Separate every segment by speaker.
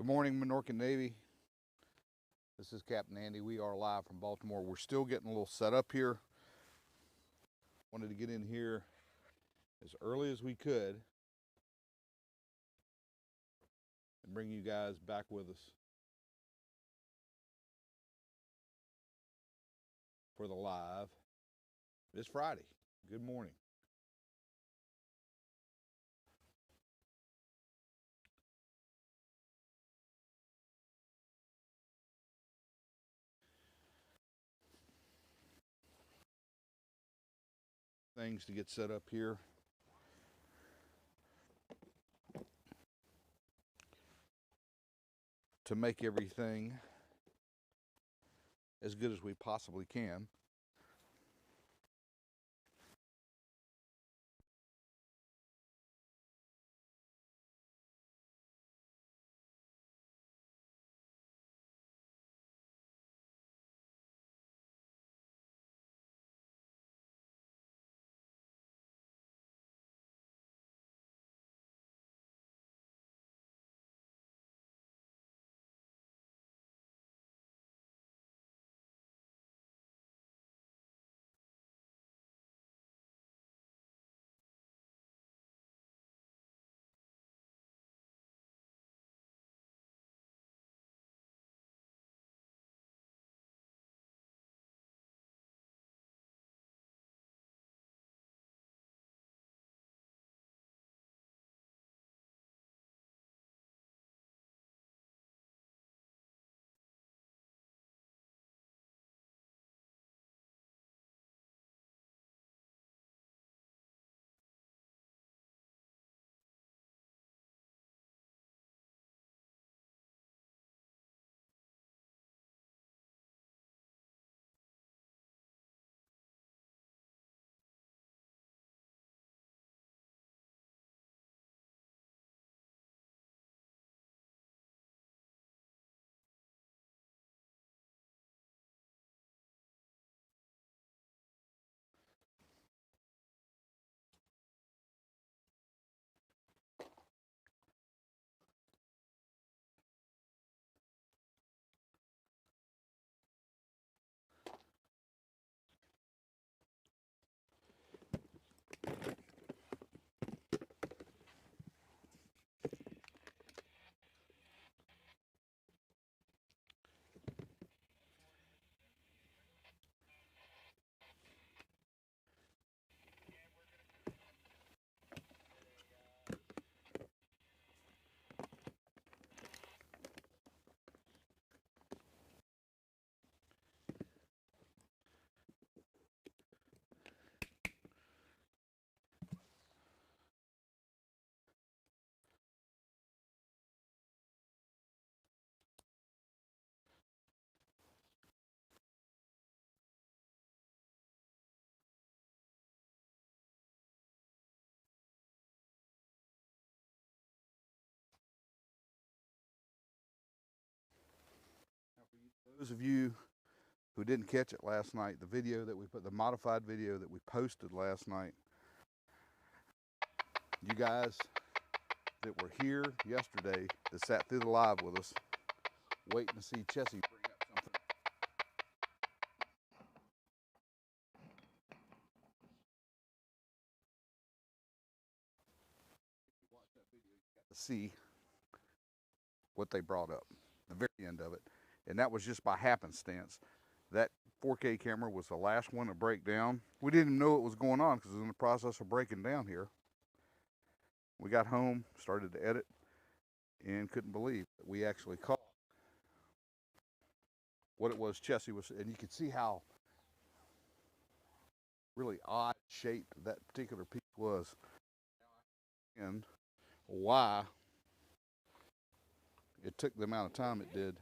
Speaker 1: Good morning, Minorcan Navy. This is Captain Andy. We are live from Baltimore. We're still getting a little set up here. Wanted to get in here as early as we could and bring you guys back with us for the live this Friday. Good morning. Things to get set up here. To make everything as good as we possibly can. Those of you who didn't catch it last night, the video that we put, the modified video that we posted last night, you guys that were here yesterday that sat through the live with us, waiting to see Chessie bring up something. If you watch that video, you got to see what they brought up, the very end of it. And that was just by happenstance. That 4K camera was the last one to break down. We didn't even know what was going on because it was in the process of breaking down here. We got home, started to edit, and couldn't believe that we actually caught what it was Chessie was, and you could see how really odd shaped that particular piece was, and why it took the amount of time it did.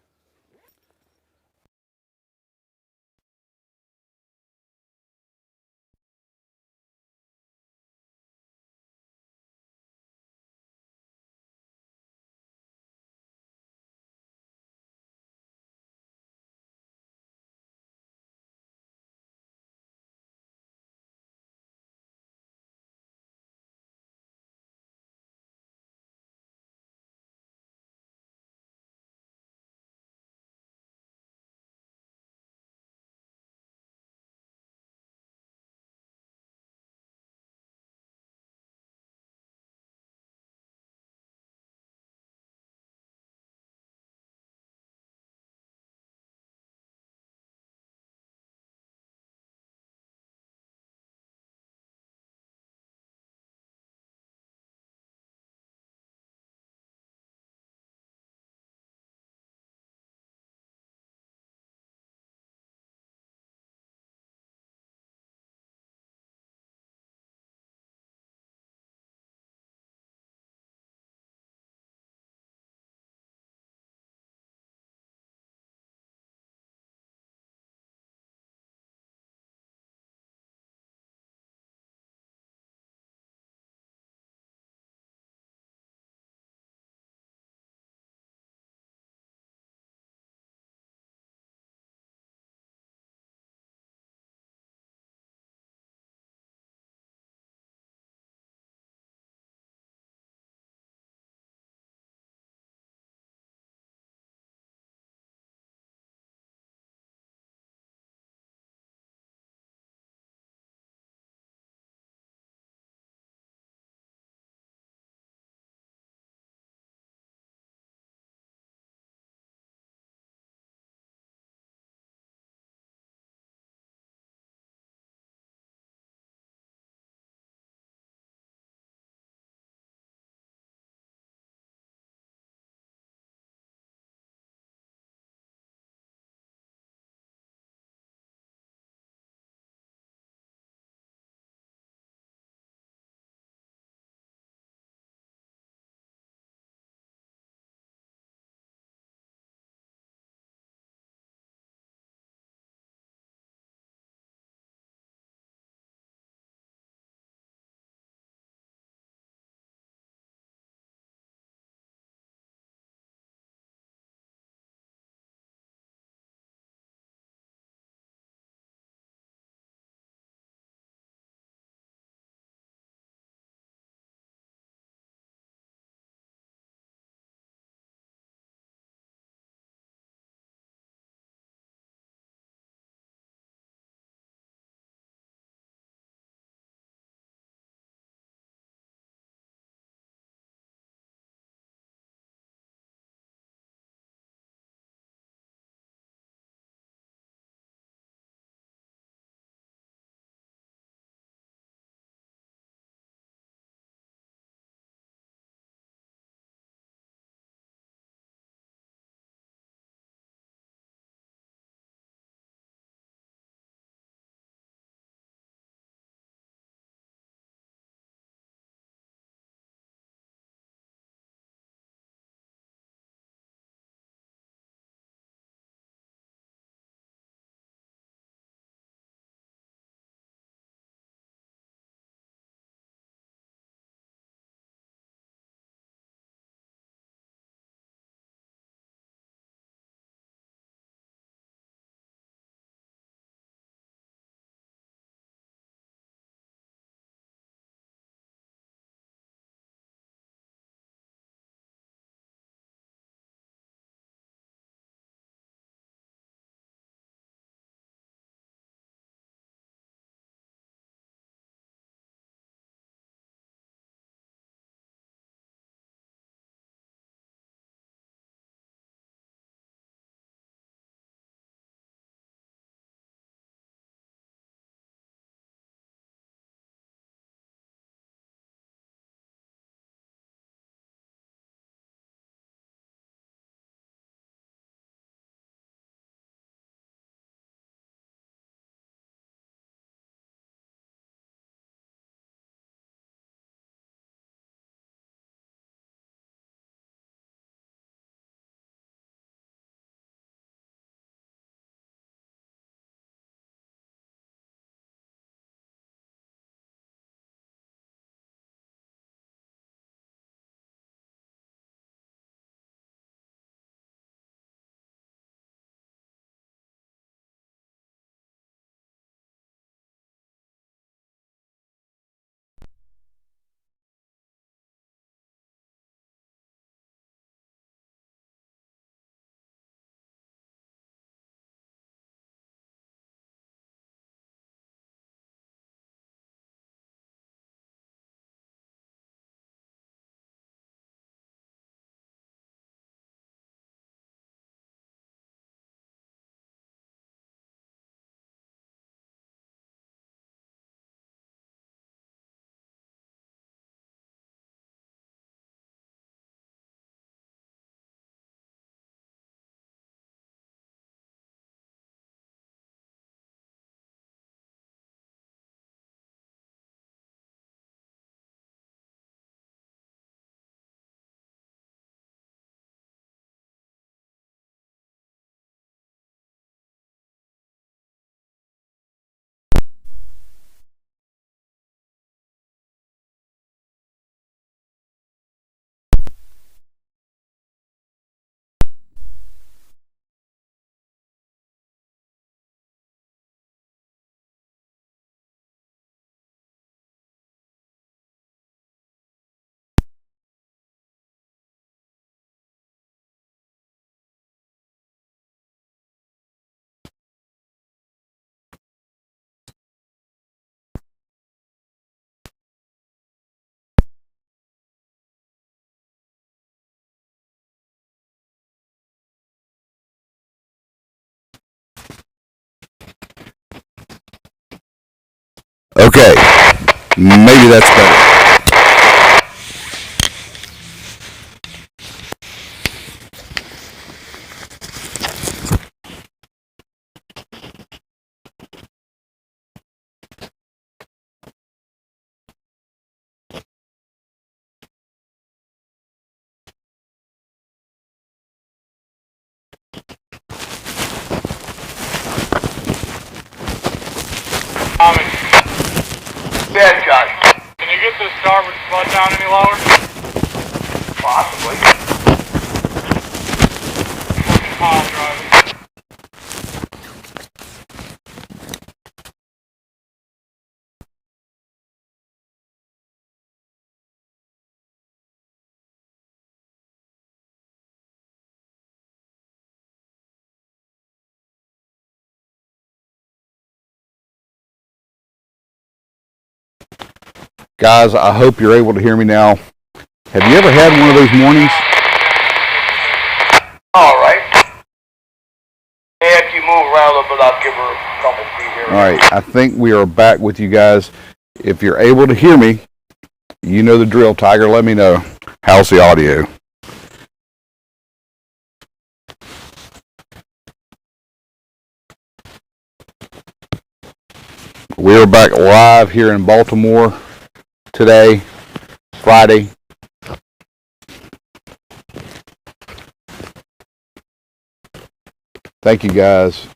Speaker 1: Maybe that's better.
Speaker 2: Dead guy. Can you get the starboard flood down any lower? Possibly. Pile driving.
Speaker 1: Guys, I hope you're able to hear me now. Have you ever had one of those mornings?
Speaker 2: All right. If you move around a little bit, I'll give her a couple feet here.
Speaker 1: All right, I think we are back with you guys. If you're able to hear me, you know the drill, Tiger. Let me know. How's the audio? We are back live here in Baltimore today, Friday. Thank you, guys.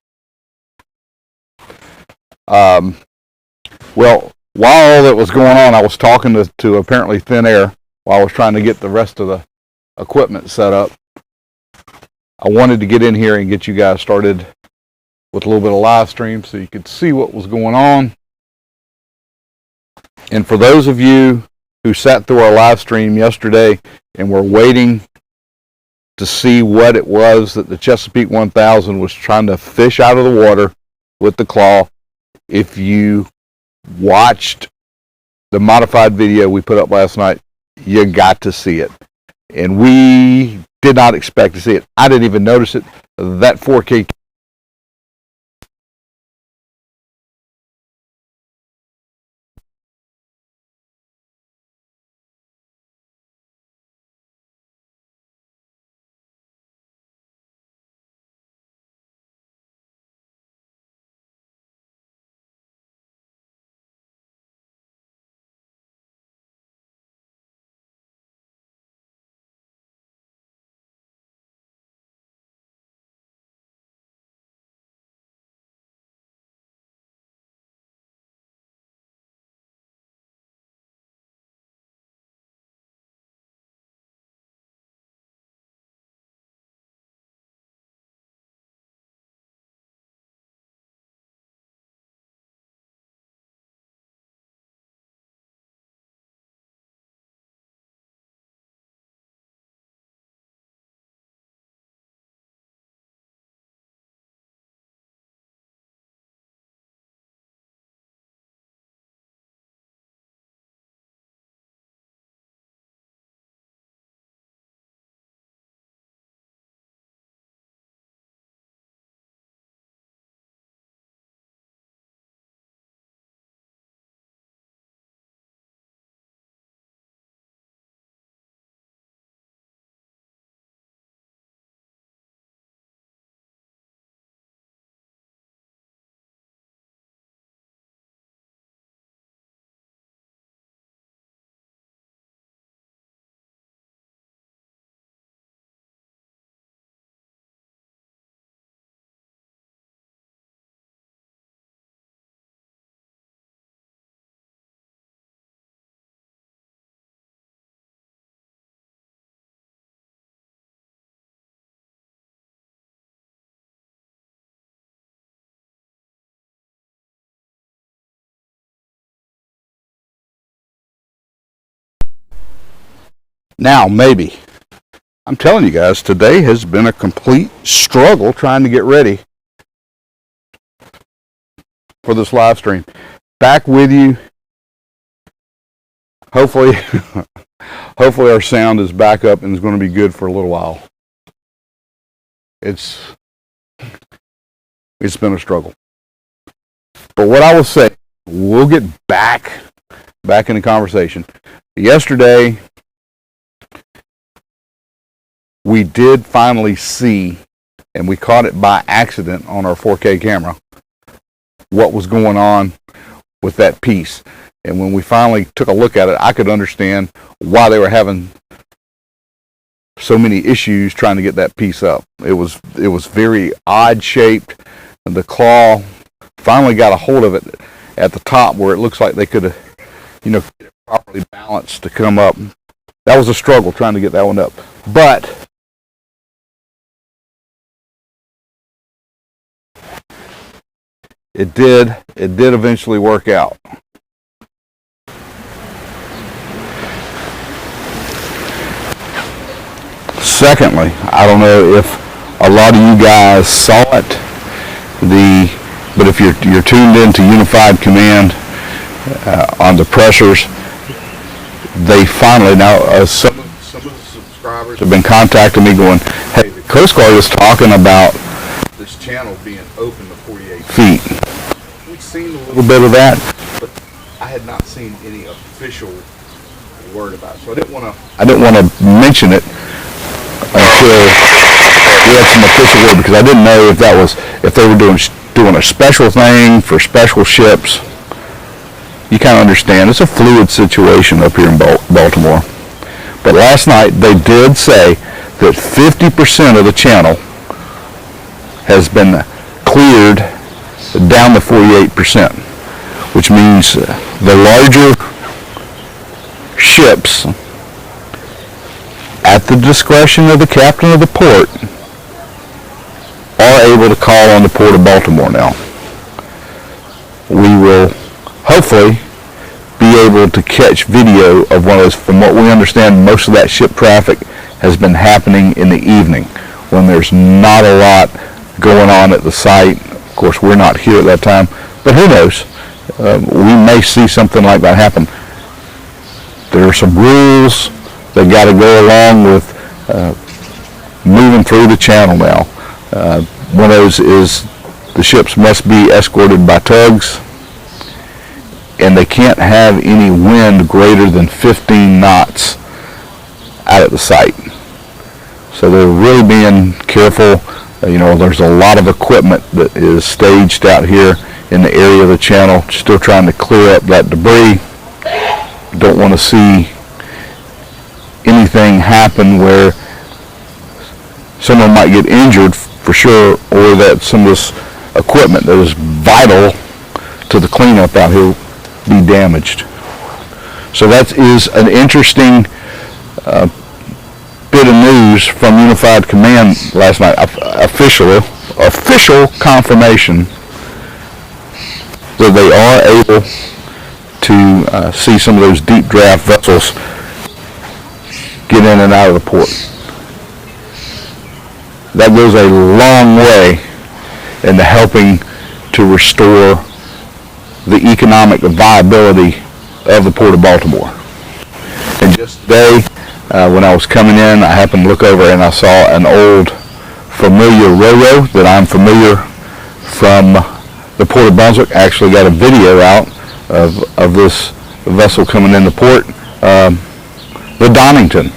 Speaker 1: Well, while all that was going on, I was talking to apparently thin air while I was trying to get the rest of the equipment set up. I wanted to get in here and get you guys started with a little bit of live stream so you could see what was going on. And for those of you who sat through our live stream yesterday and were waiting to see what it was that the Chesapeake 1000 was trying to fish out of the water with the claw, if you watched the modified video we put up last night, you got to see it. And we did not expect to see it. I didn't even notice it. That 4K. Now, maybe. I'm telling you guys, today has been a complete struggle trying to get ready for this live stream. Back with you. Hopefully, hopefully our sound is back up and is going to be good for a little while. It's been a struggle. But what I will say, we'll get back back in the conversation. Yesterday, we did finally see, and we caught it by accident on our 4K camera, what was going on with that piece. And when we finally took a look at it, I could understand why they were having so many issues trying to get that piece up. It was very odd shaped, and the claw finally got a hold of it at the top where it looks like they could have, properly balanced to come up. That was a struggle trying to get that one up. But it did eventually work out. Secondly, I don't know if a lot of you guys saw it, but if you're tuned into Unified Command on the pressures, they finally, now some of the subscribers have been contacting me going, hey, the Coast Guard is talking about this channel being open to 48 feet. We've seen a little bit of that, but I had not seen any official word about it. So I didn't want to mention it until we had some official word, because I didn't know if they were doing a special thing for special ships. You kind of understand, it's a fluid situation up here in Baltimore. But last night they did say that 50% of the channel has been cleared down to 48%, which means the larger ships, at the discretion of the captain of the port, are able to call on the Port of Baltimore now. We will hopefully be able to catch video of one of those. From what we understand, most of that ship traffic has been happening in the evening when there's not a lot going on at the site. Of course, we're not here at that time, but who knows? We may see something like that happen. There are some rules that got to go along with moving through the channel now. One of those is the ships must be escorted by tugs, and they can't have any wind greater than 15 knots out at the site. So they're really being careful. There's a lot of equipment that is staged out here in the area of the channel, still trying to clear up that debris. Don't want to see anything happen where someone might get injured for sure, or that some of this equipment that is vital to the cleanup out here be damaged. So that is an interesting bit of news from Unified Command last night. Official confirmation that they are able to see some of those deep draft vessels get in and out of the port. That goes a long way into helping to restore the economic viability of the Port of Baltimore. And just today, when I was coming in, I happened to look over and I saw an old familiar ro-ro that I'm familiar from the Port of Brunswick. I actually got a video out of this vessel coming in the port. The Donington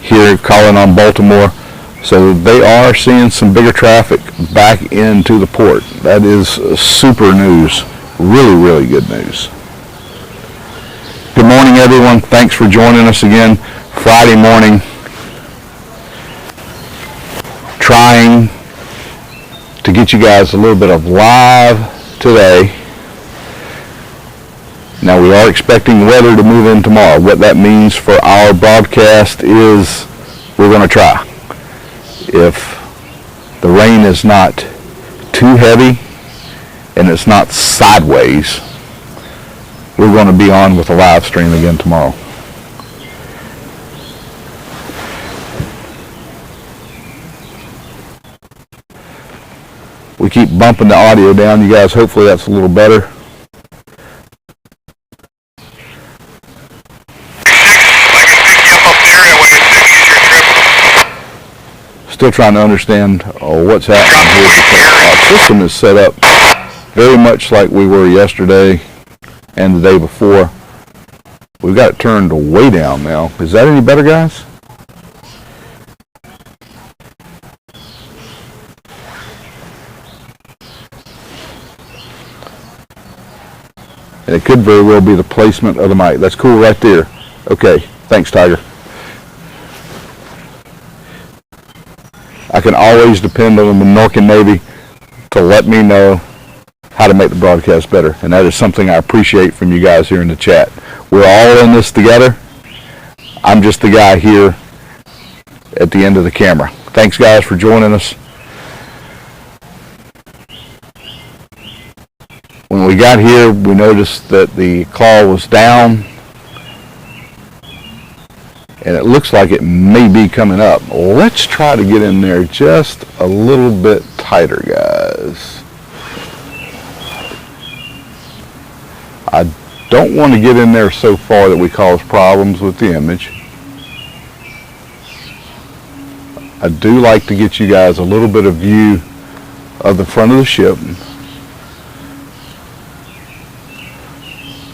Speaker 1: here calling on Baltimore. So they are seeing some bigger traffic back into the port. That is super news. Really, really good news. Good morning, everyone. Thanks for joining us again. Friday morning. Trying to get you guys a little bit of live today. Now, we are expecting weather to move in tomorrow. What that means for our broadcast is we're going to try. If the rain is not too heavy and it's not sideways, we're going to be on with a live stream again tomorrow. We keep bumping the audio down, you guys. Hopefully that's a little better. Still trying to understand what's happening here, because our system is set up very much like we were yesterday and the day before. We've got it turned way down now. Is that any better, guys? And it could very well be the placement of the mic. That's cool right there. Okay, thanks, Tiger. I can always depend on the Minorcan Navy to let me know how to make the broadcast better. And that is something I appreciate from you guys here in the chat. We're all in this together. I'm just the guy here at the end of the camera. Thanks, guys, for joining us. When we got here, we noticed that the claw was down, and it looks like it may be coming up. Let's try to get in there just a little bit tighter, guys. I don't want to get in there so far that we cause problems with the image. I do like to get you guys a little bit of view of the front of the ship.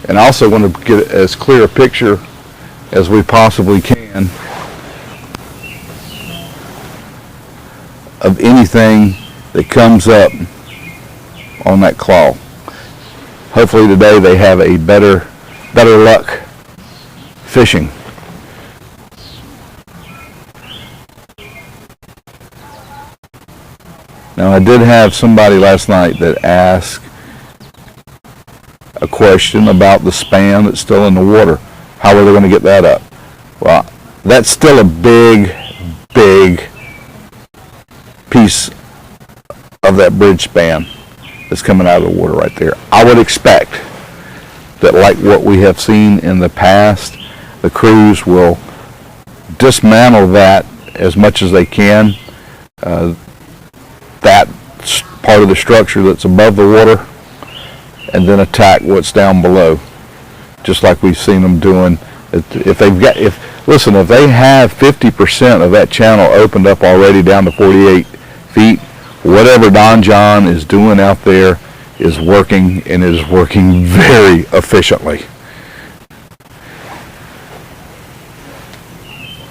Speaker 1: And I also want to get as clear a picture as we possibly can of anything that comes up on that claw. Hopefully today they have a better luck fishing. Now, I did have somebody last night that asked a question about the span that's still in the water. How are they going to get that up? Well, that's still a big piece of that bridge span that's coming out of the water right there. I would expect that, like what we have seen in the past, the crews will dismantle that as much as they can. That part of the structure that's above the water, and then attack what's down below, just like we've seen them doing. If they have 50% of that channel opened up already down to 48 feet, whatever Don John is doing out there is working, and it is working very efficiently.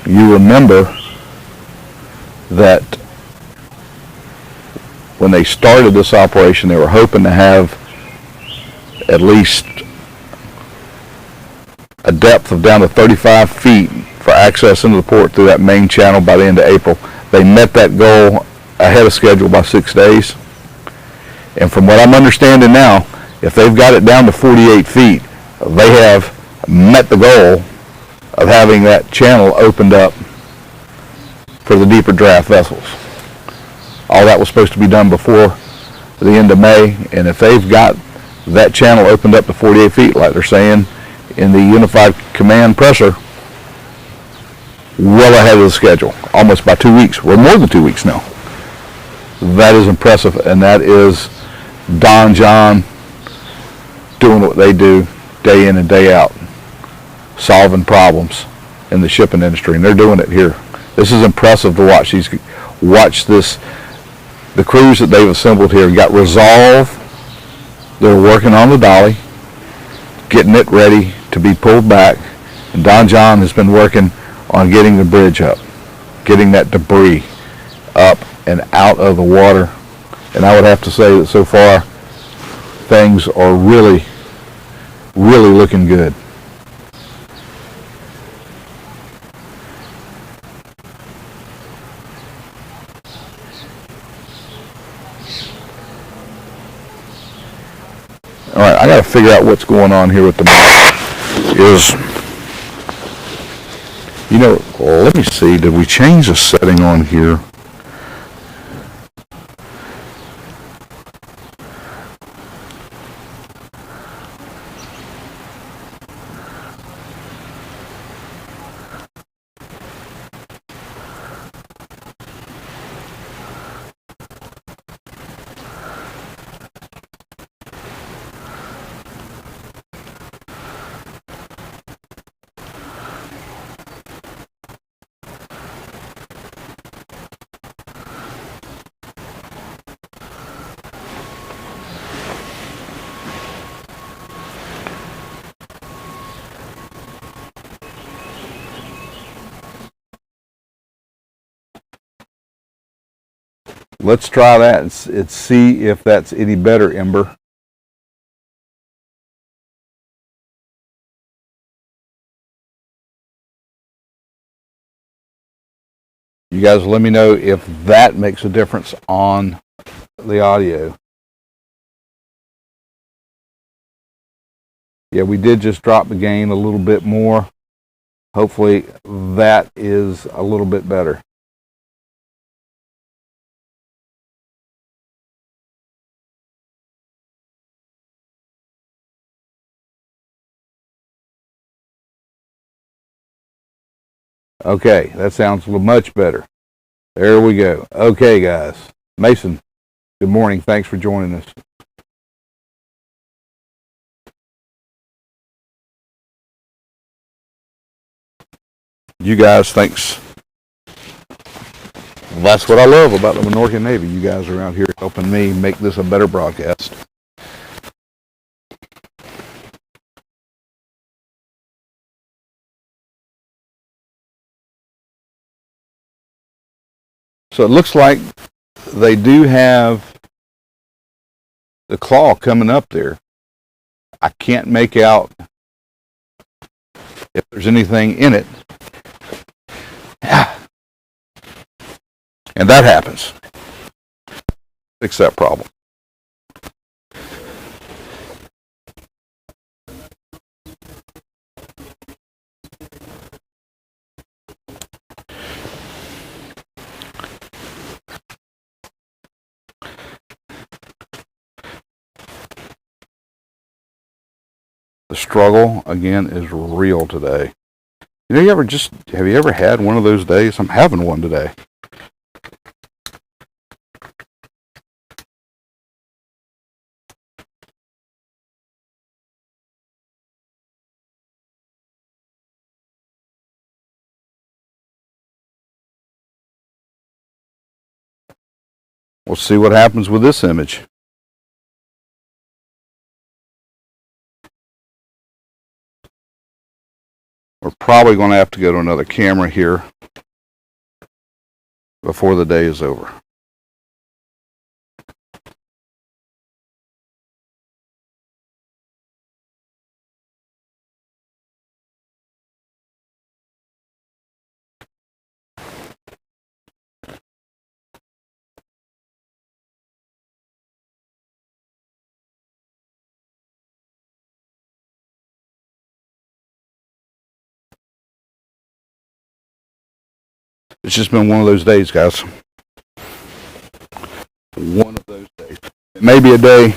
Speaker 1: You remember that when they started this operation, they were hoping to have at least a depth of down to 35 feet for access into the port through that main channel by the end of April. They met that goal ahead of schedule by 6 days. And from what I'm understanding now, if they've got it down to 48 feet, they have met the goal of having that channel opened up for the deeper draft vessels. All that was supposed to be done before the end of May, and if they've got that channel opened up to 48 feet, like they're saying in the Unified Command presser, well ahead of the schedule, almost by 2 weeks. We're more than 2 weeks now. That is impressive, and that is Don John doing what they do day in and day out, solving problems in the shipping industry, and they're doing it here. This is impressive to watch. Watch this. The crews that they've assembled here got resolve. They're working on the dolly, getting it ready to be pulled back, and Don John has been working on getting the bridge up, getting that debris up and out of the water. And I would have to say that so far things are really looking good. All right, I got to figure out what's going on here with the let me see, did we change the setting on here? Let's try that and see if that's any better, Ember. You guys let me know if that makes a difference on the audio. Yeah, we did just drop the gain a little bit more. Hopefully that is a little bit better. Okay, that sounds much better. There we go. Okay, guys. Mason, good morning. Thanks for joining us. You guys, thanks. Well, that's what I love about the Minorcan Navy. You guys are out here helping me make this a better broadcast. So it looks like they do have the claw coming up there. I can't make out if there's anything in it. And that happens. Fix that problem. The struggle again is real today. You know, have you ever had one of those days? I'm having one today. We'll see what happens with this image. We're probably going to have to go to another camera here before the day is over. It's just been one of those days, guys. One of those days. It may be a day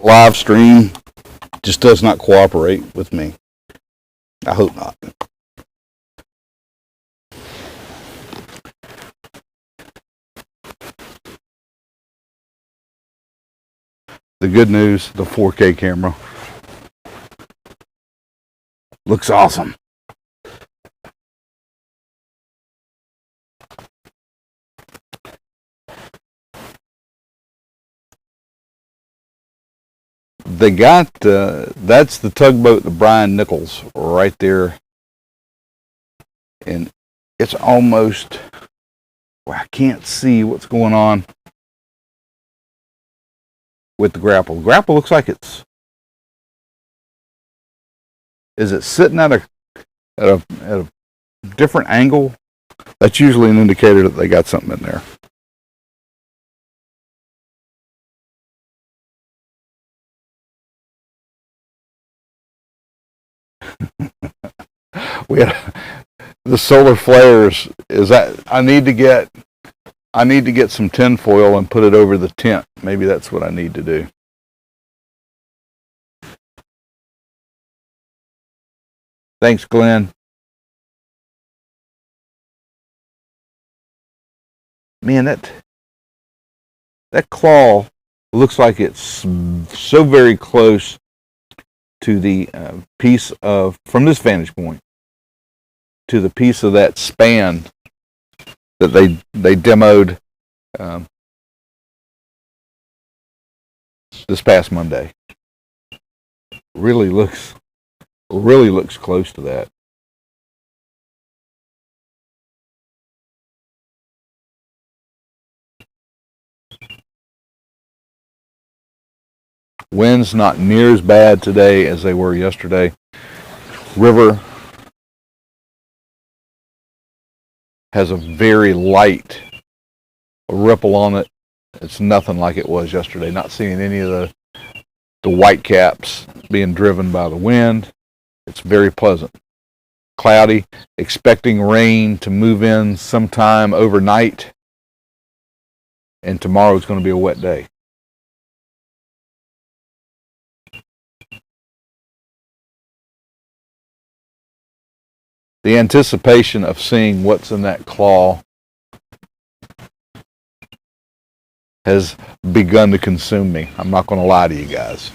Speaker 1: live stream just does not cooperate with me. I hope not. The good news, the 4K camera looks awesome. They got, that's the tugboat, the Brian Nichols, right there. And it's almost, well, I can't see what's going on with the grapple. The grapple looks like is it sitting at a different angle? That's usually an indicator that they got something in there. We had the solar flares. Is that I need to get some tin foil and put it over the tent. Maybe that's what I need to do. Thanks, Glenn. Man, that claw looks like it's so very close to the piece of, from this vantage point, to the piece of that span that they demoed this past Monday. Really looks close to that. Winds not near as bad today as they were yesterday. River has a very light ripple on it. It's nothing like it was yesterday. Not seeing any of the white caps being driven by the wind. It's very pleasant. Cloudy, expecting rain to move in sometime overnight. And tomorrow's going to be a wet day. The anticipation of seeing what's in that claw has begun to consume me. I'm not going to lie to you guys.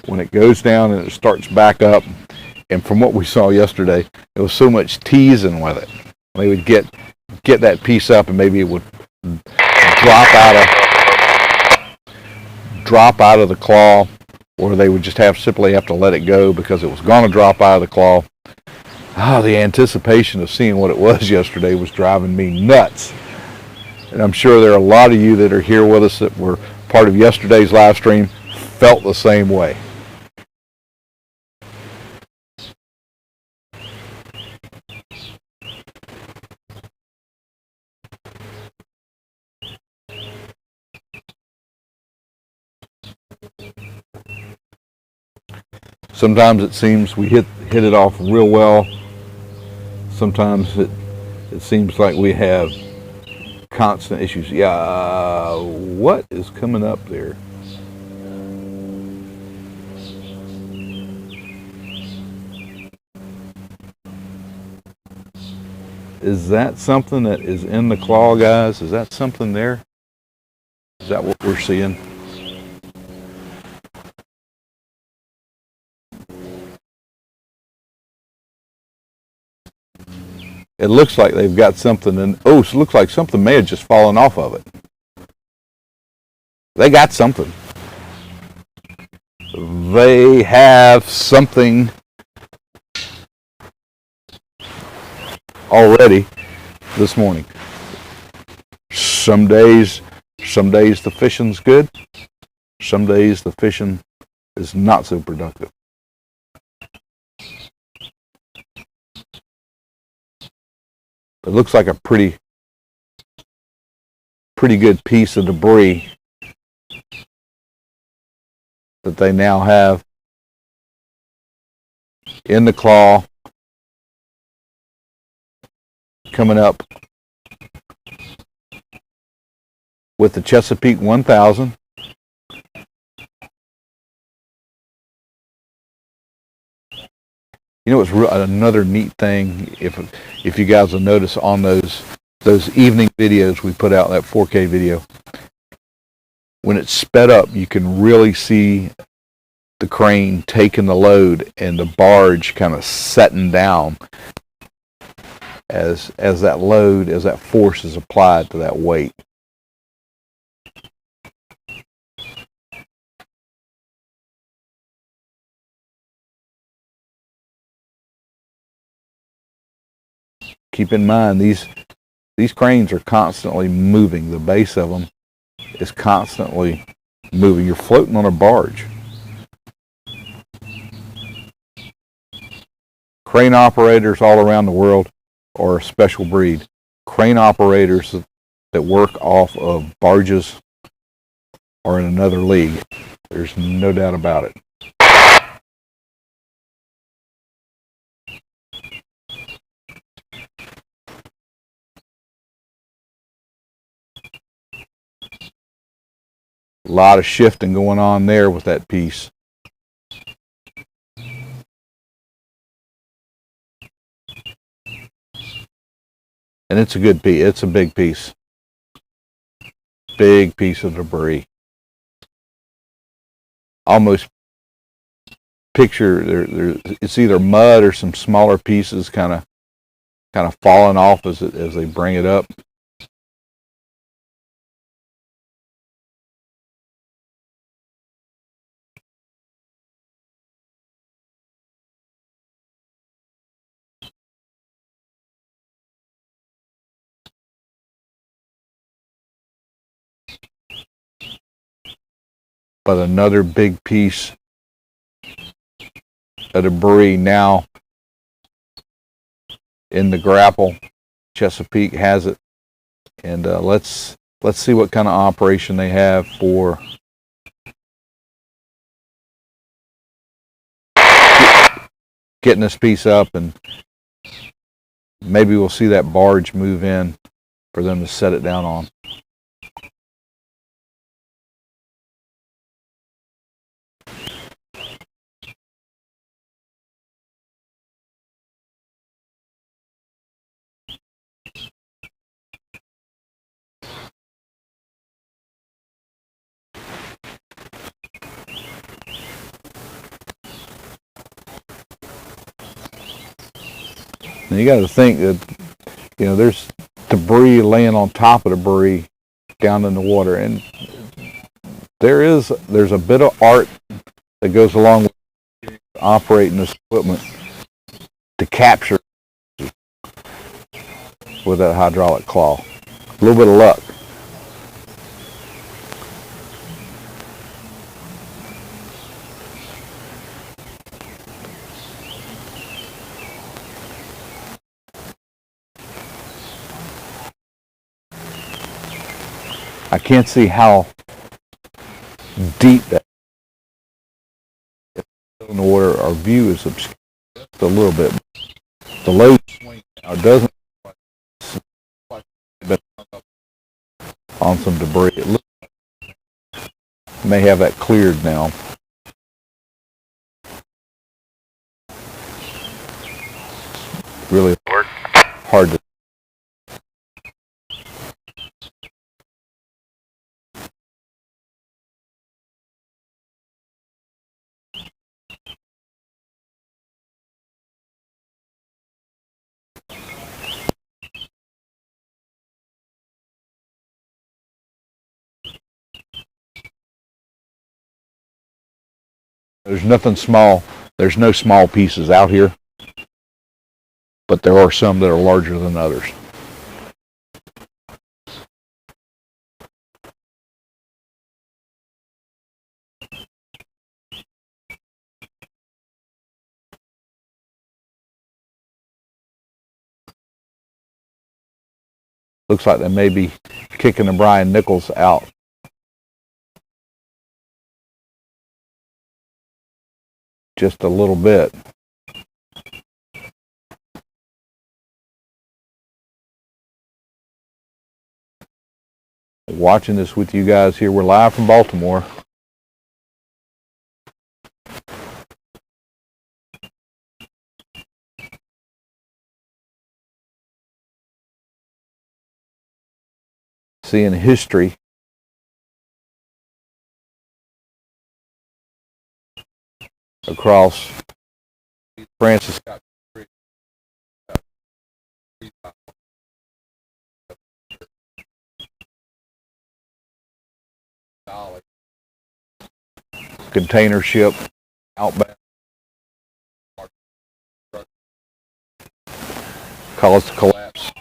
Speaker 1: When it goes down and it starts back up, and from what we saw yesterday, there was so much teasing with it. They would get that piece up, and maybe it would drop out of the claw, or they would just simply have to let it go because it was going to drop out of the claw. The anticipation of seeing what it was yesterday was driving me nuts. And I'm sure there are a lot of you that are here with us that were part of yesterday's live stream felt the same way. Sometimes it seems we hit it off real well. Sometimes it seems like we have constant issues. Yeah, what is coming up there? Is that something that is in the claw, guys? Is that something there? Is that what we're seeing? It looks like they've got something in. Oh, it looks like something may have just fallen off of it. They got something. They have something already this morning. Some days the fishing's good. Some days the fishing is not so productive. It looks like a pretty good piece of debris that they now have in the claw coming up with the Chesapeake 1000. You know, it's another neat thing, if you guys will notice on those evening videos we put out, that 4K video, when it's sped up, you can really see the crane taking the load and the barge kind of setting down as that force is applied to that weight. Keep in mind, these cranes are constantly moving. The base of them is constantly moving. You're floating on a barge. Crane operators all around the world are a special breed. Crane operators that work off of barges are in another league. There's no doubt about it. A lot of shifting going on there with that piece. And it's a good piece. It's a big piece. Big piece of debris. Almost picture it's either mud or some smaller pieces kind of falling off as they bring it up. but another big piece of debris now in the grapple. Chesapeake has it, and let's see what kind of operation they have for getting this piece up, and maybe we'll see that barge move in for them to set it down on. And you got to think that, you know, there's debris laying on top of debris down in the water, and there's a bit of art that goes along with operating this equipment to capture with that hydraulic claw. A little bit of luck. I can't see how deep that is in the water. Our view is obscured just a little bit. The low swing now doesn't look like it's been hung up on some debris. It looks like it may have that cleared now. Really hard to. There's nothing small. There's no small pieces out here, but there are some that are larger than others. Looks like they may be kicking the Brian Nichols out. Just a little bit. Watching this with you guys here. We're live from Baltimore. Seeing history across Francis Scott Bridge. Container ship outbound caused collapse.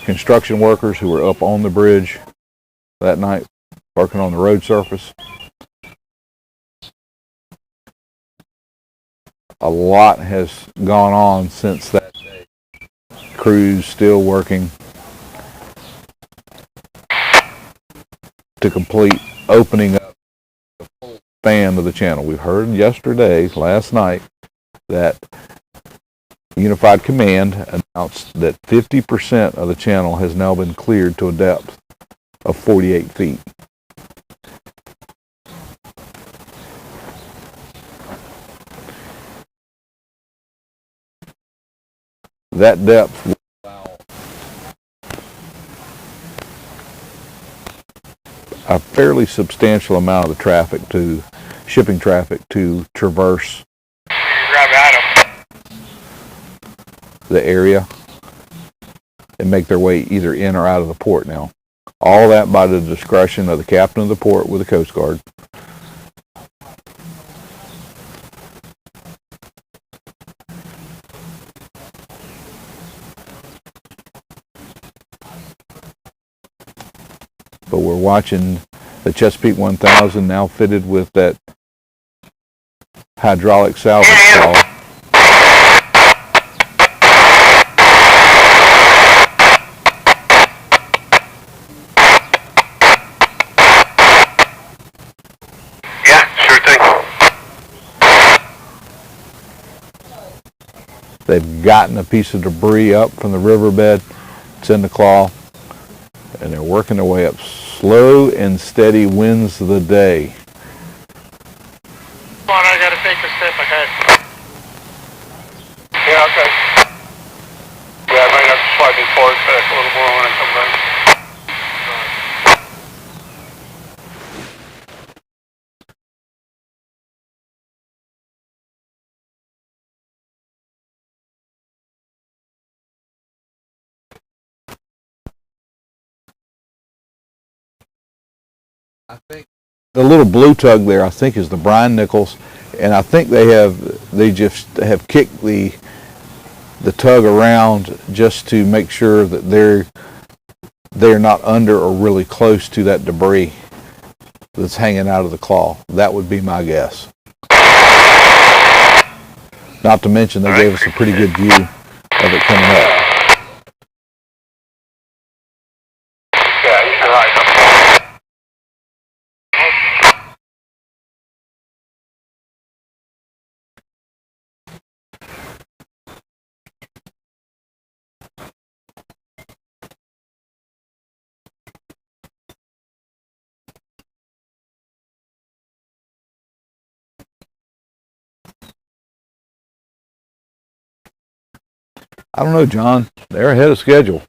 Speaker 1: Construction workers who were up on the bridge that night working on the road surface. A lot has gone on since that day. Crews still working to complete opening up the full span of the channel. We heard last night, that Unified Command announced that 50% of the channel has now been cleared to a depth of 48 feet. That depth will allow a fairly substantial amount of the shipping traffic to traverse the area and make their way either in or out of the port now. All that by the discretion of the captain of the port with the Coast Guard. but we're watching the Chesapeake 1000 now fitted with that hydraulic salvage claw.
Speaker 2: Yeah, sure thing.
Speaker 1: They've gotten a piece of debris up from the riverbed. It's in the claw, and they're working their way up. Slow and steady wins the day.
Speaker 2: Come on, I gotta take the step ahead. Yeah, okay. Yeah, I might have to slide me forward back a little more when I come back.
Speaker 1: I think the little blue tug there, I think, is the Brian Nichols, and I think they just have kicked the tug around just to make sure that they're not under or really close to that debris that's hanging out of the claw. That would be my guess. Not to mention they gave us a pretty good view of it coming up.
Speaker 2: Yeah, you're right.
Speaker 1: I don't know, John. They're ahead of schedule.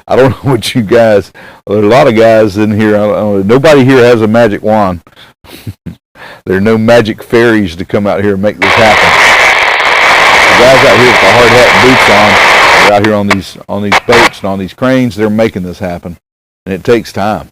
Speaker 1: I don't know what you guys. There are a lot of guys in here. Nobody here has a magic wand. There are no magic fairies to come out here and make this happen. The guys out here with the hard hat and boots on, they're out here on these boats and on these cranes. They're making this happen, and it takes time.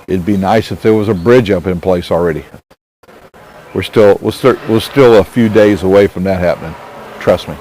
Speaker 1: It'd be nice if there was a bridge up in place already. We're still a few days away from that happening. Trust me.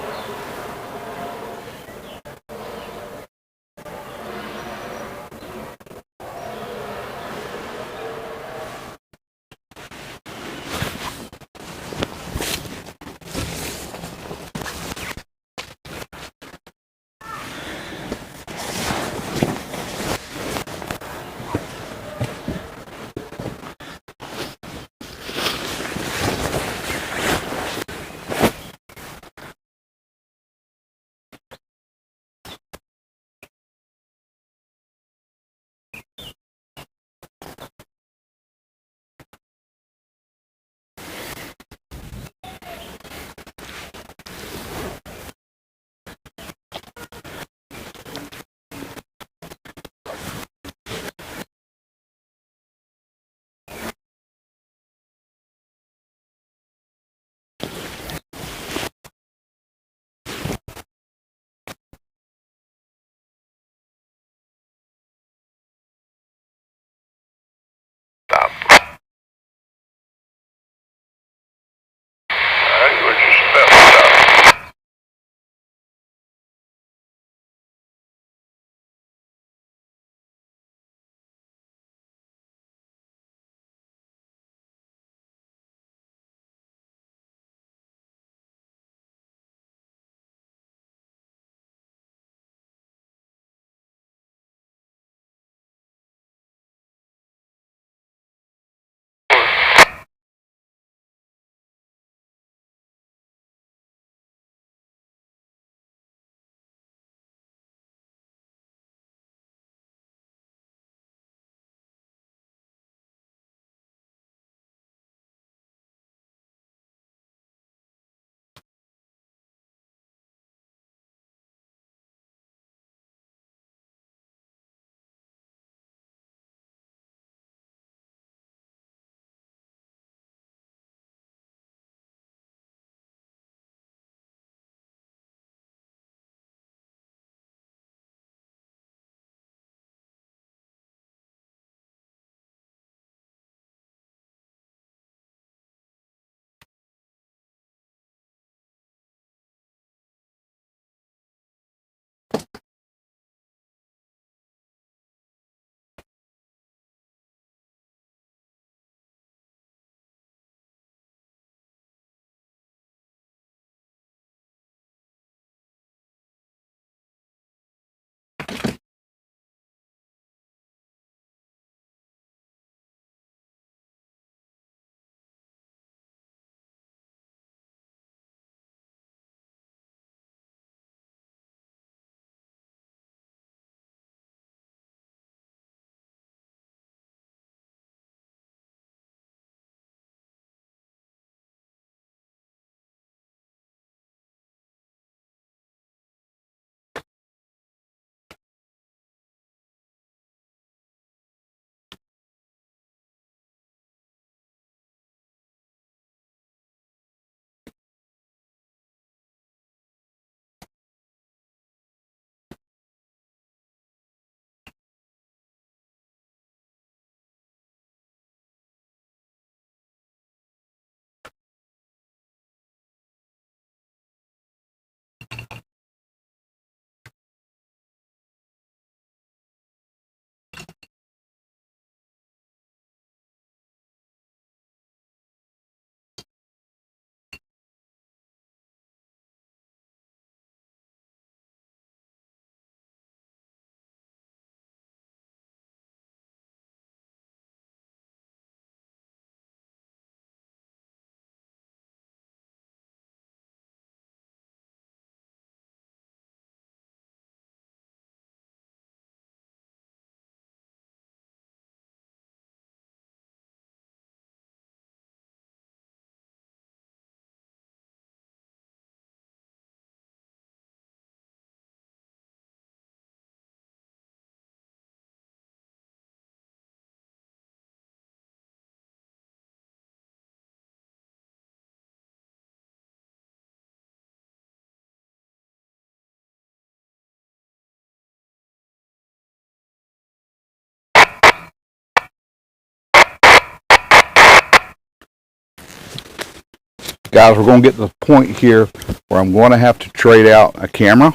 Speaker 1: Guys, we're going to get to the point here where I'm going to have to trade out a camera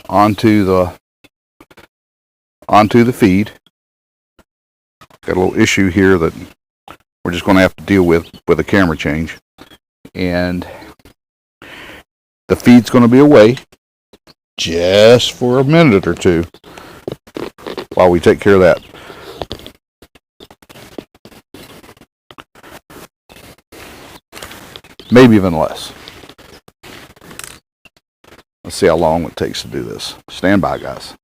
Speaker 1: onto the feed. Got a little issue here that we're just going to have to deal with a camera change. And the feed's going to be away just for a minute or two while we take care of that. Maybe even less. Let's see how long it takes to do this. Stand by, guys.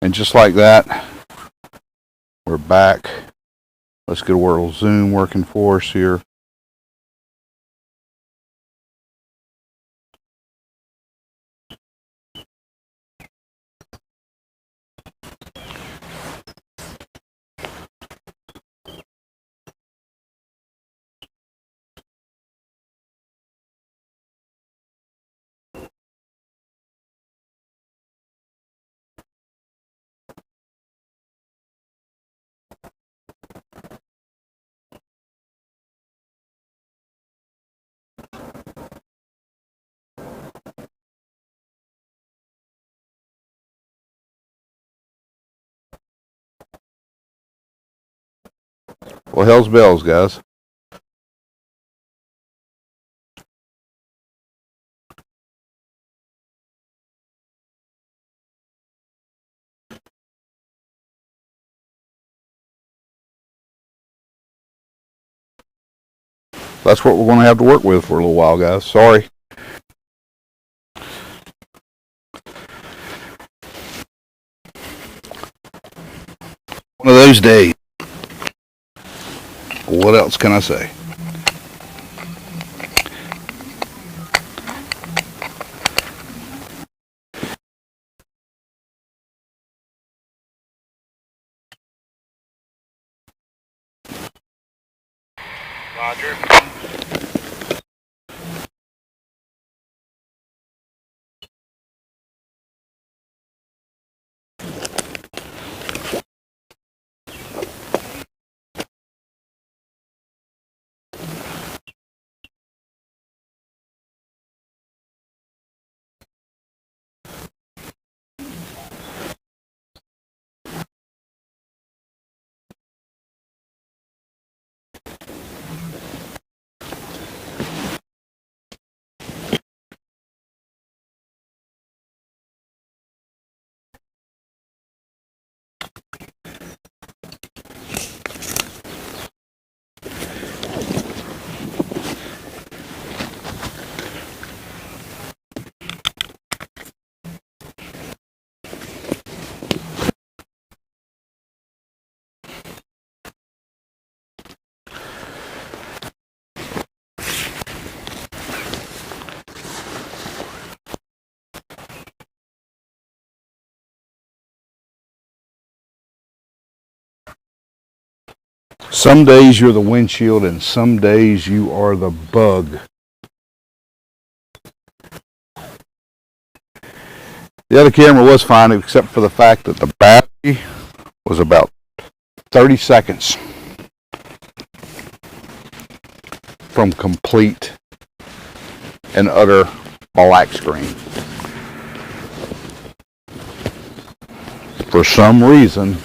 Speaker 1: And just like that, we're back. Let's get a little zoom working for us here. Well, hell's bells, guys. That's what we're going to have to work with for a little while, guys. Sorry. One of those days. What else can I say?
Speaker 2: Roger.
Speaker 1: Some days you're the windshield and some days you are the bug. The other camera was fine except for the fact that the battery was about 30 seconds from complete and utter black screen. For some reason,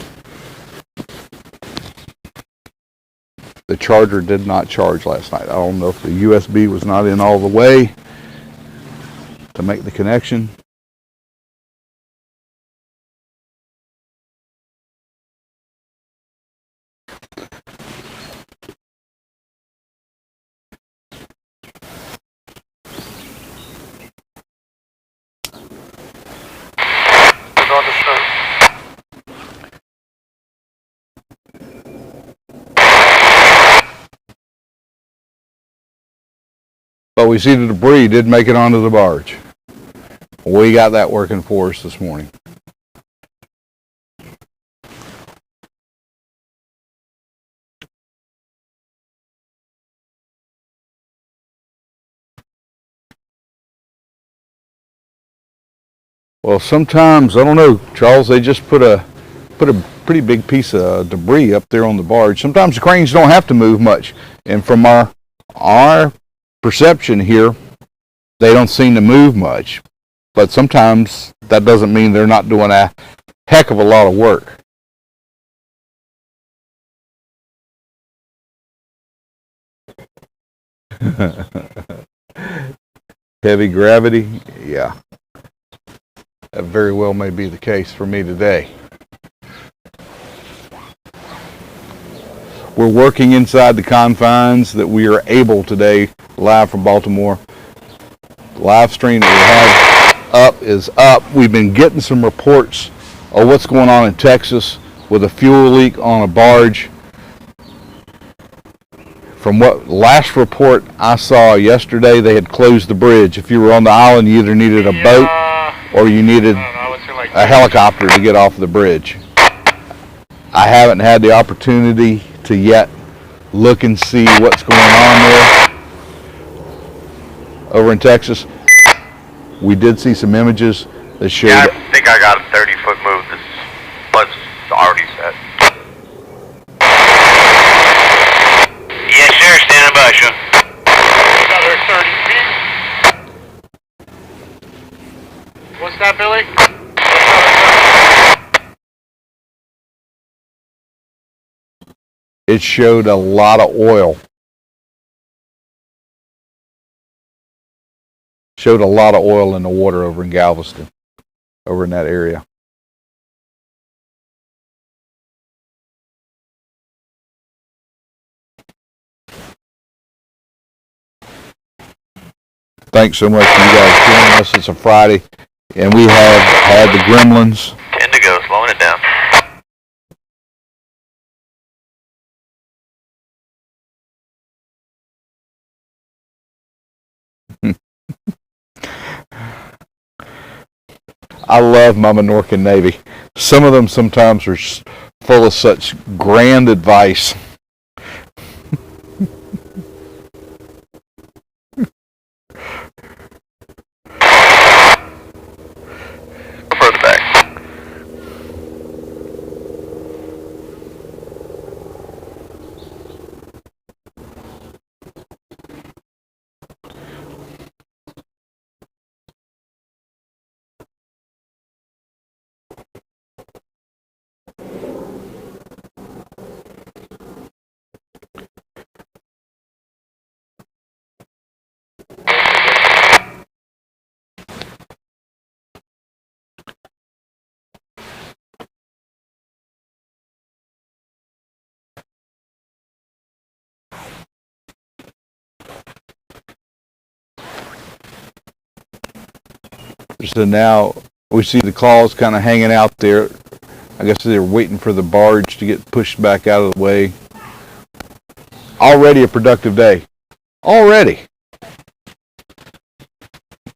Speaker 1: the charger did not charge last night. I don't know if the USB was not in all the way to make the connection. But we see the debris did make it onto the barge. We got that working for us this morning. Well, sometimes, I don't know, Charles, they just put a pretty big piece of debris up there on the barge. Sometimes the cranes don't have to move much. And from our perception here, they don't seem to move much. But sometimes that doesn't mean they're not doing a heck of a lot of work. Heavy gravity, yeah. That very well may be the case for me today. We're working inside the confines that we are able today, live from Baltimore. The live stream that we have up is up. We've been getting some reports of what's going on in Texas with a fuel leak on a barge. From what last report I saw yesterday, they had closed the bridge. If you were on the island, you either needed a boat or you needed a helicopter to get off the bridge. I haven't had the opportunity to yet look and see what's going on there over in Texas. We did see some images that showed.
Speaker 3: Yeah, I think I got a 30-foot move. This was already set. Yes, sir. Standing by, sir.
Speaker 2: Another 30 feet. What's that, Billy?
Speaker 1: It showed a lot of oil. Showed a lot of oil in the water over in Galveston, over in that area. Thanks so much for you guys joining us. It's a Friday, and we have had the Gremlins.
Speaker 3: Indigo, slowing it down.
Speaker 1: I love my Minorcan Navy. Some of them sometimes are full of such grand advice.
Speaker 3: Further back.
Speaker 1: So now we see the claws kind of hanging out there. I guess they're waiting for the barge to get pushed back out of the way. Already a productive day. Already.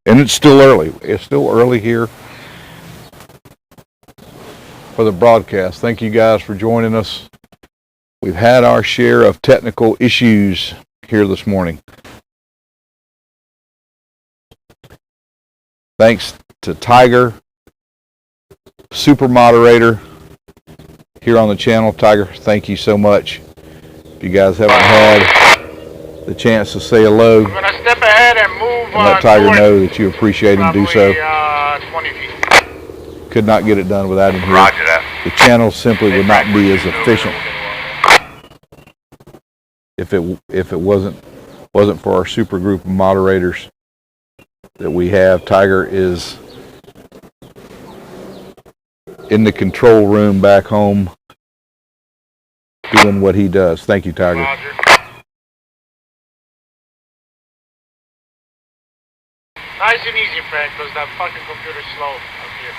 Speaker 1: And it's still early. It's still early here for the broadcast. Thank you guys for joining us. We've had our share of technical issues here this morning. Thanks to Tiger, super moderator here on the channel. Tiger, thank you so much. If you guys haven't had the chance to say hello,
Speaker 2: I'm going to step ahead and move
Speaker 1: and let Tiger know that you appreciate him, do so.
Speaker 2: 20 feet.
Speaker 1: Could not get it done without him here.
Speaker 3: Roger that.
Speaker 1: The channel simply would not be as efficient if it wasn't for our super group of moderators that we have. Tiger is in the control room back home doing what he does. Thank you, Tiger.
Speaker 2: Roger. Nice and easy, Frank, because that fucking computer's slow up here.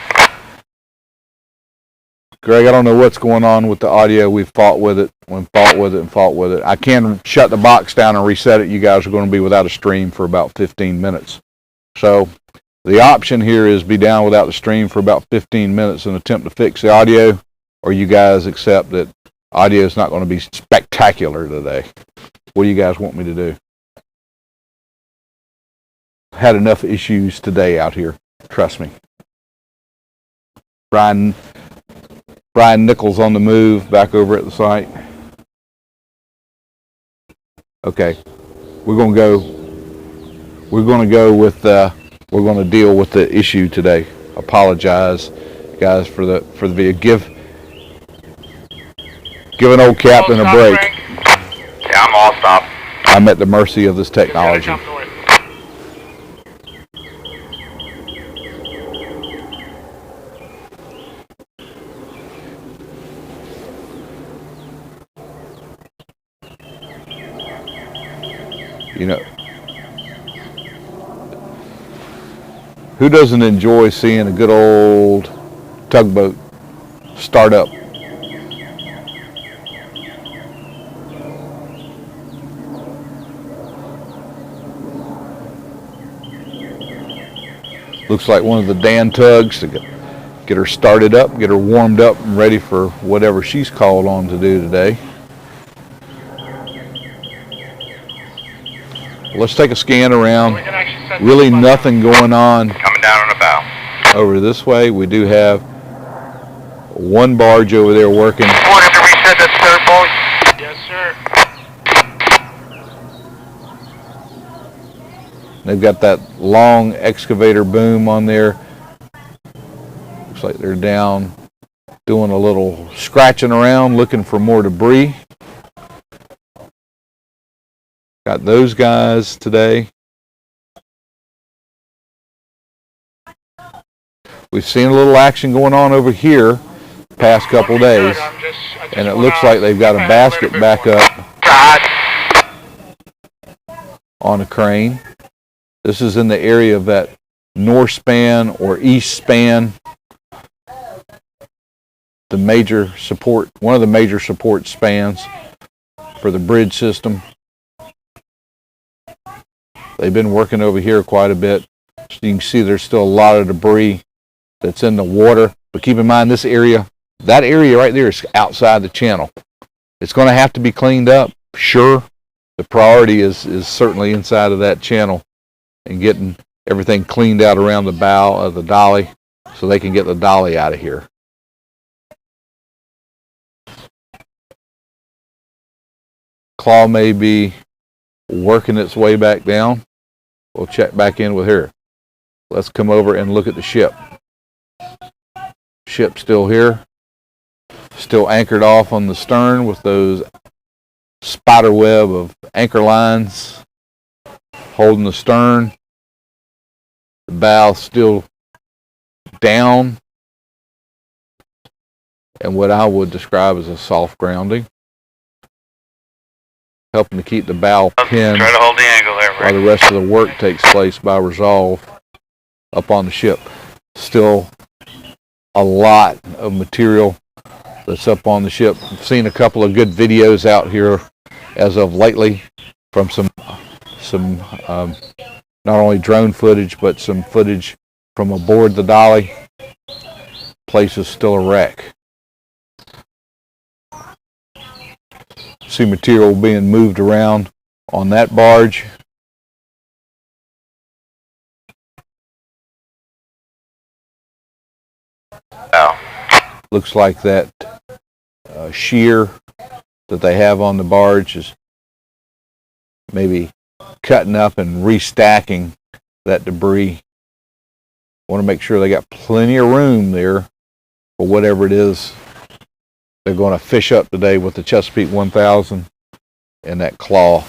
Speaker 1: Greg, I don't know what's going on with the audio. We've fought with it, and fought with it. I can shut the box down and reset it. You guys are going to be without a stream for about 15 minutes. So the option here is be down without the stream for about 15 minutes and attempt to fix the audio, or you guys accept that audio is not going to be spectacular today. What do you guys want me to do? Had enough issues today out here. Trust me. Brian Nichols on the move back over at the site. Okay, we're going to deal with the issue today. Apologize, guys, for the video. Give an old captain a break.
Speaker 3: Yeah, I'm all stopped.
Speaker 1: I'm at the mercy of this technology. You know, who doesn't enjoy seeing a good old tugboat start up? Looks like one of the Dan tugs to get her started up, get her warmed up and ready for whatever she's called on to do today. Let's take a scan around. Really nothing going on.
Speaker 3: Coming down on the bow.
Speaker 1: Over this way, we do have one barge over there working.
Speaker 3: We'll have to reset that
Speaker 2: Yes, sir.
Speaker 1: They've got that long excavator boom on there. Looks like they're down doing a little scratching around, looking for more debris. Got those guys today. We've seen a little action going on over here the past couple days, and it looks like they've got a basket back up on a crane. This is in the area of that north span or east span, the major support, one of the major support spans for the bridge system. They've been working over here quite a bit. So you can see there's still a lot of debris that's in the water. But keep in mind this area, that area right there is outside the channel. It's going to have to be cleaned up, sure. The priority is certainly inside of that channel and getting everything cleaned out around the bow of the dolly so they can get the dolly out of here. Claw may be working its way back down. We'll check back in with her. Let's come over and look at the ship. Ship's still here. Still anchored off on the stern with those spider web of anchor lines holding the stern. The bow still down. And what I would describe as a soft grounding. Helping to keep the bow pinned.
Speaker 3: Try to hold the angle there, Rick.
Speaker 1: While the rest of the work takes place by Resolve up on the ship. Still a lot of material that's up on the ship. I've seen a couple of good videos out here as of lately from some not only drone footage but some footage from aboard the dolly. Place is still a wreck. See material being moved around on that barge.
Speaker 3: Oh.
Speaker 1: Looks like that shear that they have on the barge is maybe cutting up and restacking that debris
Speaker 4: Want to make sure they got plenty of room there for whatever it is they're going to fish up today with the Chesapeake 1000 and that claw.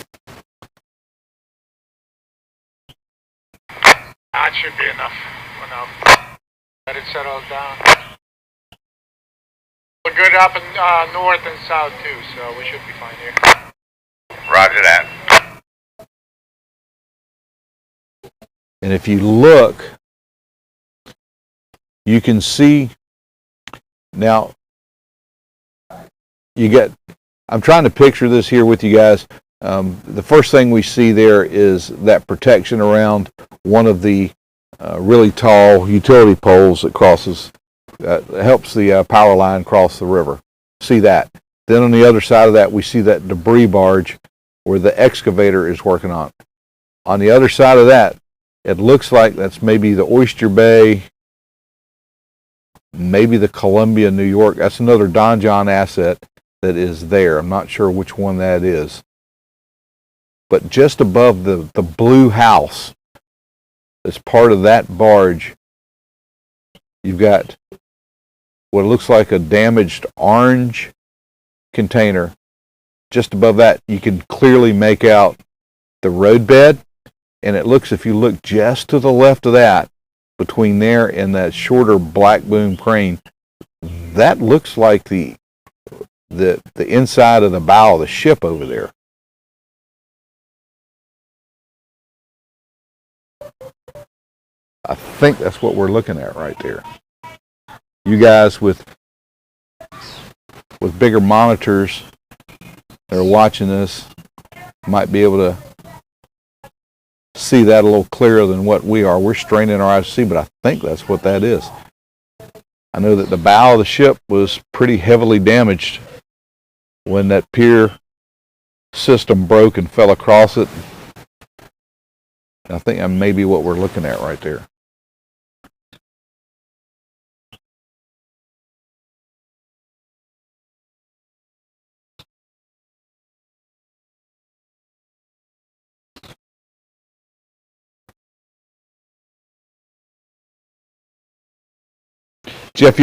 Speaker 2: That should be enough for now. Let it settle down. We're good up in north and south too, so we should be fine here.
Speaker 3: Roger that.
Speaker 4: And if you look, you can see now, you get, I'm trying to picture this here with you guys. The first thing we see there is that protection around one of the really tall utility poles that crosses, helps the power line cross the river. See that. Then on the other side of that, we see that debris barge where the excavator is working on. On the other side of that, it looks like that's maybe the Oyster Bay, maybe the Columbia, New York. That's another Don John asset that is there. I'm not sure which one that is. But just above the blue house, as part of that barge, you've got what looks like a damaged orange container. Just above that, you can clearly make out the roadbed, and it looks, if you look just to the left of that, between there and that shorter black boom crane, that looks like the inside of the bow of the ship over there. I think that's what we're looking at right there. You guys with bigger monitors that are watching this might be able to see that a little clearer than what we are. We're straining our eyes to see, but I think that's what that is. I know that the bow of the ship was pretty heavily damaged when that pier system broke and fell across it. I think that may be what we're looking at right there. Jeff,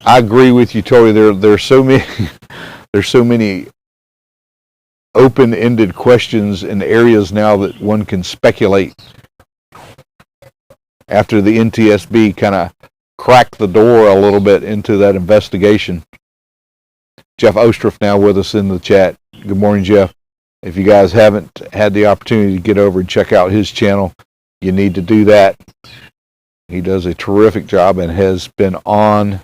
Speaker 4: I agree with you totally. There's so many open-ended questions in areas now that one can speculate. After the NTSB kind of cracked the door a little bit into that investigation. Jeff Ostruff now with us in the chat. Good morning, Jeff. If you guys haven't had the opportunity to get over and check out his channel, you need to do that. He does a terrific job and has been on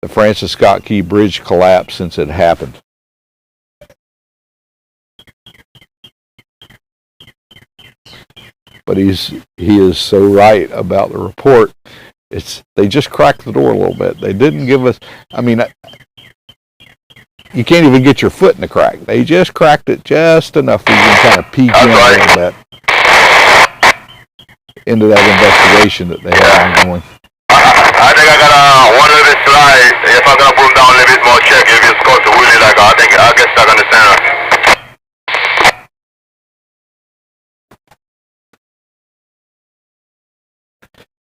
Speaker 4: the Francis Scott Key Bridge collapse since it happened. But he is so right about the report. They just cracked the door a little bit. They didn't give us, I mean, you can't even get your foot in the crack. They just cracked it just enough so you can kind of peek in a little bit into that investigation that they have ongoing.
Speaker 3: I think I got one of the slide. If I'm gonna pull down a little bit more, check if it's close to Willie. Like I think I get stuck on the center.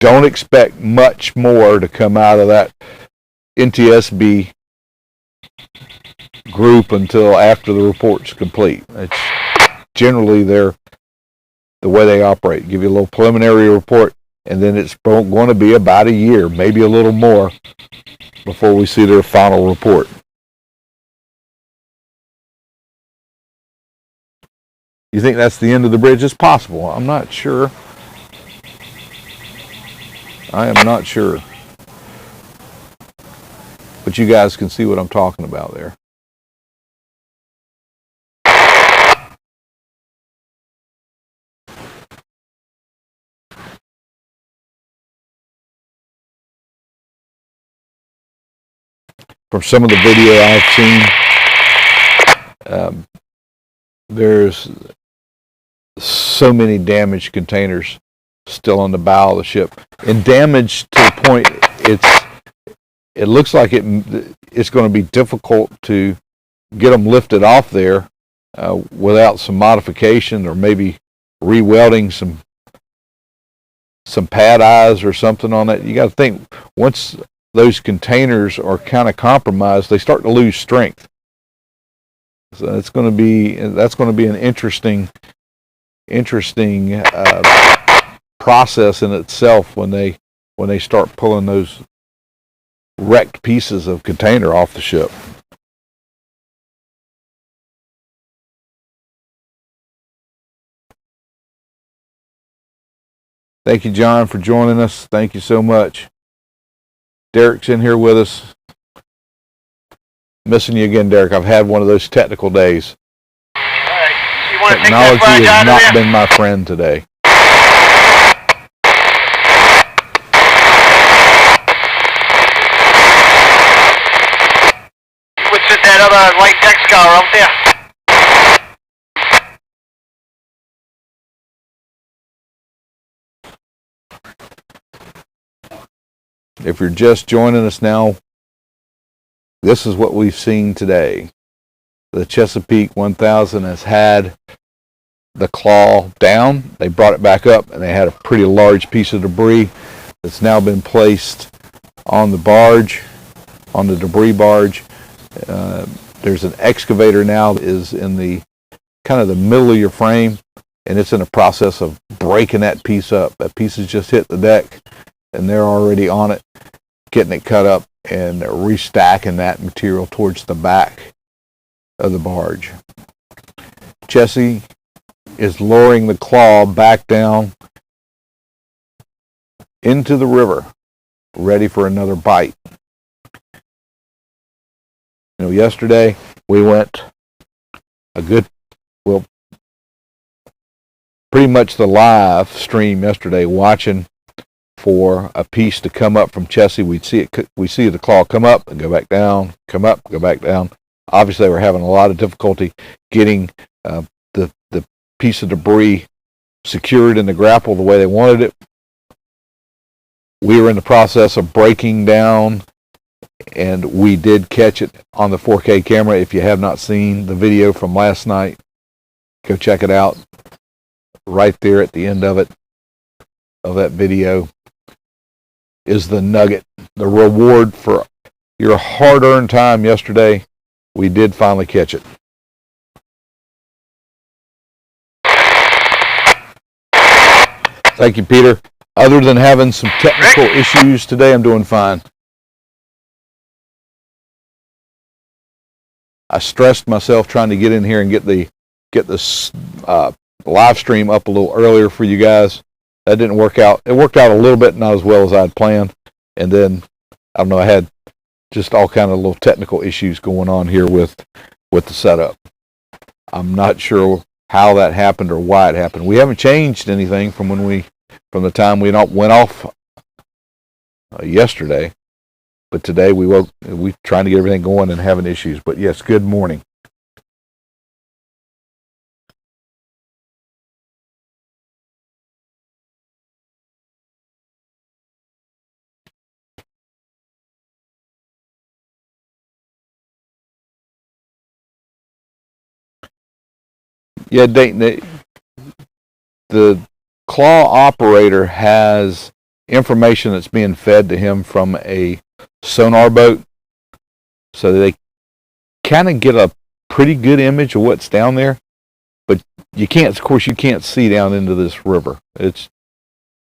Speaker 4: Don't expect much more to come out of that NTSB group until after the report's complete. It's generally the way they operate. Give you a little preliminary report, and then it's going to be about a year, maybe a little more, before we see their final report. You think that's the end of the bridge? It's possible. I'm not sure. I am not sure. But you guys can see what I'm talking about there. From some of the video I've seen, there's so many damaged containers still on the bow of the ship, and damaged to the point it looks like it's going to be difficult to get them lifted off there without some modification or maybe re-welding some some pad eyes or something on that. You got to think, once those containers are kind of compromised, they start to lose strength. So that's going to be an interesting process in itself when they start pulling those wrecked pieces of container off the ship. Thank you, John, for joining us. Thank you so much. Derek's in here with us. Missing you again, Derek. I've had one of those technical days.
Speaker 2: All right. You want to take
Speaker 4: Technology
Speaker 2: that flag
Speaker 4: has
Speaker 2: out of
Speaker 4: not
Speaker 2: there?
Speaker 4: been my friend today.
Speaker 2: What's with that other light deck scour out there?
Speaker 4: If you're just joining us now, this is what we've seen today. The Chesapeake 1000 has had the claw down. They brought it back up, and they had a pretty large piece of debris that's now been placed on the barge, on the debris barge. There's an excavator now that is in the kind of the middle of your frame, and it's in the process of breaking that piece up. That piece has just hit the deck, and they're already on it, getting it cut up and restacking that material towards the back of the barge. Chessie is lowering the claw back down into the river, ready for another bite. You know, yesterday we went pretty much the live stream yesterday, watching for a piece to come up from Chessie. We see the claw come up and go back down, come up, go back down. Obviously, we're having a lot of difficulty getting the piece of debris secured in the grapple the way they wanted it. We were in the process of breaking down, and we did catch it on the 4K camera. If you have not seen the video from last night, go check it out. Right there at the end of that video is the nugget, the reward for your hard-earned time yesterday. We did finally catch it. Thank you, Peter. Other than having some technical issues today, I'm doing fine. I stressed myself trying to get in here and get this live stream up a little earlier for you guys. That didn't work out. It worked out a little bit, not as well as I'd planned. And then, I don't know, I had just all kind of little technical issues going on here with the setup. I'm not sure how that happened or why it happened. We haven't changed anything from the time we went off yesterday. But today we're trying to get everything going and having issues. But yes, good morning. Yeah, Dayton, the claw operator has information that's being fed to him from a sonar boat, so they kind of get a pretty good image of what's down there, but you can't see down into this river. It's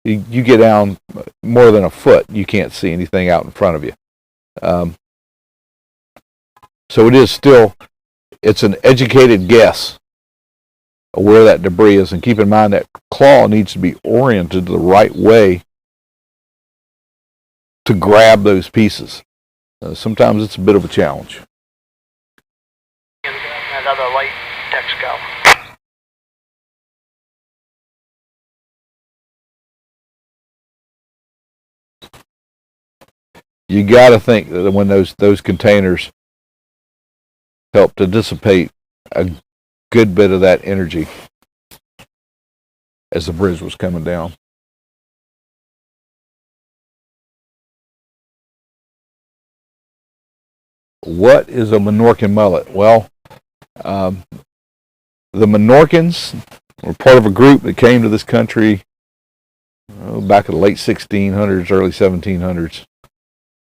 Speaker 4: you get down more than a foot, you can't see anything out in front of you. So it's an educated guess of where that debris is, and keep in mind that claw needs to be oriented the right way to grab those pieces. Sometimes it's a bit of a challenge.
Speaker 2: Another light deck scour.
Speaker 4: You got to think that when those containers help to dissipate a good bit of that energy as the bridge was coming down. What is a Minorcan mullet? Well, the Minorcans were part of a group that came to this country back in the late 1600s, early 1700s,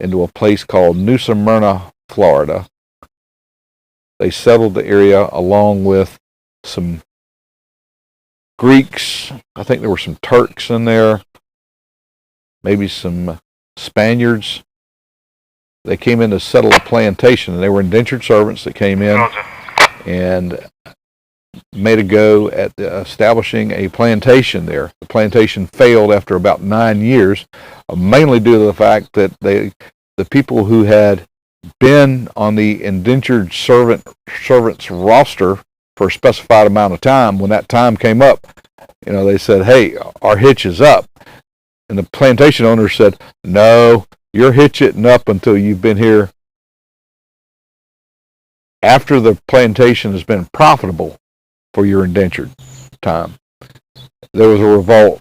Speaker 4: into a place called New Smyrna, Florida. They settled the area along with some Greeks. I think there were some Turks in there, maybe some Spaniards. They came in to settle a plantation, and they were indentured servants that came in and made a go at establishing a plantation there. The plantation failed after about 9 years, mainly due to the fact that the people who had been on the indentured servants roster for a specified amount of time, when that time came up, they said, "Hey, our hitch is up." And the plantation owner said, "No, your hitch isn't up until you've been here after the plantation has been profitable for your indentured time." There was a revolt.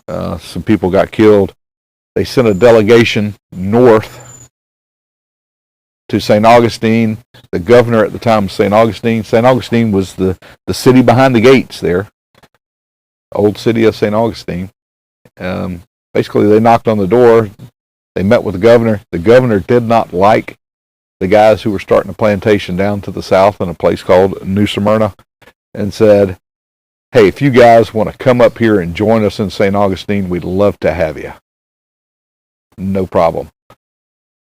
Speaker 4: Some people got killed. They sent a delegation north to St. Augustine. The governor at the time was St. Augustine. St. Augustine was the city behind the gates there. Old city of St. Augustine. Basically, they knocked on the door. They met with the governor. The governor did not like the guys who were starting a plantation down to the south in a place called New Smyrna, and said, "Hey, if you guys want to come up here and join us in St. Augustine, we'd love to have you. No problem."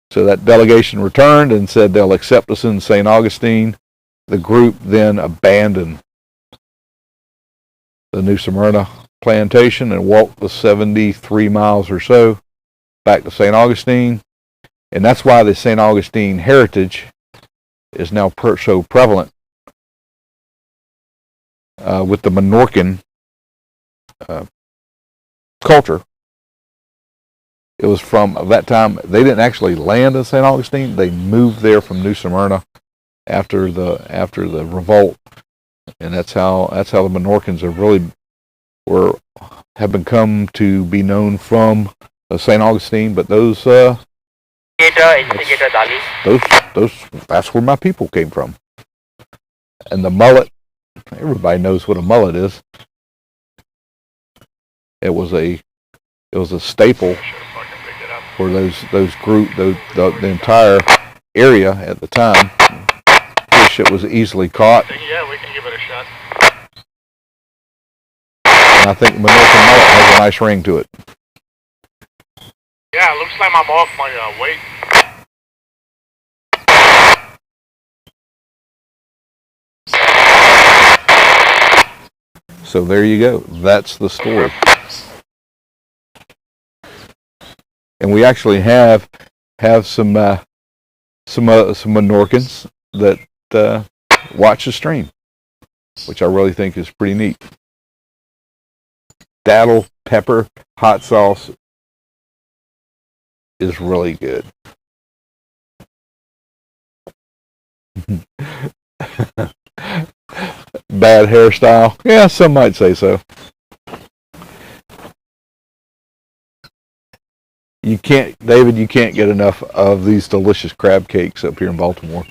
Speaker 4: So that delegation returned and said they'll accept us in St. Augustine. The group then abandoned the New Smyrna plantation and walked the 73 miles or so back to St. Augustine. And that's why the St. Augustine heritage is now so prevalent with the Minorcan culture. It was from that time. They didn't actually land in St. Augustine. They moved there from New Smyrna after the revolt, and that's how the Minorcans have become to be known from St. Augustine. But those that's where my people came from. And the mullet, everybody knows what a mullet is. It was a staple for the entire area at the time. Fish that was easily caught.
Speaker 2: Yeah, we can give it a shot.
Speaker 4: And I think Minorcan mullet has a nice ring to it.
Speaker 2: Yeah, it looks like I'm off my weight.
Speaker 4: So there you go. That's the story. And we actually have some Minorcans that watch the stream, which I really think is pretty neat. Daddle, pepper, hot sauce is really good. Bad hairstyle? Yeah, some might say so. You can't get enough of these delicious crab cakes up here in Baltimore.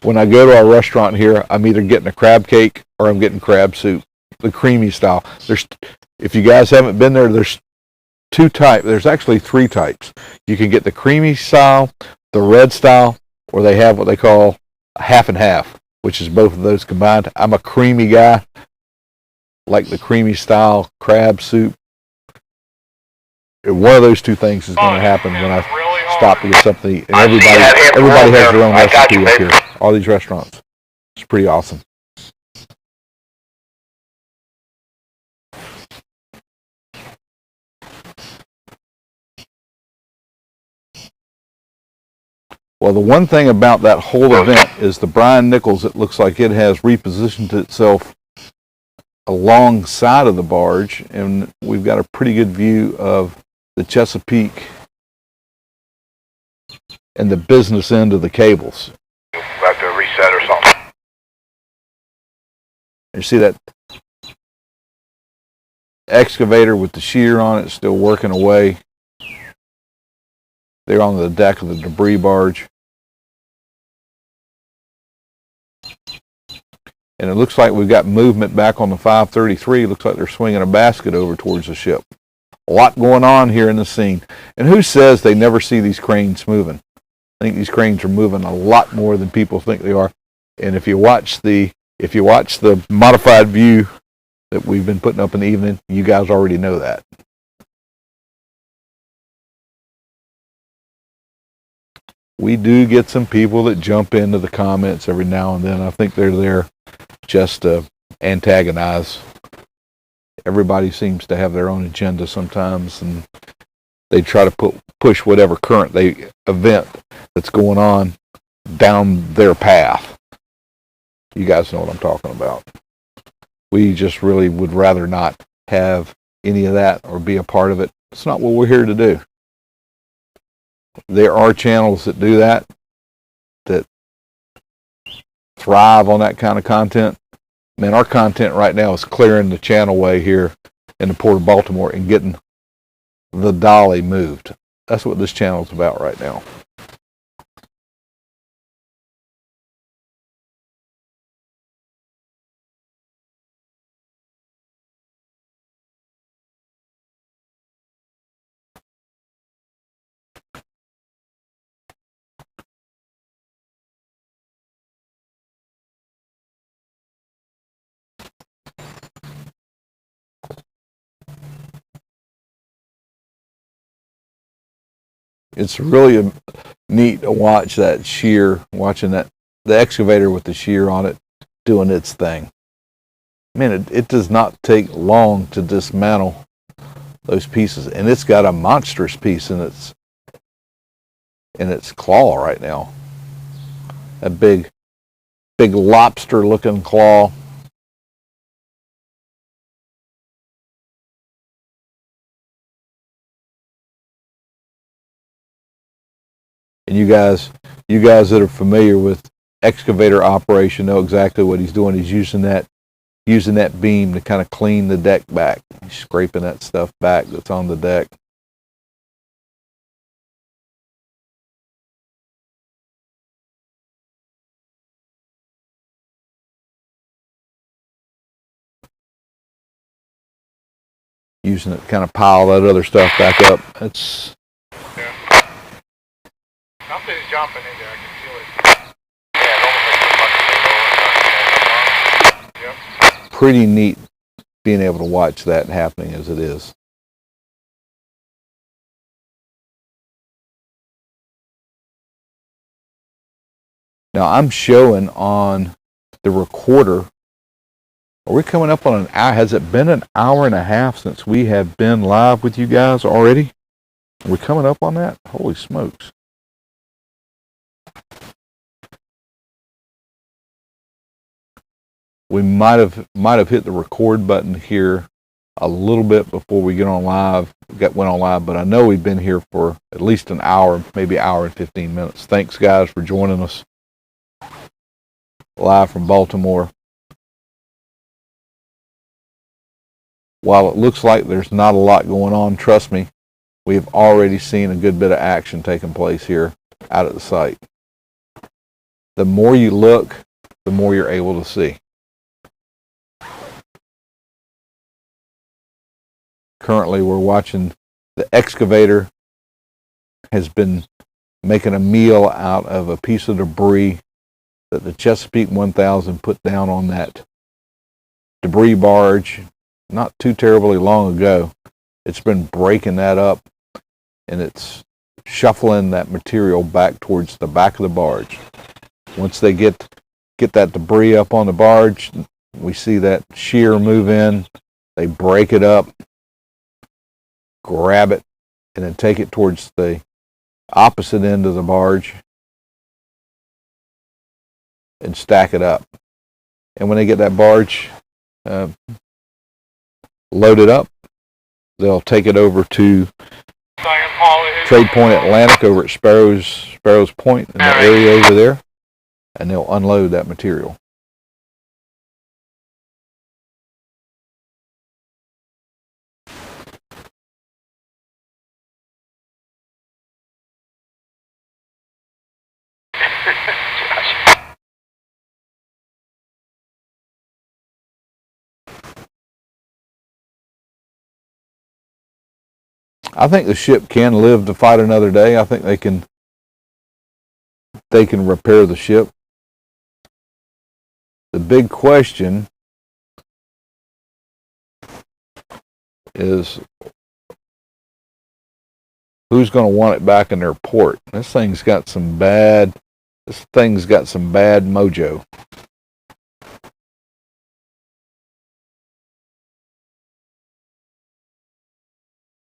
Speaker 4: When I go to our restaurant here, I'm either getting a crab cake or I'm getting crab soup, the creamy style. If you guys haven't been there, there's two types. There's actually three types. You can get the creamy style, the red style, or they have what they call half and half, which is both of those combined. I'm a creamy guy, like the creamy style crab soup. One of those two things is going to happen when I stop to get something to eat. And everybody has their own recipe up here. All these restaurants. It's pretty awesome. Well, the one thing about that whole event is the Brian Nichols, it looks like it has repositioned itself alongside of the barge, and we've got a pretty good view of the Chesapeake and the business end of the cables.
Speaker 3: Have to reset or something.
Speaker 4: You see that excavator with the shear on it still working away. They're on the deck of the debris barge. And it looks like we've got movement back on the 533. Looks like they're swinging a basket over towards the ship. A lot going on here in the scene. And who says they never see these cranes moving? I think these cranes are moving a lot more than people think they are. And if you watch the modified view that we've been putting up in the evening, you guys already know that. We do get some people that jump into the comments every now and then. I think they're there just to antagonize. Everybody seems to have their own agenda sometimes, and they try to push whatever current event that's going on down their path. You guys know what I'm talking about. We just really would rather not have any of that or be a part of it. It's not what we're here to do. There are channels that do that thrive on that kind of content. Man, our content right now is clearing the channelway here in the Port of Baltimore and getting the dolly moved. That's what this channel is about right now. It's really neat to watch that shear, watching the excavator with the shear on it doing its thing. Man, it does not take long to dismantle those pieces, and it's got a monstrous piece in its claw right now. A big lobster-looking claw. And you guys that are familiar with excavator operation know exactly what he's doing. He's using that beam to kind of clean the deck back. He's scraping that stuff back that's on the deck. Using it to kind of pile that other stuff back up. It's
Speaker 2: something's jumping in there. I can feel it. Yeah, yep.
Speaker 4: Pretty neat being able to watch that happening as it is. Now I'm showing on the recorder. Are we coming up on an hour? Has it been an hour and a half since we have been live with you guys already? Are we coming up on that? Holy smokes. We might have hit the record button here a little bit before we went on live, but I know we've been here for at least an hour, maybe an hour and 15 minutes. Thanks, guys, for joining us live from Baltimore. While it looks like there's not a lot going on, trust me, we've already seen a good bit of action taking place here out at the site. The more you look, the more you're able to see. Currently, we're watching the excavator has been making a meal out of a piece of debris that the Chesapeake 1000 put down on that debris barge not too terribly long ago. It's been breaking that up, and it's shuffling that material back towards the back of the barge. Once they get that debris up on the barge, we see that shear move in. They break it up, grab it, and then take it towards the opposite end of the barge and stack it up. And when they get that barge loaded up, they'll take it over to Trade Point Atlantic over at Sparrows Point in the area over there, and they'll unload that material. I think the ship can live to fight another day. I think they can repair the ship. The big question is who's going to want it back in their port. This thing's got some bad mojo.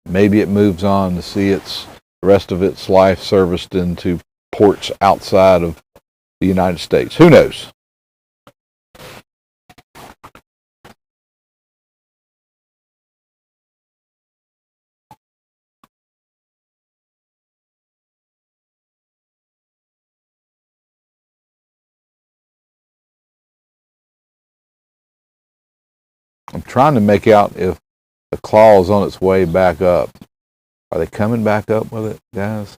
Speaker 4: Maybe it moves on to see the rest of its life serviced into ports outside of the United States. Who knows? I'm trying to make out if the claw is on its way back up. Are they coming back up with it, guys?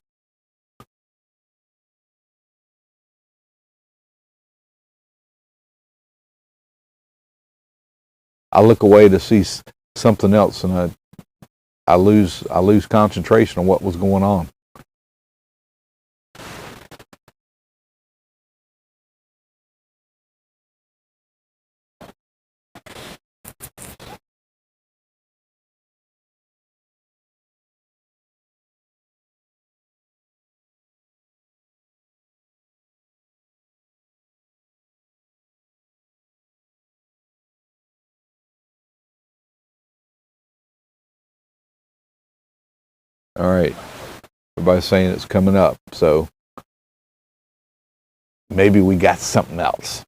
Speaker 4: I look away to see something else, and I lose concentration on what was going on. All right. Everybody's saying it's coming up, so maybe we got something else.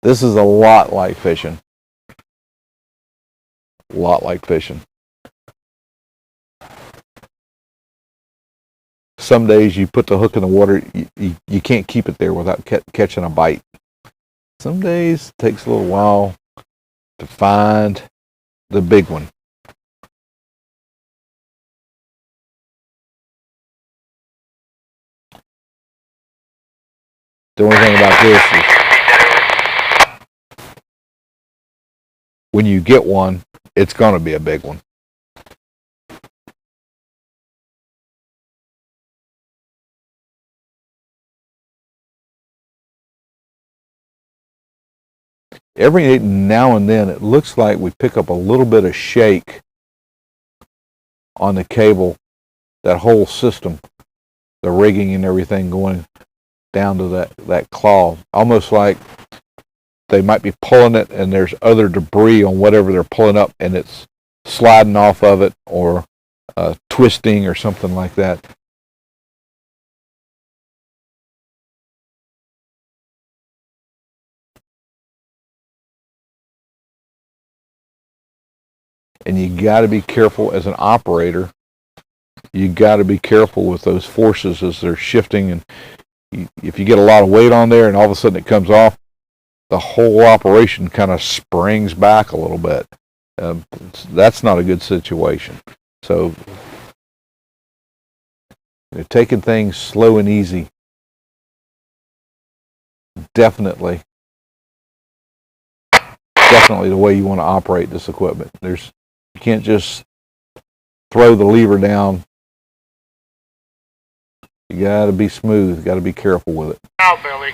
Speaker 4: This is a lot like fishing. A lot like fishing. Some days you put the hook in the water, you can't keep it there without catching a bite. Some days it takes a little while to find the big one. The only thing about this is when you get one, it's going to be a big one. Every now and then, it looks like we pick up a little bit of shake on the cable, that whole system, the rigging and everything going down to that claw. Almost like they might be pulling it and there's other debris on whatever they're pulling up and it's sliding off of it or twisting or something like that. And you got to be careful as an operator. You got to be careful with those forces as they're shifting. And if you get a lot of weight on there and all of a sudden it comes off, the whole operation kind of springs back a little bit. That's not a good situation. So taking things slow and easy, definitely the way you want to operate this equipment. You can't just throw the lever down. You got to be smooth. You got to be careful with it.
Speaker 2: Now, Billy.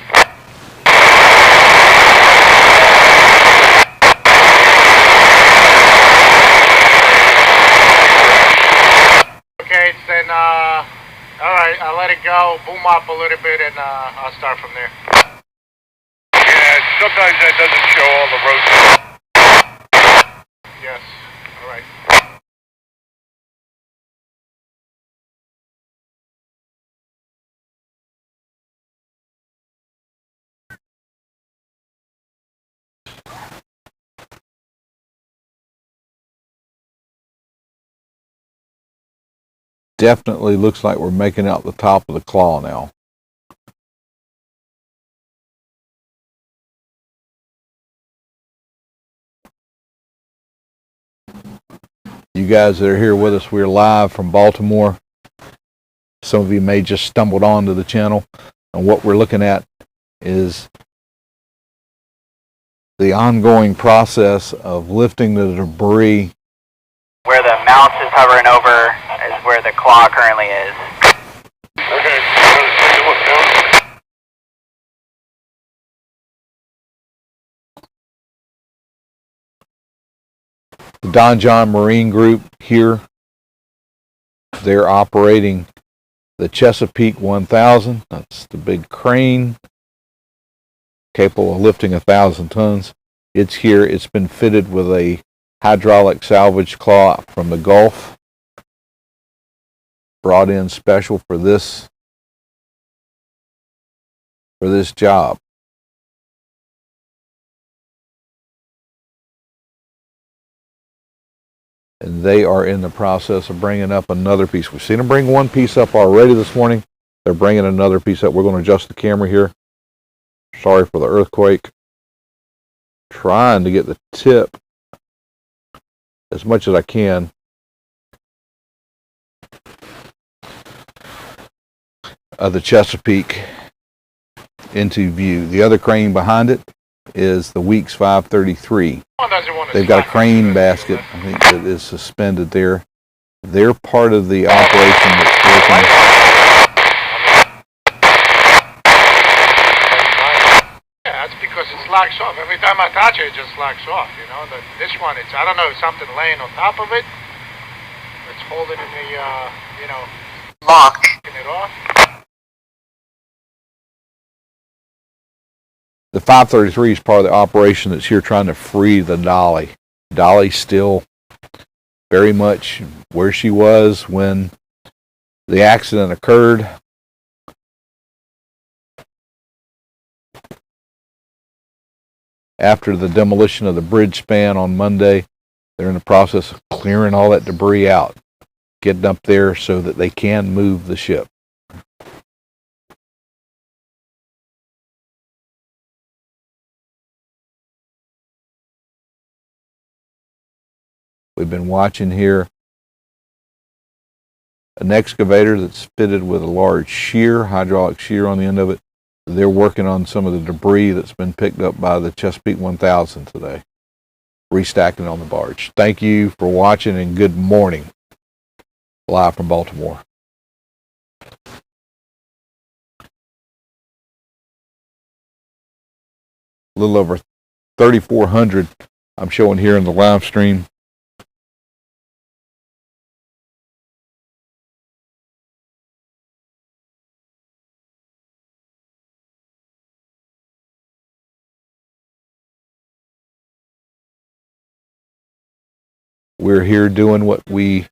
Speaker 2: Okay, then, all right, I'll let it go, boom up a little bit, and I'll start from there.
Speaker 3: Yeah, sometimes that doesn't show all the roads.
Speaker 2: Yes, all right.
Speaker 4: Definitely looks like we're making out the top of the claw now. You guys that are here with us, we're live from Baltimore. Some of you may just stumbled onto the channel, and what we're looking at is the ongoing process of lifting the debris.
Speaker 5: Where the mouse is hovering over is where the claw currently is.
Speaker 3: Okay.
Speaker 4: The Don John Marine Group here, they're operating the Chesapeake 1000. That's the big crane capable of lifting 1,000 tons. It's here. It's been fitted with a hydraulic salvage claw from the Gulf, brought in special for this job. And they are in the process of bringing up another piece. We've seen them bring one piece up already this morning. They're bringing another piece up. We're going to adjust the camera here. Sorry for the earthquake. Trying to get the tip as much as I can of the Chesapeake into view. The other crane behind it is the Weeks 533. They've got a crane basket, I think, that is suspended there. They're part of the operation that's working.
Speaker 2: Yeah, that's because it slacks off. Every time I touch it, it just slacks off, you know. This one, I don't know, something laying on top of it. It's holding in the,
Speaker 5: Lock.
Speaker 2: taking it off.
Speaker 4: The 533 is part of the operation that's here trying to free the dolly. Dolly's still very much where she was when the accident occurred. After the demolition of the bridge span on Monday, they're in the process of clearing all that debris out, getting up there so that they can move the ship. We've been watching here an excavator that's fitted with a large shear, hydraulic shear on the end of it. They're working on some of the debris that's been picked up by the Chesapeake 1000 today, restacking on the barge. Thank you for watching and good morning. Live from Baltimore. A little over 3,400 I'm showing here in the live stream. We're here doing what we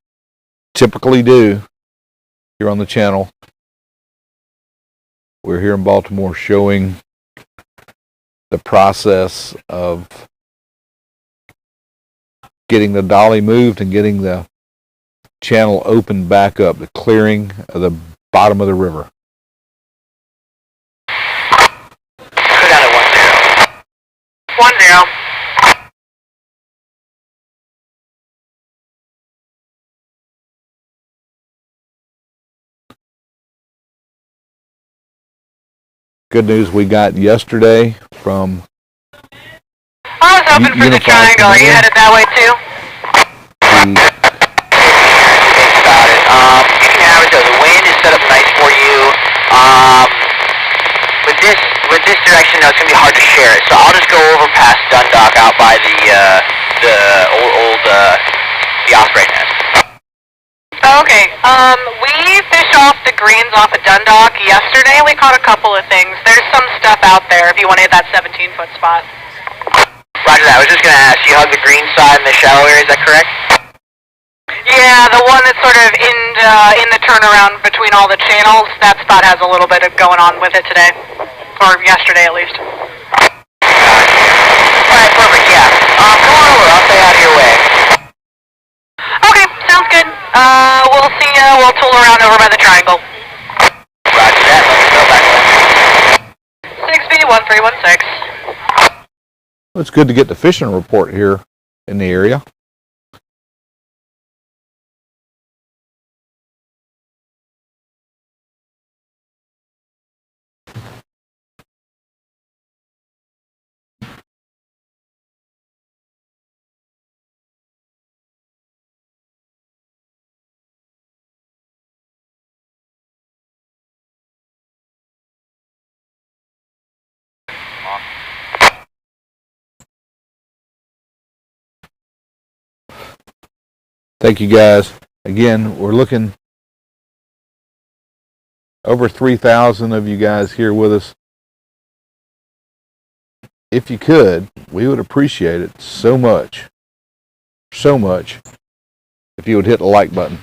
Speaker 4: typically do here on the channel. We're here in Baltimore showing the process of getting the dolly moved and getting the channel opened back up, the clearing of the bottom of the river.
Speaker 5: Go down to 10. 10.
Speaker 4: Good news we got yesterday from
Speaker 5: I was hoping for the triangle. Are you headed that way too?
Speaker 4: the
Speaker 5: Got it. You can have it though. The wind is set up nice for you. With this direction though, it's gonna be hard to share it. So I'll just go over past Dundalk out by the Osprey nest. Okay. We fished off the greens off of Dundalk yesterday. We caught a couple of things. There's some stuff out there if you want to hit that 17-foot spot. Roger that. I was just gonna ask. You hug the green side in the shallow area. Is that correct? Yeah, the one that's sort of in the turnaround between all the channels. That spot has a little bit of going on with it today, or yesterday at least. Alright, perfect, yeah. Come on over, I'll stay out of your way. Okay, sounds good. We'll see ya, we'll tool around over by the triangle. Roger that, let me go back away. 6B1316.
Speaker 4: It's good to get the fishing report here in the area. Thank you guys. Again, we're looking over 3,000 of you guys here with us. If you could, we would appreciate it so much if you would hit the like button.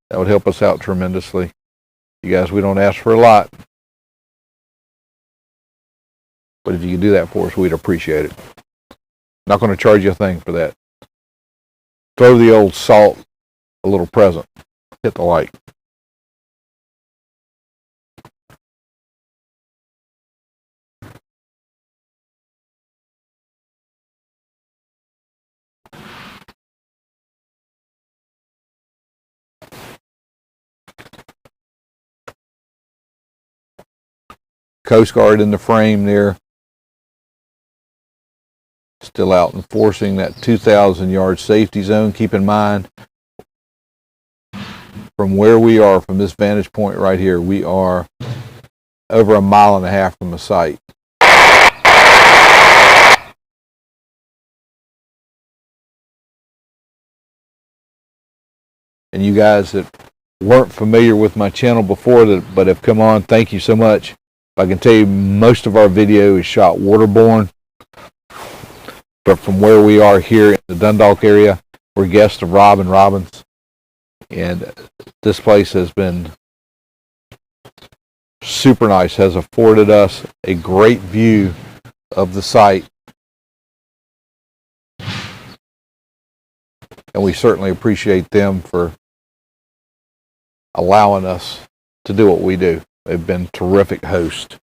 Speaker 4: That would help us out tremendously. You guys, we don't ask for a lot, but if you could do that for us, we'd appreciate it. Not going to charge you a thing for that. Throw the old salt a little present. Hit the like. Coast Guard in the frame there. Still out enforcing that 2,000 yard safety zone. Keep in mind, from where we are, from this vantage point right here, we are over 1.5 miles from the site. And you guys that weren't familiar with my channel before but have come on, thank you so much. I can tell you most of our video is shot waterborne, but from where we are here in the Dundalk area, we're guests of Rob and Robbins, and this place has been super nice, has afforded us a great view of the site, and we certainly appreciate them for allowing us to do what we do. They've been terrific hosts.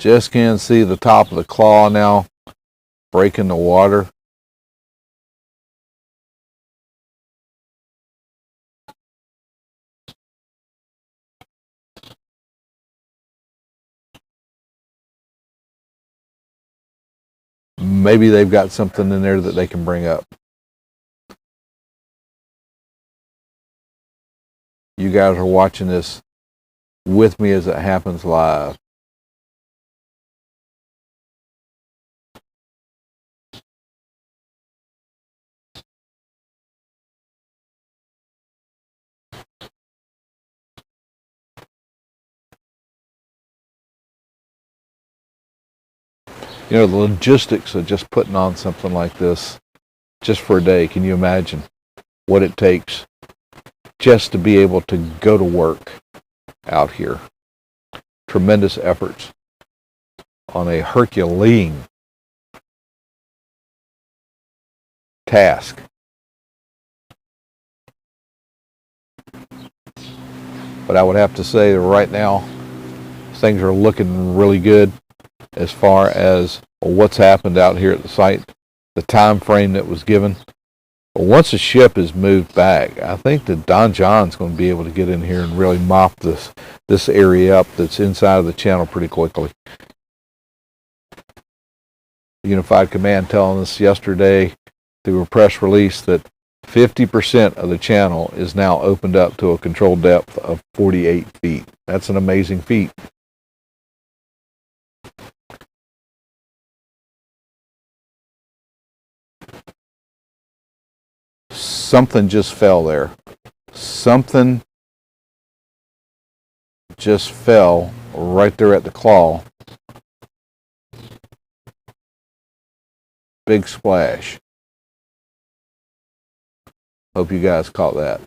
Speaker 4: Just can't see the top of the claw now, breaking the water. Maybe they've got something in there that they can bring up. You guys are watching this with me as it happens live. You know, the logistics of just putting on something like this just for a day, can you imagine what it takes just to be able to go to work out here? Tremendous efforts on a Herculean task. But I would have to say that right now, things are looking really good as far as what's happened out here at the site, the time frame that was given. But once the ship is moved back, I think that Don John's going to be able to get in here and really mop this area up that's inside of the channel pretty quickly. Unified Command telling us yesterday through a press release that 50% of the channel is now opened up to a controlled depth of 48 feet. That's an amazing feat. Something just fell there. Something just fell right there at the claw. Big splash. Hope you guys caught that.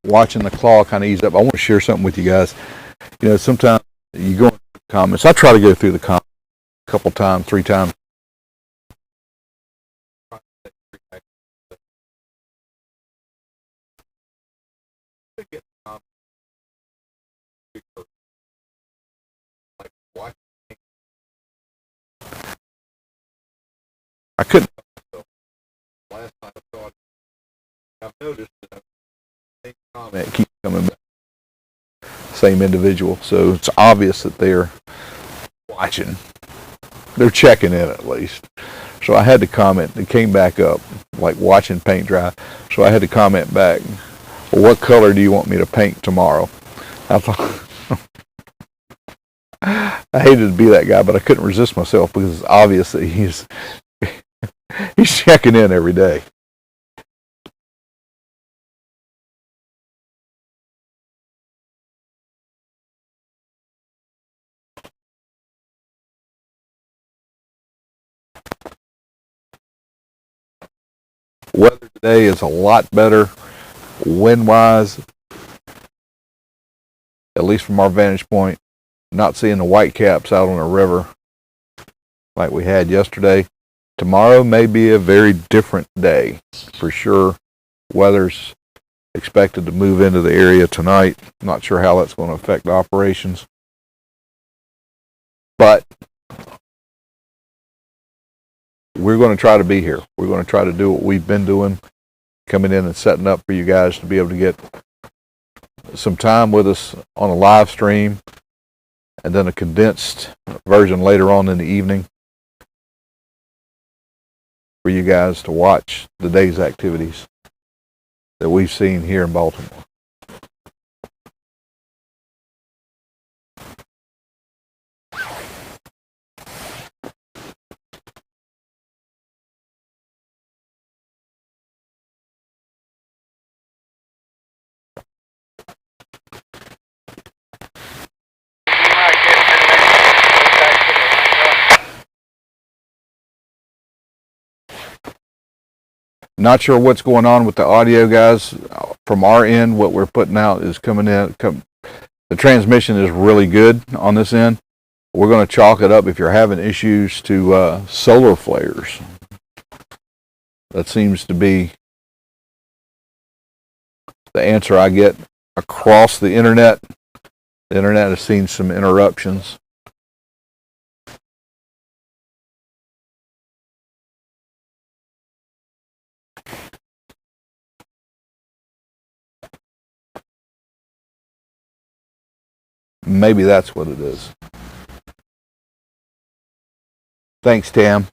Speaker 4: watching the claw kind of ease up, I want to share something with you guys. You know, sometimes you go in the comments. I try to go through the comments a couple times, 3 times. I couldn't. Last time I saw it, I've noticed that the comment keeps coming back. Same individual, so it's obvious that they're watching. They're checking in at least. So I had to comment. It came back up, like watching paint dry. So I had to comment back, well, what color do you want me to paint tomorrow? I thought, I hated to be that guy, but I couldn't resist myself because it's obvious that he's checking in every day. Weather today is a lot better wind-wise, at least from our vantage point. Not seeing the white caps out on the river like we had yesterday. Tomorrow may be a very different day for sure. Weather's expected to move into the area tonight. Not sure how that's going to affect operations. But we're going to try to be here. We're going to try to do what we've been doing, coming in and setting up for you guys to be able to get some time with us on a live stream and then a condensed version later on in the evening for you guys to watch the day's activities that we've seen here in Baltimore. Not sure what's going on with the audio, guys. From our end, what we're putting out is coming in. The transmission is really good on this end. We're going to chalk it up if you're having issues to solar flares. That seems to be the answer I get across the internet. The internet has seen some interruptions. Maybe that's what it is. Thanks, Tam.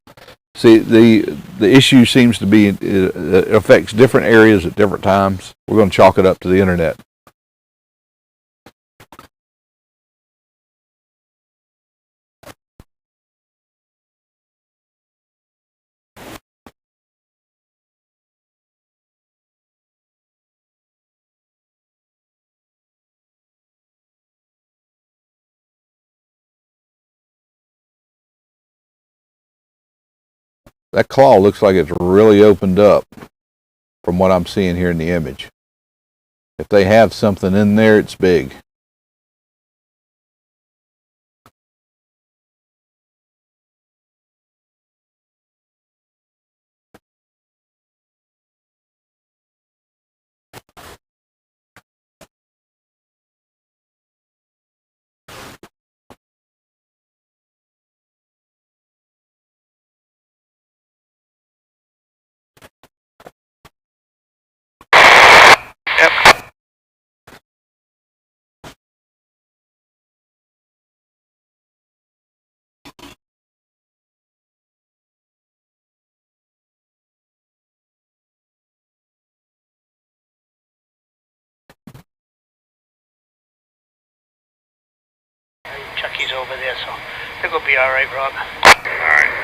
Speaker 4: See, the issue seems to be it affects different areas at different times. We're going to chalk it up to the internet. That claw looks like it's really opened up from what I'm seeing here in the image. If they have something in there, it's big.
Speaker 2: Chucky's over there, so I think we'll be all right, Rob. All right.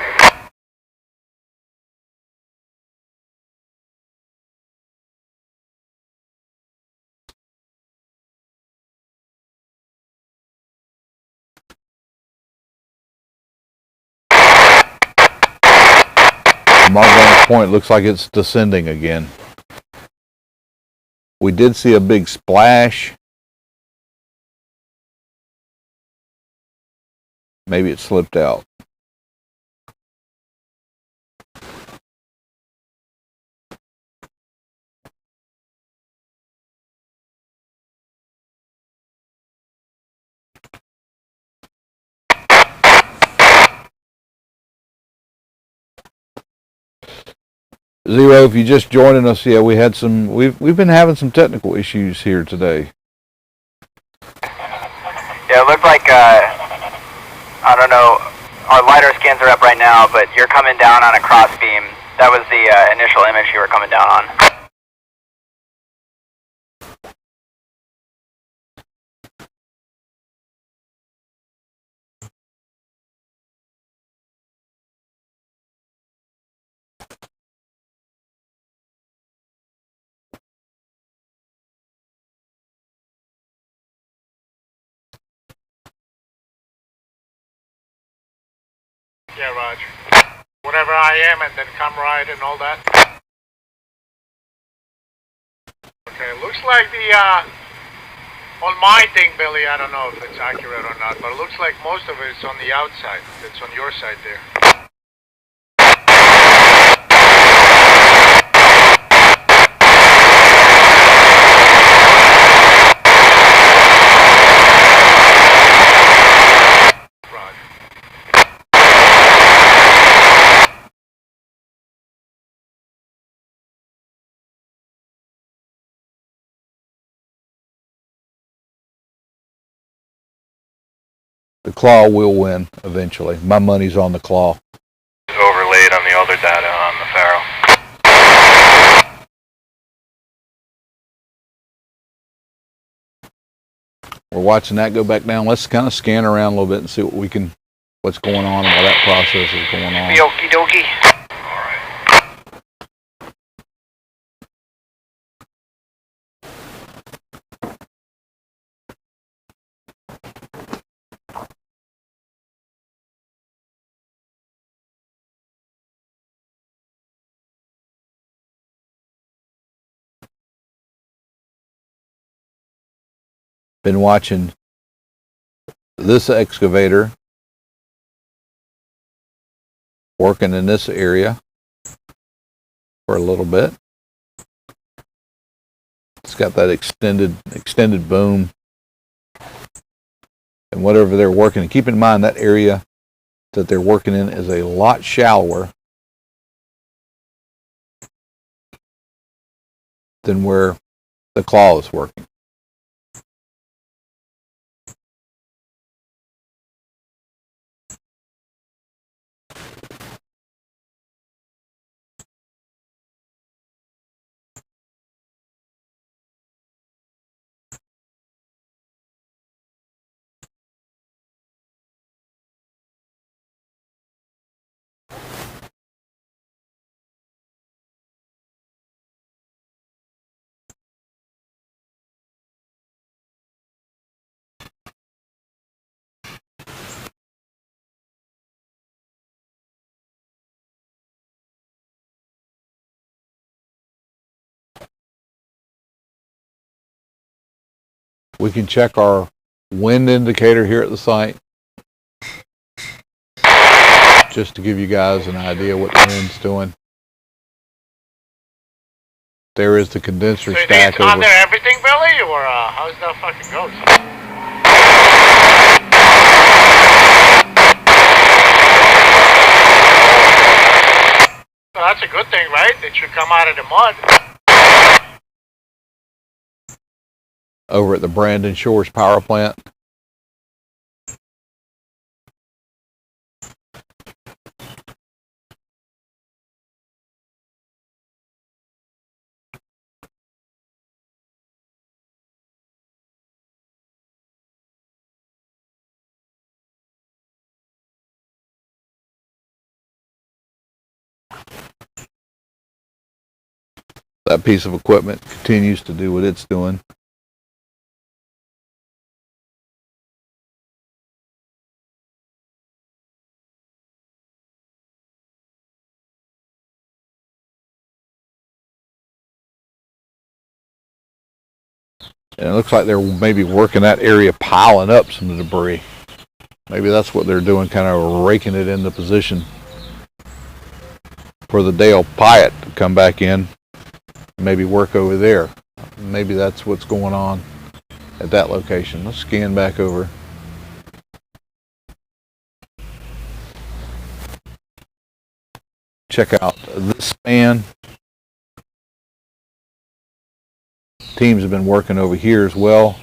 Speaker 4: From our vantage point, it looks like it's descending again. We did see a big splash. Maybe it slipped out. Zero, if you're just joining us, yeah, we've been having some technical issues here today.
Speaker 6: Yeah, it looked like, I don't know, our LiDAR scans are up right now, but you're coming down on a cross beam. That was the initial image you were coming down on.
Speaker 2: Yeah, Roger. Whatever I am, and then come right and all that. Okay, looks like the, on my thing, Billy, I don't know if it's accurate or not, but it looks like most of it's on the outside. It's on your side there.
Speaker 4: The claw will win eventually. My money's on the claw.
Speaker 3: Overlaid on the other data on the Pharaoh.
Speaker 4: We're watching that go back down. Let's kind of scan around a little bit and see what's going on and how that process is going on.
Speaker 6: Okie dokie.
Speaker 4: Been watching this excavator working in this area for a little bit. It's got that extended boom. And whatever they're working in, keep in mind that area that they're working in is a lot shallower than where the claw is working. We can check our wind indicator here at the site, just to give you guys an idea what the wind's doing. There is the condenser
Speaker 2: So
Speaker 4: stack
Speaker 2: it's
Speaker 4: over.
Speaker 2: under everything, Billy, or how's that fucking goes? So that's a good thing, right? It should come out of the mud.
Speaker 4: Over at the Brandon Shores power plant. That piece of equipment continues to do what it's doing. And it looks like they're maybe working that area, piling up some debris. Maybe that's what they're doing, kind of raking it into position for the Dale Pyatt to come back in, maybe work over there. Maybe that's what's going on at that location. Let's scan back over. Check out this span. Teams have been working over here as well.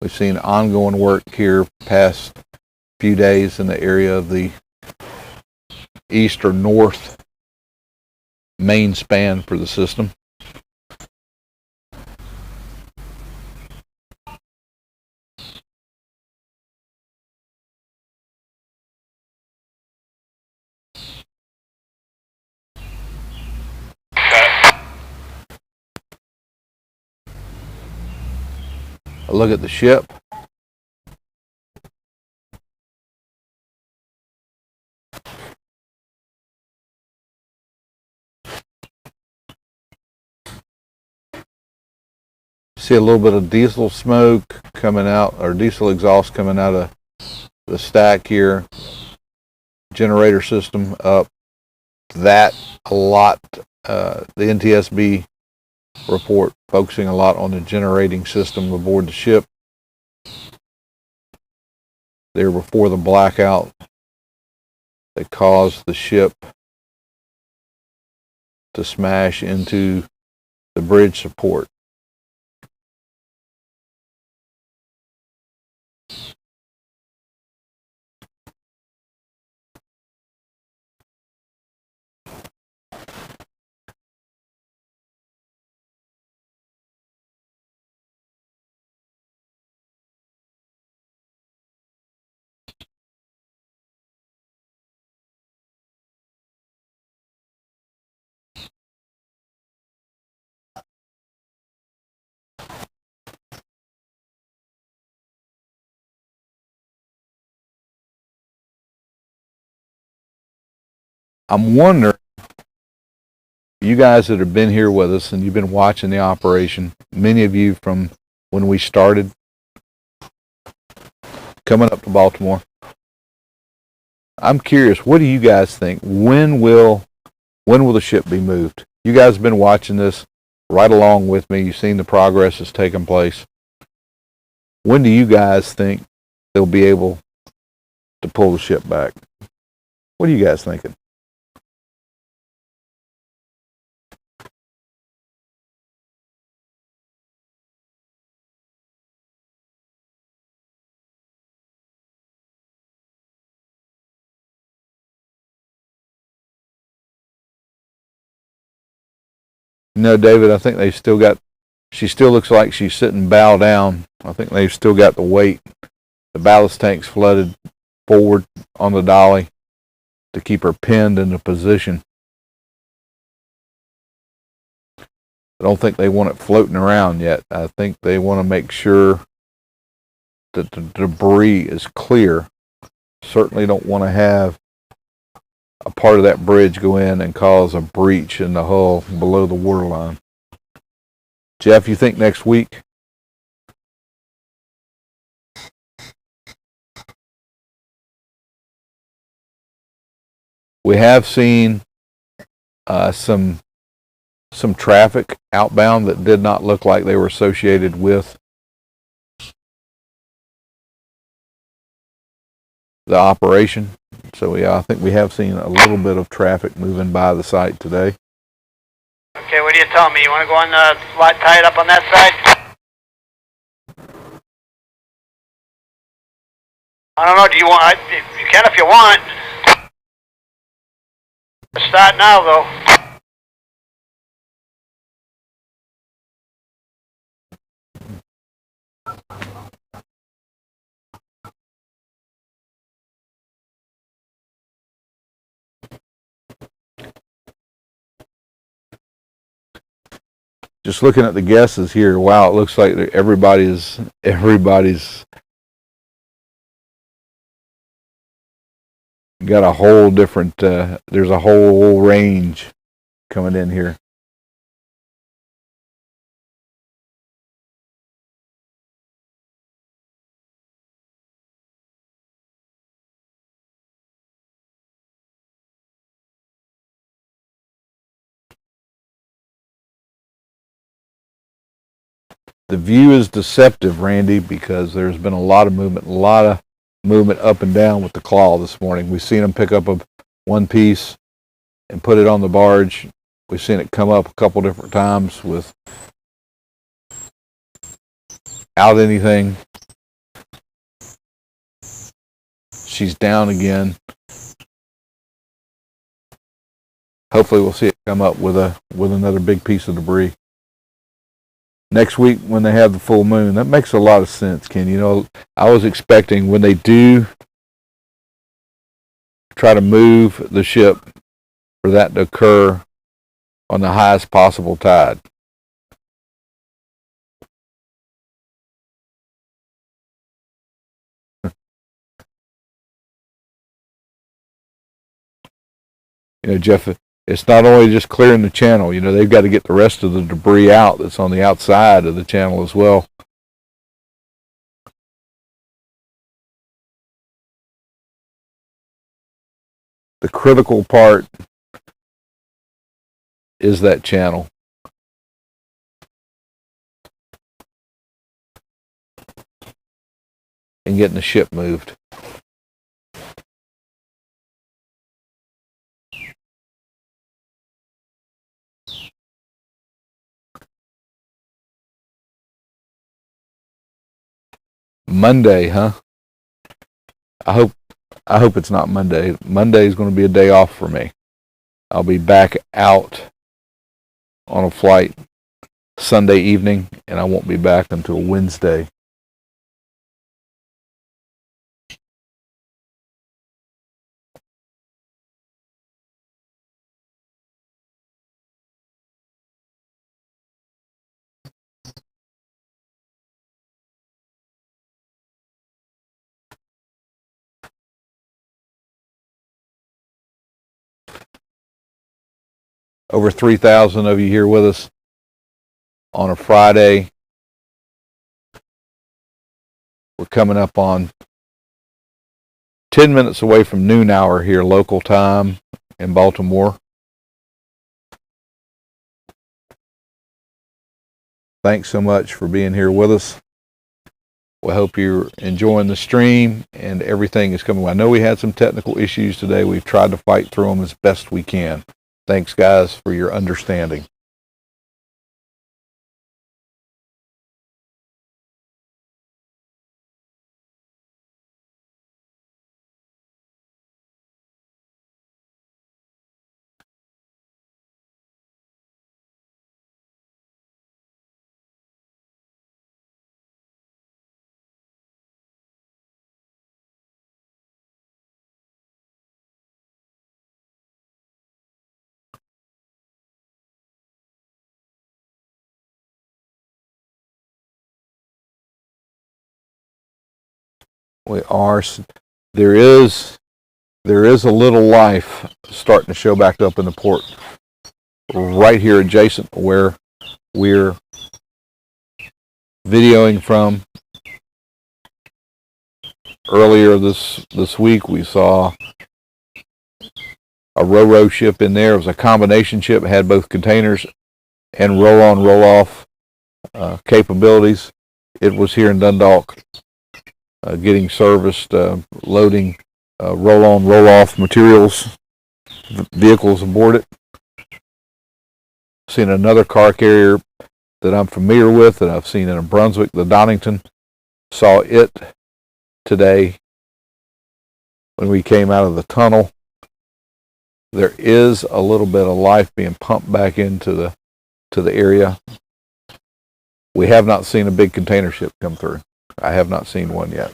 Speaker 4: We've seen ongoing work here past few days in the area of the east or north main span for the system. A look at the ship. See a little bit of diesel smoke coming out, or diesel exhaust coming out of the stack here. Generator system up. That a lot. The NTSB report focusing a lot on the generating system aboard the ship. There before the blackout that caused the ship to smash into the bridge support. I'm wondering, you guys that have been here with us and you've been watching the operation, many of you from when we started coming up to Baltimore, I'm curious, what do you guys think? When will the ship be moved? You guys have been watching this right along with me. You've seen the progress that's taken place. When do you guys think they'll be able to pull the ship back? What are you guys thinking? No, David, I think they've still got, she still looks like she's sitting bow down. I think they've still got the weight. The ballast tank's flooded forward on the dolly to keep her pinned into position. I don't think they want it floating around yet. I think they want to make sure that the debris is clear. Certainly don't want to have a part of that bridge go in and cause a breach in the hull below the waterline. Jeff, you think next week? We have seen some traffic outbound that did not look like they were associated with the operation. So yeah, I think we have seen a little bit of traffic moving by the site today.
Speaker 2: Okay, what are you telling me? You want to go on the lot, tie it up on that side? I don't know. Do you want? You can if you want. Start now, though.
Speaker 4: Just looking at the guesses here, wow, it looks like everybody's got a whole different, there's a whole range coming in here. The view is deceptive, Randy, because there's been a lot of movement up and down with the claw this morning. We've seen them pick up one piece and put it on the barge. We've seen it come up a couple different times without anything. She's down again. Hopefully we'll see it come up with another big piece of debris. Next week when they have the full moon, that makes a lot of sense, Ken. You know, I was expecting when they do try to move the ship for that to occur on the highest possible tide. You know, Jeff, it's not only just clearing the channel. You know, they've got to get the rest of the debris out that's on the outside of the channel as well. The critical part is that channel. And getting the ship moved. Monday, huh? I hope it's not Monday. Monday is going to be a day off for me. I'll be back out on a flight Sunday evening, and I won't be back until Wednesday. Over 3,000 of you here with us on a Friday. We're coming up on 10 minutes away from noon hour here, local time in Baltimore. Thanks so much for being here with us. We hope you're enjoying the stream and everything is coming. I know we had some technical issues today. We've tried to fight through them as best we can. Thanks, guys, for your understanding. We are. There is a little life starting to show back up in the port right here adjacent where we're videoing from. Earlier this week we saw a ro-ro ship in there. It was a combination ship. It had both containers and roll-on, roll-off capabilities. It was here in Dundalk getting serviced, loading roll-on, roll-off materials, vehicles aboard it. Seen another car carrier that I'm familiar with that I've seen in Brunswick, the Donington. Saw it today when we came out of the tunnel. There is a little bit of life being pumped back into the area. We have not seen a big container ship come through. I have not seen one yet.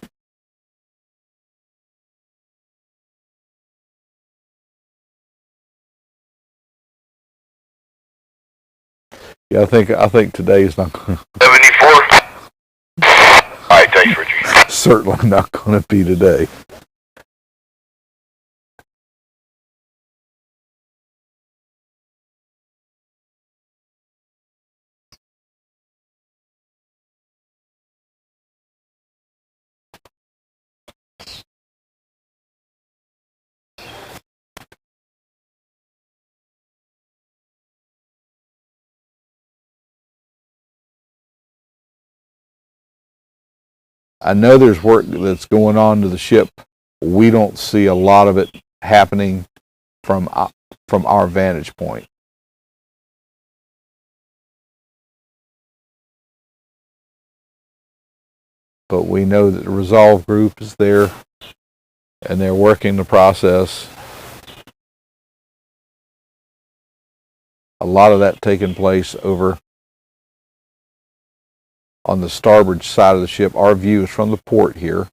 Speaker 4: Yeah, I think today is not
Speaker 3: 74. All right, thanks, Richie.
Speaker 4: certainly not going to be today. I know there's work that's going on to the ship. We don't see a lot of it happening from our vantage point. But we know that the Resolve group is there, and they're working the process. A lot of that taking place over on the starboard side of the ship. Our view is from the port here,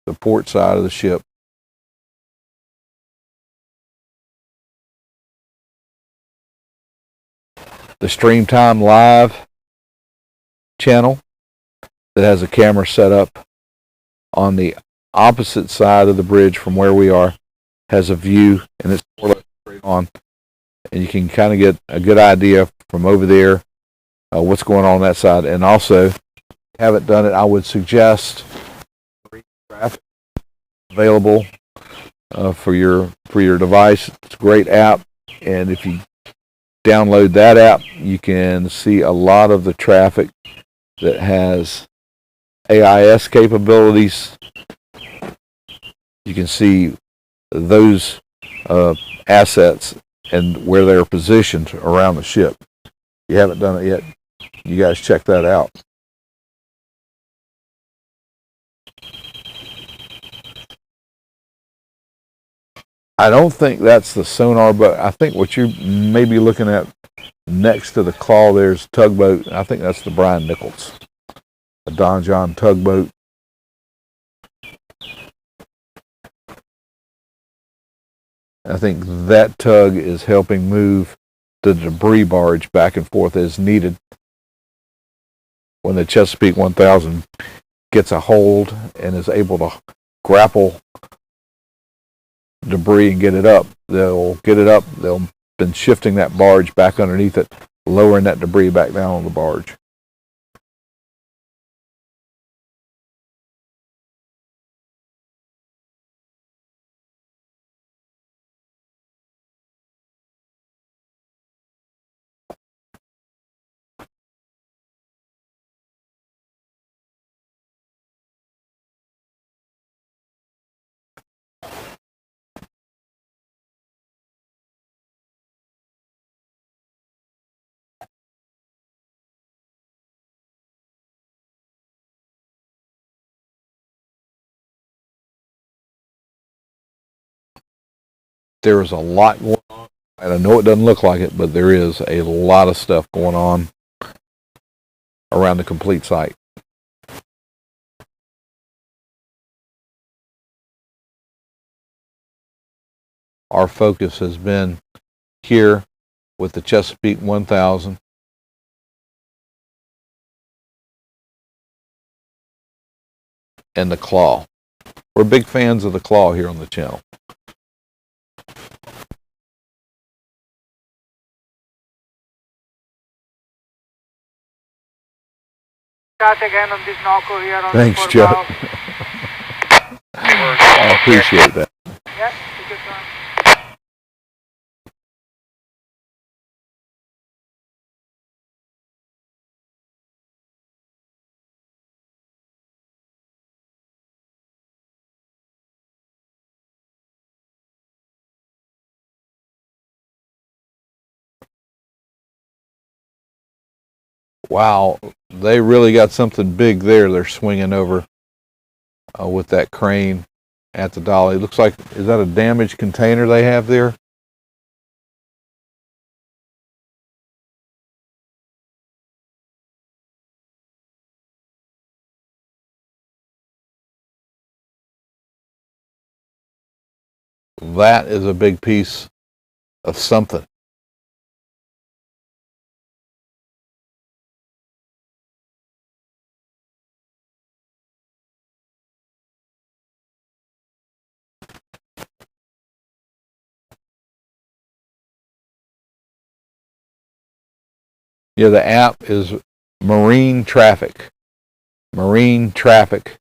Speaker 4: the port side of the ship. The Stream Time Live channel that has a camera set up on the opposite side of the bridge from where we are has a view, and it's more or less straight on, and you can kind of get a good idea from over there what's going on that side. And also, if you haven't done it, I would suggest graphic available for your device. It's a great app, and if you download that app, you can see a lot of the traffic that has AIS capabilities. You can see those assets and where they're positioned around the ship. If you haven't done it yet, you guys check that out. I don't think that's the sonar, but I think what you may be looking at next to the claw there's tugboat. I think that's the Brian Nichols, a Don John tugboat. I think that tug is helping move the debris barge back and forth as needed when the Chesapeake 1000 gets a hold and is able to grapple debris and get it up. They'll get it up. They'll been shifting that barge back underneath it, lowering that debris back down on the barge. There is a lot going on. And I know it doesn't look like it, but there is a lot of stuff going on around the complete site. Our focus has been here with the Chesapeake 1000. And the claw. We're big fans of the claw here on the channel.
Speaker 2: Start again on this knuckle here on
Speaker 4: Thanks,
Speaker 2: the
Speaker 4: Chuck.
Speaker 2: bow.
Speaker 4: I appreciate that.
Speaker 2: Yeah, take your time.
Speaker 4: Wow, they really got something big there. They're swinging over with that crane at the dolly. Looks like, is that a damaged container they have there? That is a big piece of something. Yeah, the app is Marine Traffic. Marine Traffic.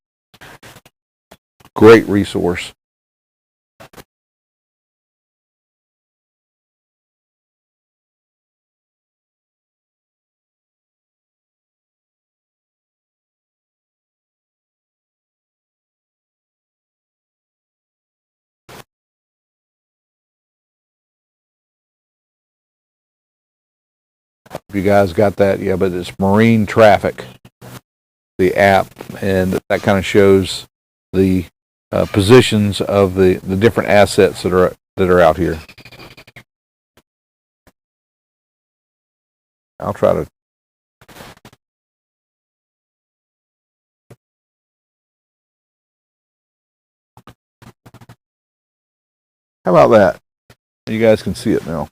Speaker 4: Great resource. You guys got that? Yeah, but it's Marine Traffic, the app, and that kind of shows the positions of the different assets that are out here. I'll try to. How about that? You guys can see it now.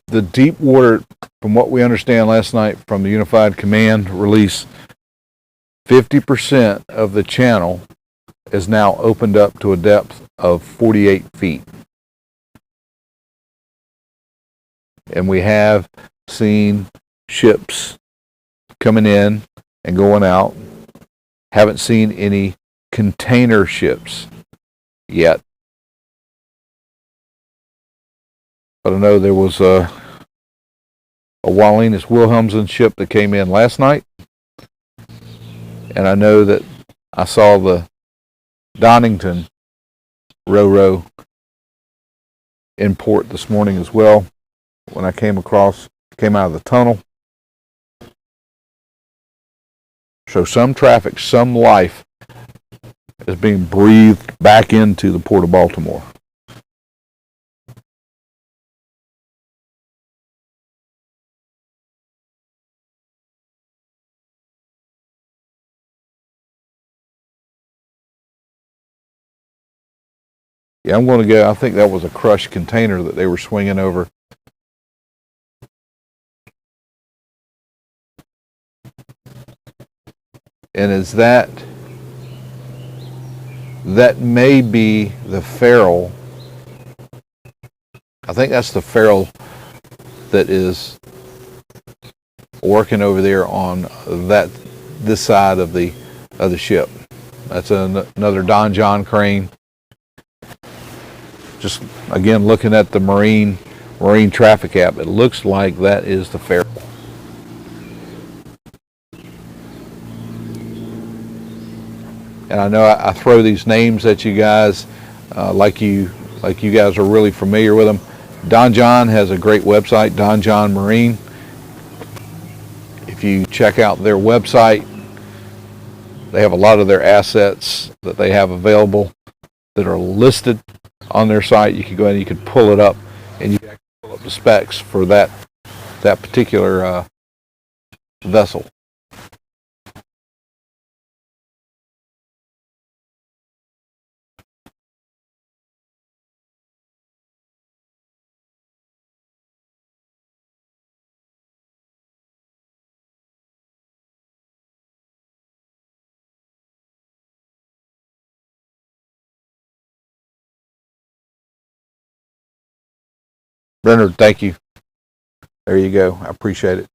Speaker 4: The deep water, from what we understand last night from the Unified Command release, 50% of the channel is now opened up to a depth of 48 feet. And we have seen ships coming in and going out. Haven't seen any container ships yet. But I know there was a Wallenus Wilhelmsen ship that came in last night. And I know that I saw the Donington Ro-Ro in port this morning as well when I came out of the tunnel. So some traffic, some life is being breathed back into the Port of Baltimore. Yeah, I'm going to go. I think that was a crushed container that they were swinging over. And is that may be the ferrule. I think that's the ferrule that is working over there on this side of the ship. That's another Don John crane. Just again looking at the Marine Traffic app, it looks like that is the ferrule. And I know I throw these names at you guys like you guys are really familiar with them. Don John has a great website, Don John Marine. If you check out their website, they have a lot of their assets that they have available that are listed on their site. You can go ahead and you can pull it up, and you can pull up the specs for that particular vessel. Brenner, thank you. There you go. I appreciate it.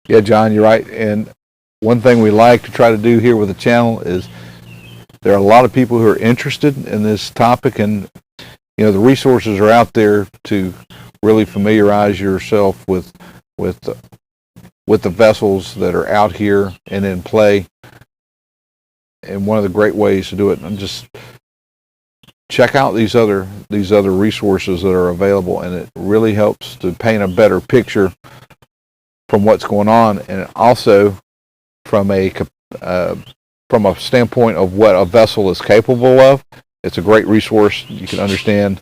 Speaker 4: Yeah, John, you're right. And one thing we like to try to do here with the channel is there are a lot of people who are interested in this topic, and the resources are out there to really familiarize yourself with the vessels that are out here and in play. And one of the great ways to do it, and just check out these other resources that are available, and it really helps to paint a better picture from what's going on, and also from a standpoint of what a vessel is capable of. It's a great resource. You can understand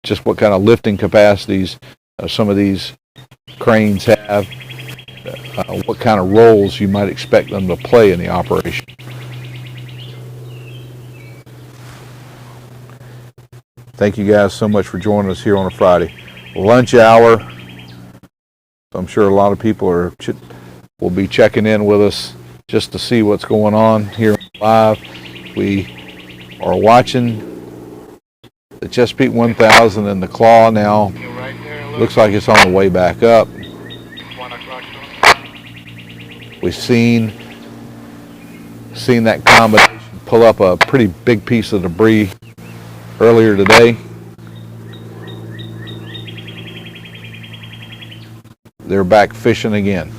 Speaker 4: just what kind of lifting capacities some of these cranes have, what kind of roles you might expect them to play in the operation. Thank you guys so much for joining us here on a Friday. Lunch hour. I'm sure a lot of people will be checking in with us just to see what's going on here live. We are watching the Chesapeake 1000, and the Claw now looks like it's on the way back up. We've seen that combination pull up a pretty big piece of debris earlier today. They're back fishing again.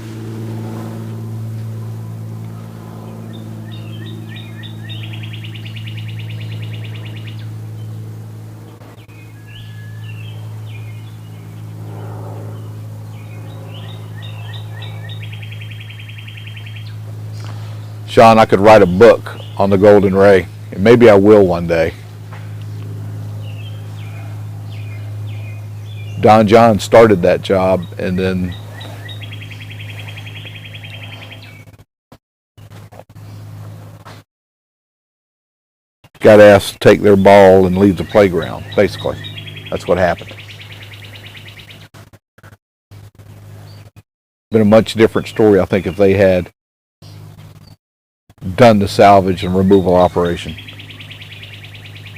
Speaker 4: Sean, I could write a book on the Golden Ray, and maybe I will one day. Don John started that job, and then got asked to take their ball and leave the playground, basically. That's what happened. Been a much different story, I think, if they had done the salvage and removal operation.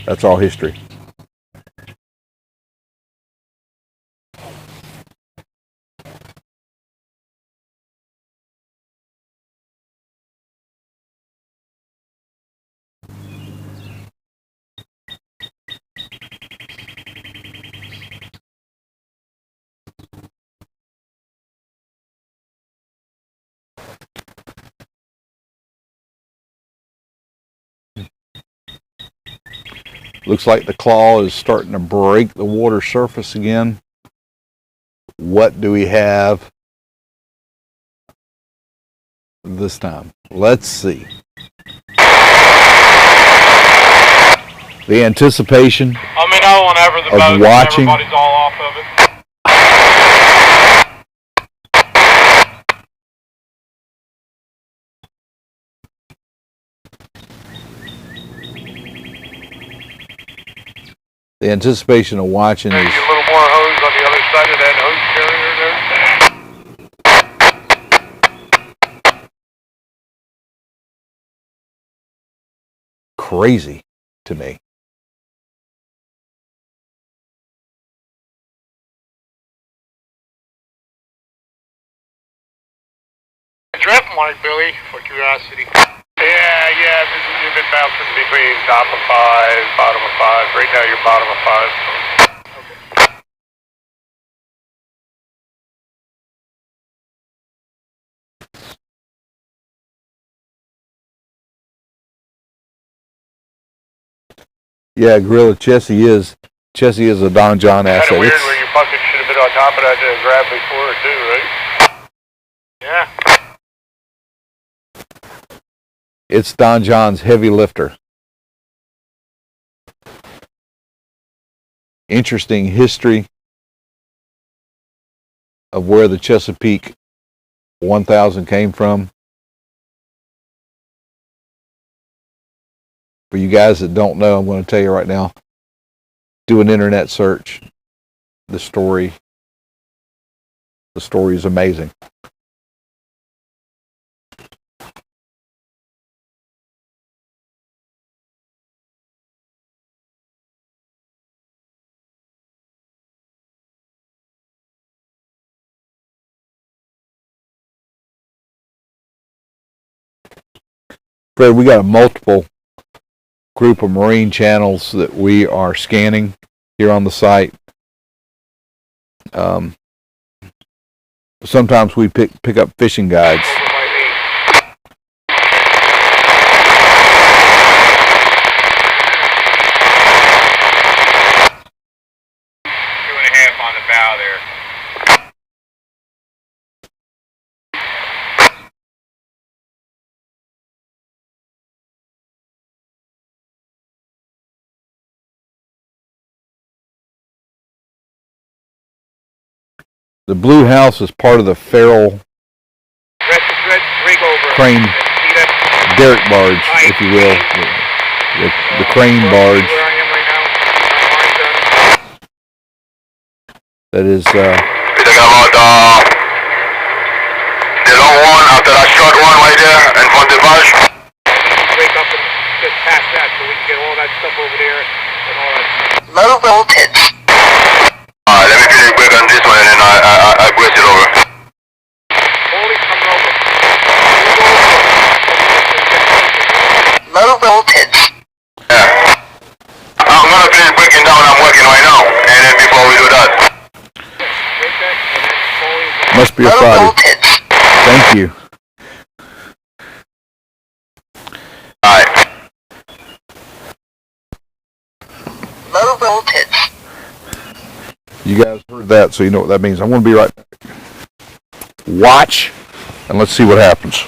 Speaker 4: That's all history. Looks like the Claw is starting to break the water surface again. What do we have this time? Let's see. The anticipation of watching.
Speaker 2: Everybody's all off of it.
Speaker 4: The anticipation of watching is.
Speaker 2: Maybe a little more hose on the other side of that hose carrier there.
Speaker 4: Crazy to me.
Speaker 2: Drift mark, Billy, for curiosity. Yeah, you've been bouncing between top of 5, bottom of 5. Right now you're bottom of 5. Okay.
Speaker 4: Yeah, Gorilla Chessie is a Don John asset.
Speaker 2: Kind of weird where your bucket should have been on top of that to grab before too, right? Yeah.
Speaker 4: It's Don John's heavy lifter. Interesting history of where the Chesapeake 1000 came from. For you guys that don't know, I'm going to tell you right now, do an internet search. The story is amazing. Fred, we got a multiple group of marine channels that we are scanning here on the site. Sometimes we pick up fishing guides.
Speaker 3: On the bow there.
Speaker 4: The blue house is part of the Farrell crane derrick barge, if you will, the crane barge. That is.
Speaker 3: We're talking about the long one after that short one right there in front of the barge.
Speaker 2: Break up and just past that so we can get all that stuff over there and all that.
Speaker 6: Low voltage.
Speaker 3: Let me finish break on this one and then I brace it over.
Speaker 2: Holy coming over.
Speaker 6: Low voltage.
Speaker 3: Yeah. I'm gonna finish breaking down. I'm working right now, and then before we do that.
Speaker 4: Must be a Friday. Thank you.
Speaker 3: Alright.
Speaker 6: Low voltage.
Speaker 4: You guys heard that, so you know what that means. I'm going to be right back. Watch, and let's see what happens.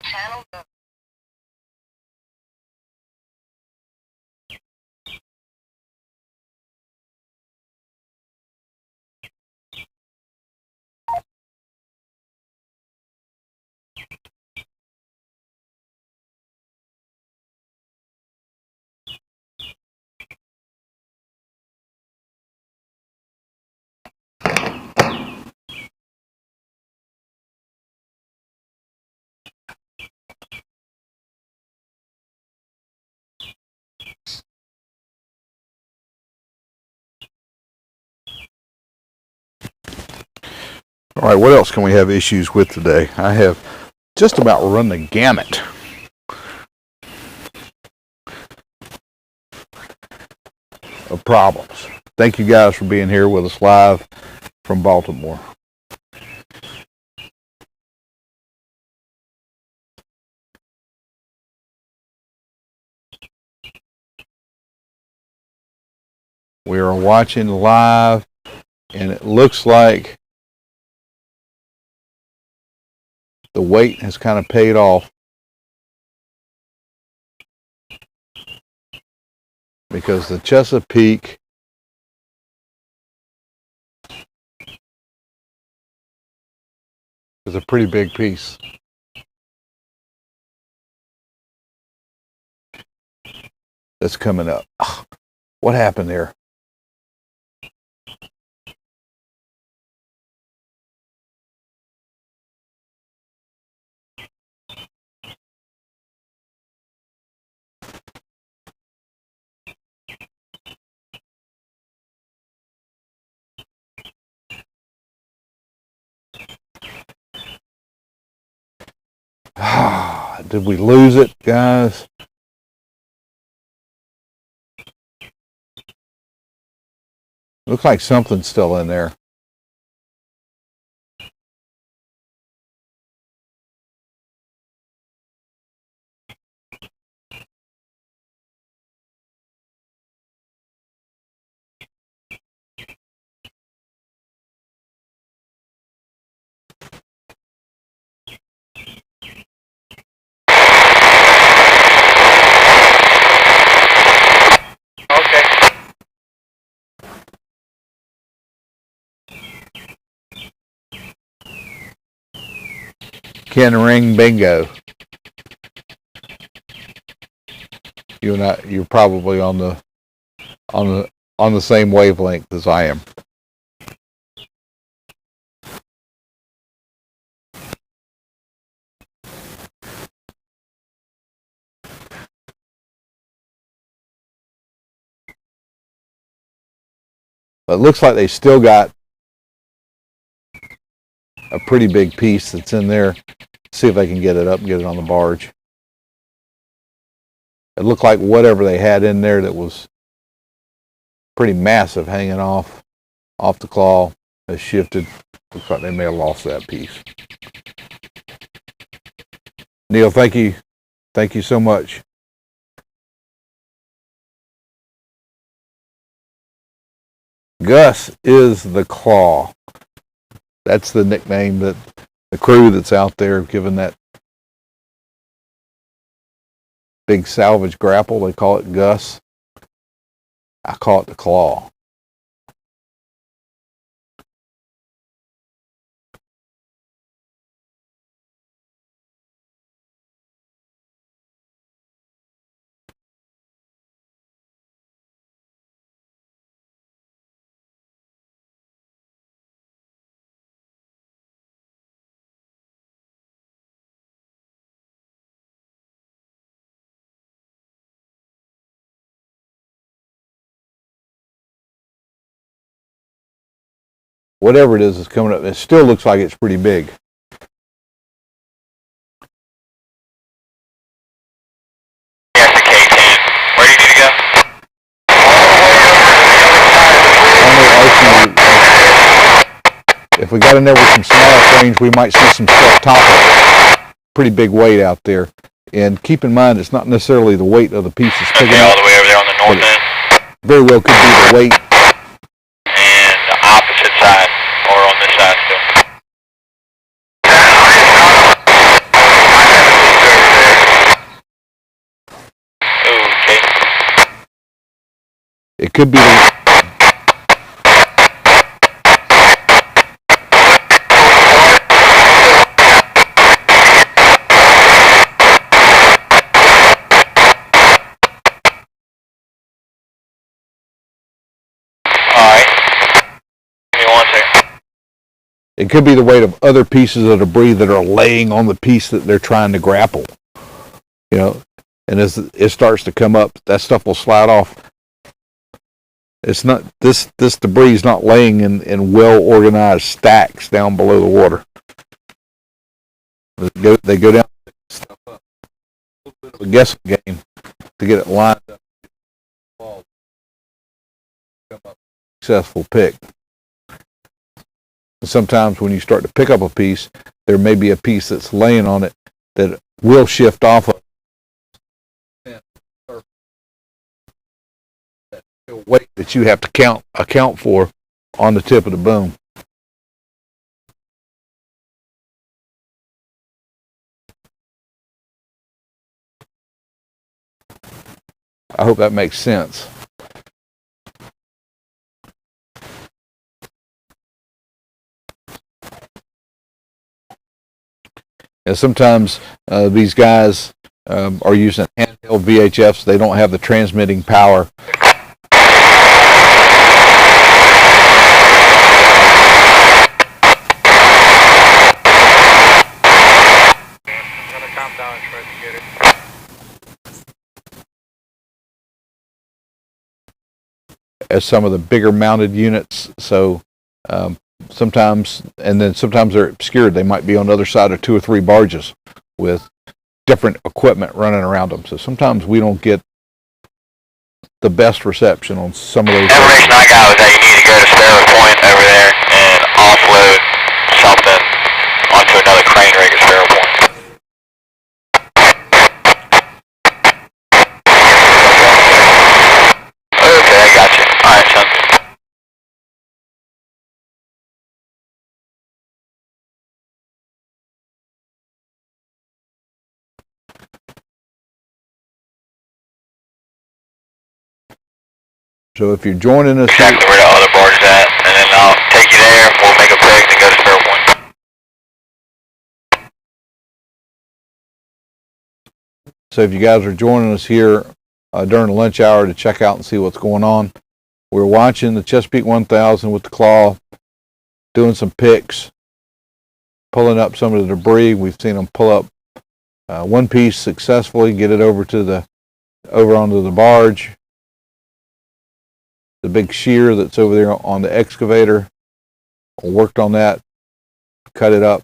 Speaker 6: Channel
Speaker 4: All right, what else can we have issues with today? I have just about run the gamut of problems. Thank you guys for being here with us live from Baltimore. We are watching live, and it looks like the wait has kind of paid off, because the Chesapeake is a pretty big piece. That's coming up. What happened there? Did we lose it, guys? Looks like something's still in there. Ken ring bingo. You and I, you're probably on the same wavelength as I am. But it looks like they still got a pretty big piece that's in there. See if they can get it up and get it on the barge. It looked like whatever they had in there that was pretty massive hanging off the claw has shifted. Looks like they may have lost that piece. Neil, thank you. Thank you so much. Gus is the Claw. That's the nickname that the crew that's out there have given that big salvage grapple. They call it Gus. I call it the Claw. Whatever it is coming up. It still looks like it's pretty big.
Speaker 3: Yes, the K-10. Where do you need to go?
Speaker 4: If we got in there with some smaller frames, we might see some stuff topping. Pretty big weight out there. And keep in mind, it's not necessarily the weight of the piece that's picking
Speaker 3: all
Speaker 4: up.
Speaker 3: the way over there on the north end.
Speaker 4: Very well could be the weight.
Speaker 3: And the opposite side, or on this side still. Okay.
Speaker 4: It could be the... It could be the weight of other pieces of debris that are laying on the piece that they're trying to grapple. You know, and as it starts to come up, that stuff will slide off. It's not this debris is not laying in well organized stacks down below the water. They go down stuff up. A little bit of a guessing game to get it lined up. Come up successful pick. And sometimes when you start to pick up a piece, there may be a piece that's laying on it that will shift off of that weight that you have to account for on the tip of the boom. I hope that makes sense. And sometimes these guys are using handheld VHFs. They don't have the transmitting power. As some of the bigger mounted units, so sometimes they're obscured. They might be on the other side of 2 or 3 barges with different equipment running around them. So sometimes we don't get the best reception on some of those.
Speaker 3: Information I got was that you need to go to Sparrow Point over there and offload something onto another crane rig at Sparrow Point. Okay, I got you. Alright, sounds good.
Speaker 4: So if you're joining us,
Speaker 3: Exactly where the other barge is at, and then I'll take you there, we'll make a pick, and go to Sparrow Point.
Speaker 4: so if you guys are joining us here during the lunch hour to check out and see what's going on, we're watching the Chesapeake 1000 with the claw, doing some picks, pulling up some of the debris. We've seen them pull up one piece successfully, get it over onto the barge. The big shear that's over there on the excavator, worked on that, cut it up,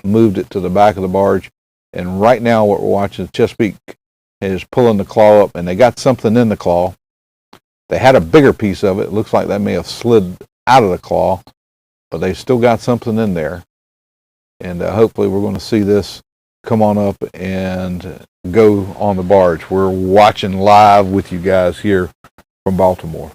Speaker 4: moved it to the back of the barge, and right now what we're watching, Chesapeake is pulling the claw up, and they got something in the claw. They had a bigger piece of it. It looks like that may have slid out of the claw, but they still got something in there. And hopefully we're going to see this come on up and go on the barge. We're watching live with you guys here from Baltimore.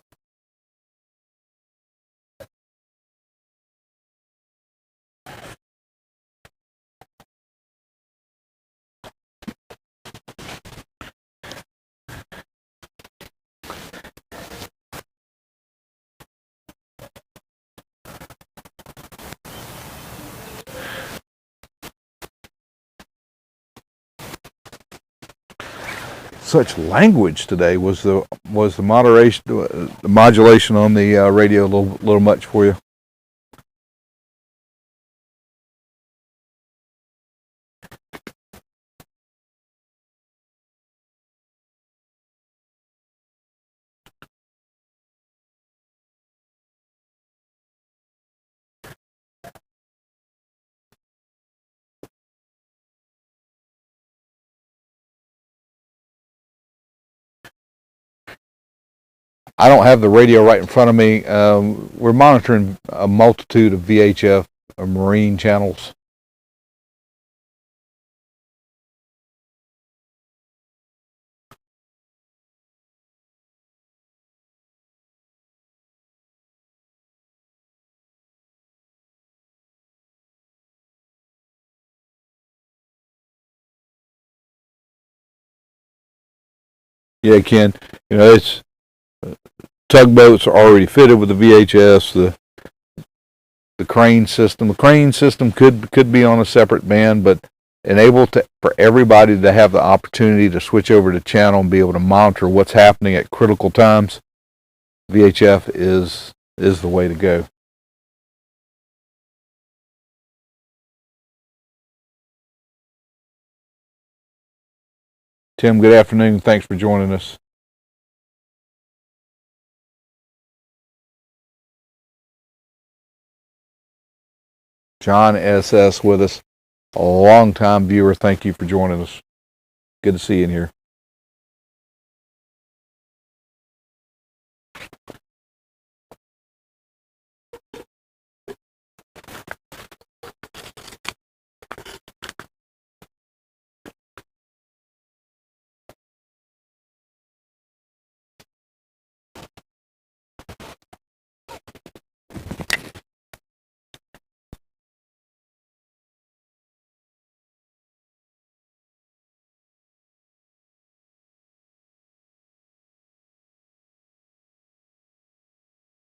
Speaker 4: Such language today. Was the moderation, the modulation on the radio a little much for you? I don't have the radio right in front of me. We're monitoring a multitude of VHF marine channels. Yeah, Ken. It's tugboats are already fitted with the VHS. The crane system. The crane system could be on a separate band, but for everybody to have the opportunity to switch over to channel and be able to monitor what's happening at critical times, VHF is the way to go. Tim, good afternoon. Thanks for joining us. John SS with us, a long-time viewer. Thank you for joining us. Good to see you in here.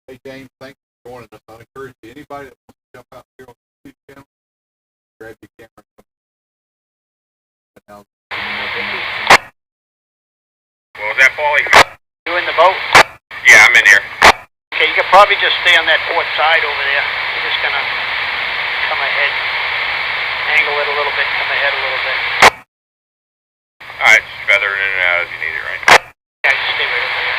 Speaker 1: Hey James, thanks for joining us. I encourage you, anybody that wants to jump out here on the YouTube channel, grab your camera. Now,
Speaker 3: What was that, Paulie?
Speaker 7: You in the boat?
Speaker 3: Yeah, I'm in here.
Speaker 7: Okay, you could probably just stay on that port side over there. You're just gonna come ahead, angle it a little bit, come ahead a little bit.
Speaker 3: Alright, just feather it in and out as you need it, right?
Speaker 7: Yeah, just stay right over there.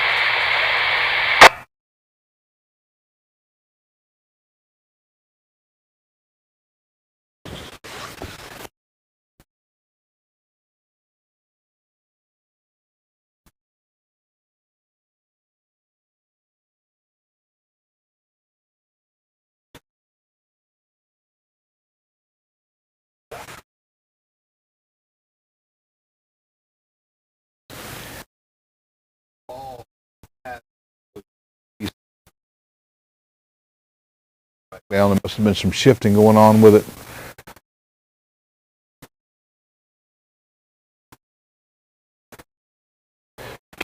Speaker 4: Down, there must have been some shifting going on with it.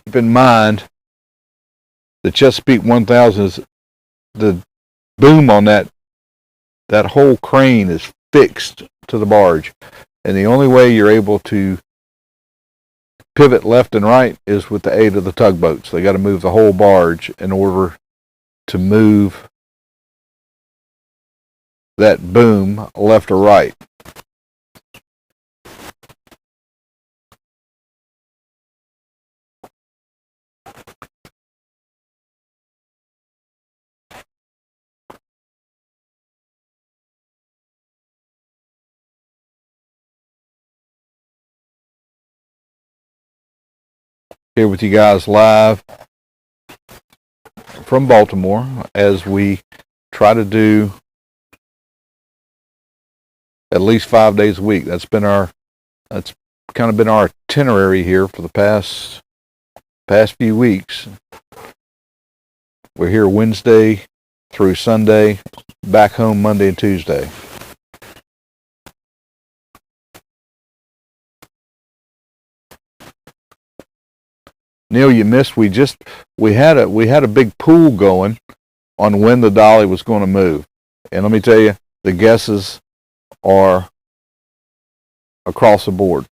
Speaker 4: Keep in mind, the Chesapeake 1000 is the boom on that whole crane is fixed to the barge, and the only way you're able to pivot left and right is with the aid of the tugboats. They got to move the whole barge in order to move that boom left or right. Here with you guys live from Baltimore as we try to do at least 5 days a week. That's kind of been our itinerary here for the past few weeks. We're here Wednesday through Sunday, back home Monday and Tuesday. Neil, you missed. We had a big pool going on when the dolly was going to move, and let me tell you, the guesses are across the board.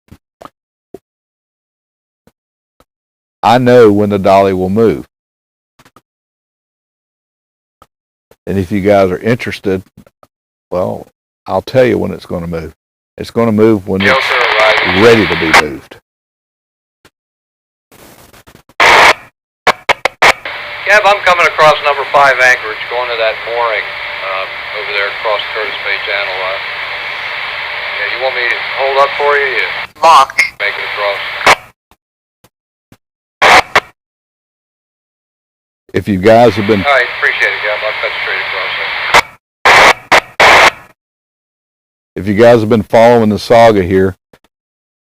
Speaker 4: I know when the dolly will move, and if you guys are interested, well, I'll tell you when it's going to move. It's going to move when it's ready to be moved.
Speaker 8: Kev, I'm coming across number 5 anchorage, going to that mooring over there across Curtis Bay Channel. Yeah, you want me to hold up for you? Yeah.
Speaker 5: Mark.
Speaker 8: Make it across.
Speaker 4: If you guys have been...
Speaker 8: All right, appreciate it, Kev. I'll cut straight across there.
Speaker 4: If you guys have been following the saga here,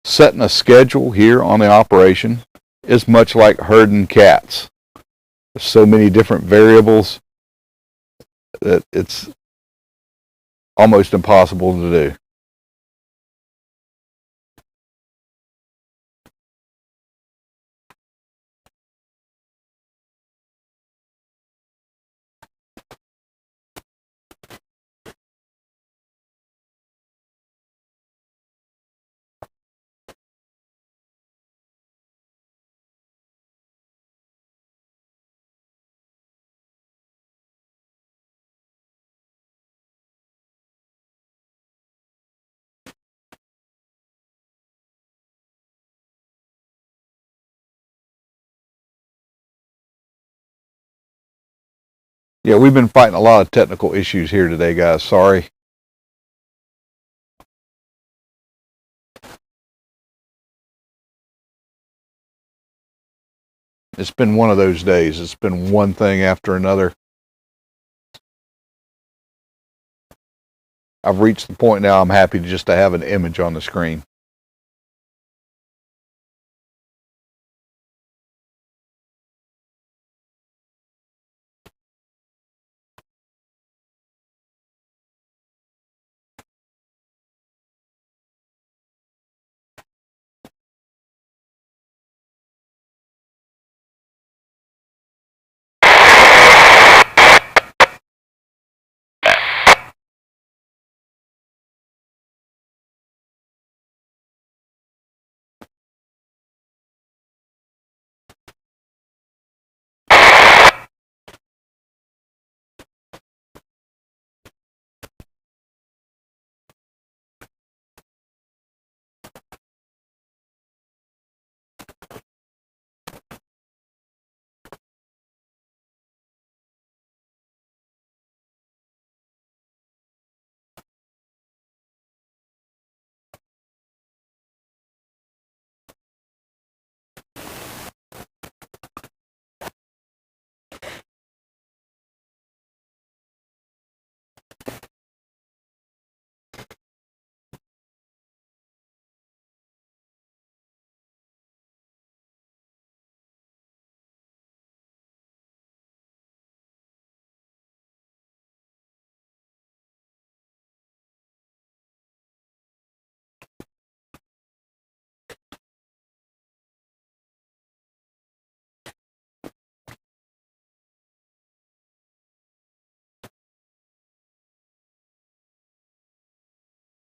Speaker 4: setting a schedule here on the operation is much like herding cats. There's so many different variables that it's almost impossible to do. Yeah, we've been fighting a lot of technical issues here today, guys. Sorry. It's been one of those days. It's been one thing after another. I've reached the point now I'm happy just to have an image on the screen.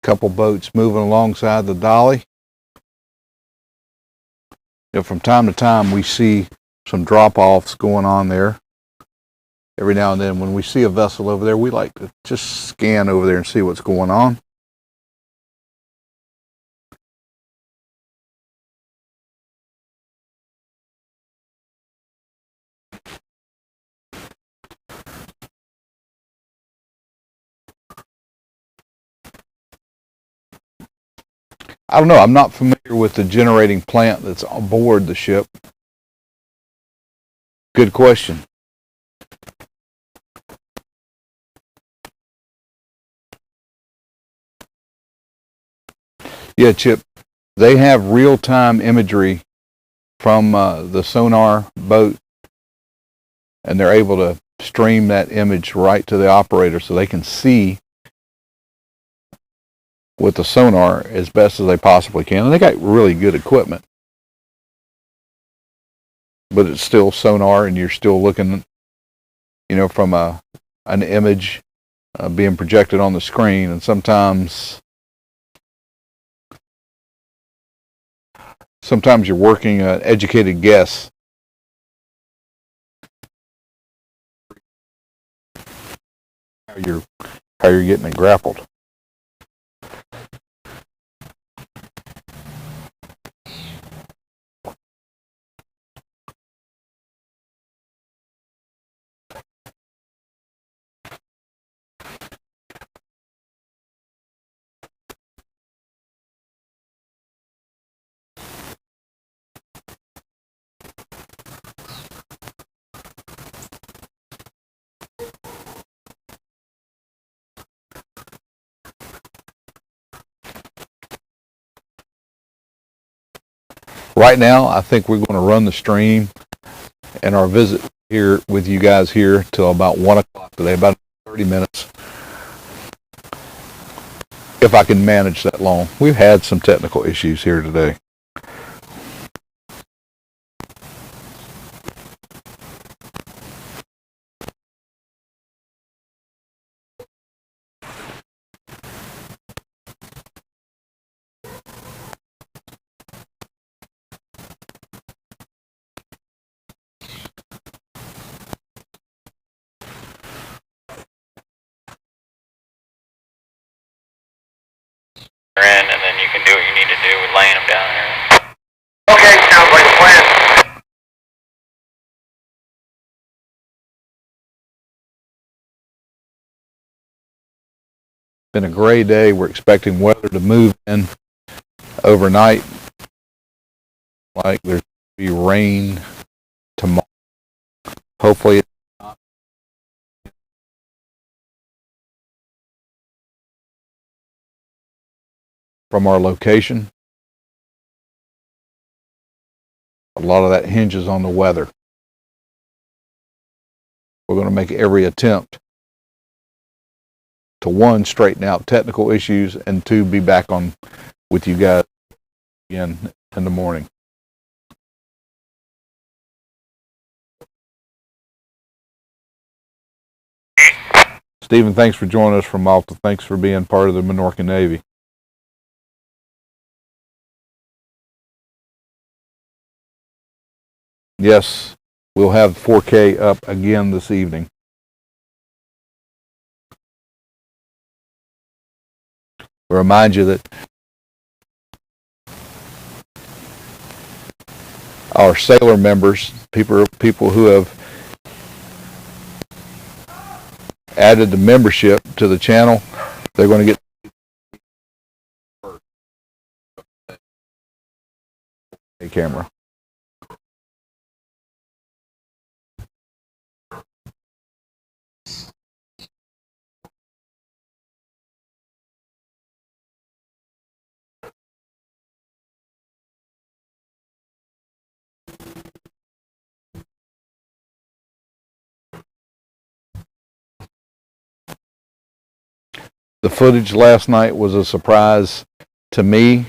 Speaker 4: Couple boats moving alongside the dolly. You know, from time to time we see some drop-offs going on there. Every now and then when we see a vessel over there, we like to just scan over there and see what's going on. I don't know, I'm not familiar with the generating plant that's on board the ship. Good question. Yeah, Chip, they have real-time imagery from the sonar boat, and they're able to stream that image right to the operator so they can see with the sonar as best as they possibly can. And they got really good equipment. But it's still sonar, and you're still looking, you know, from an image being projected on the screen. And sometimes you're working an educated guess. How you're getting it grappled. Right now, I think we're going to run the stream and our visit here with you guys here till about 1 o'clock today, about 30 minutes. If I can manage that long. We've had some technical issues here today.
Speaker 3: In, and then you can do what you need to do with laying them down there.
Speaker 2: Okay, sounds like a plan.
Speaker 4: Been a gray day. We're expecting weather to move in overnight. Like there's be rain tomorrow. Hopefully it's not from our location. A lot of that hinges on the weather. We're going to make every attempt to, one, straighten out technical issues, and two, be back on with you guys again in the morning. Stephen, thanks for joining us from Malta. Thanks for being part of the Minorcan Navy. Yes, we'll have 4K up again this evening. I remind you that our sailor members, people who have added the membership to the channel, they're going to get a camera. The footage last night was a surprise to me,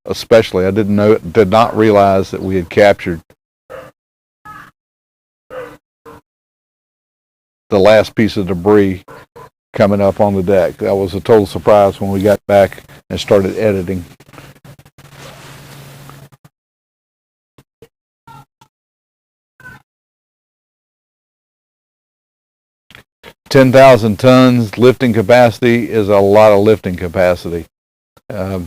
Speaker 4: especially. I did not realize that we had captured the last piece of debris coming up on the deck. That was a total surprise when we got back and started editing. $10,000 tons lifting capacity is a lot of lifting capacity. I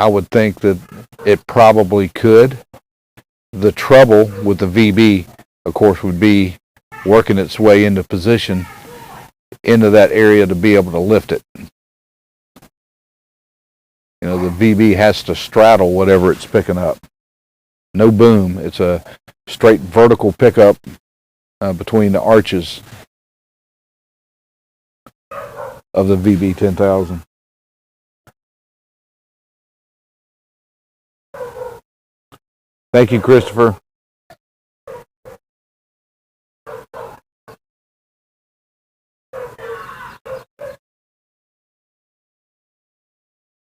Speaker 4: would think that it probably could. The trouble with the VB, of course, would be working its way into position into that area to be able to lift it. You know, the VB has to straddle whatever it's picking up. No boom. It's a straight vertical pickup between the arches of the VB 10,000. Thank you, Christopher.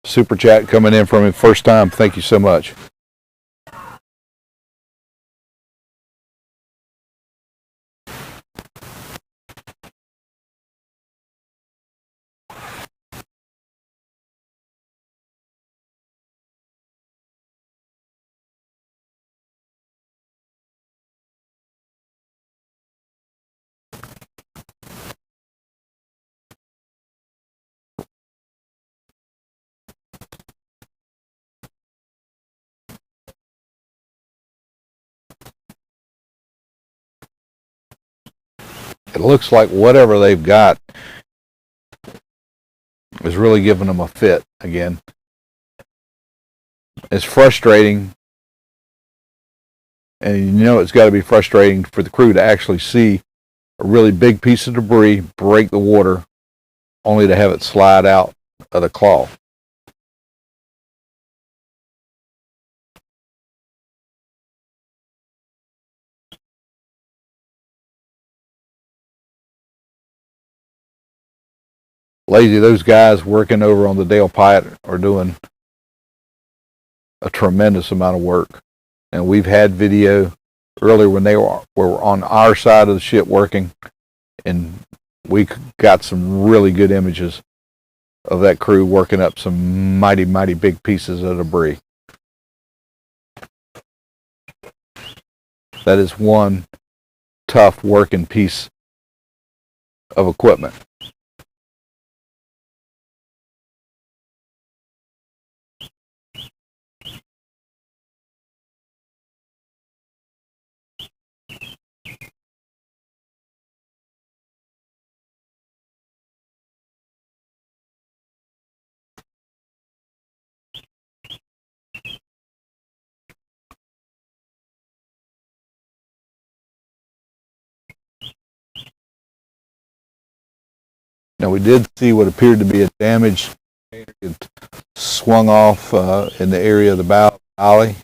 Speaker 4: Super chat coming in from him first time. Thank you so much. It looks like whatever they've got is really giving them a fit again. It's frustrating, and you know it's got to be frustrating for the crew to actually see a really big piece of debris break the water only to have it slide out of the claw. Lazy, those guys working over on the Dale Piat are doing a tremendous amount of work. And we've had video earlier when they were on our side of the ship working, and we got some really good images of that crew working up some mighty, mighty big pieces of debris. That is one tough working piece of equipment. Now we did see what appeared to be a damaged container. It swung off in the area of the bow of the alley.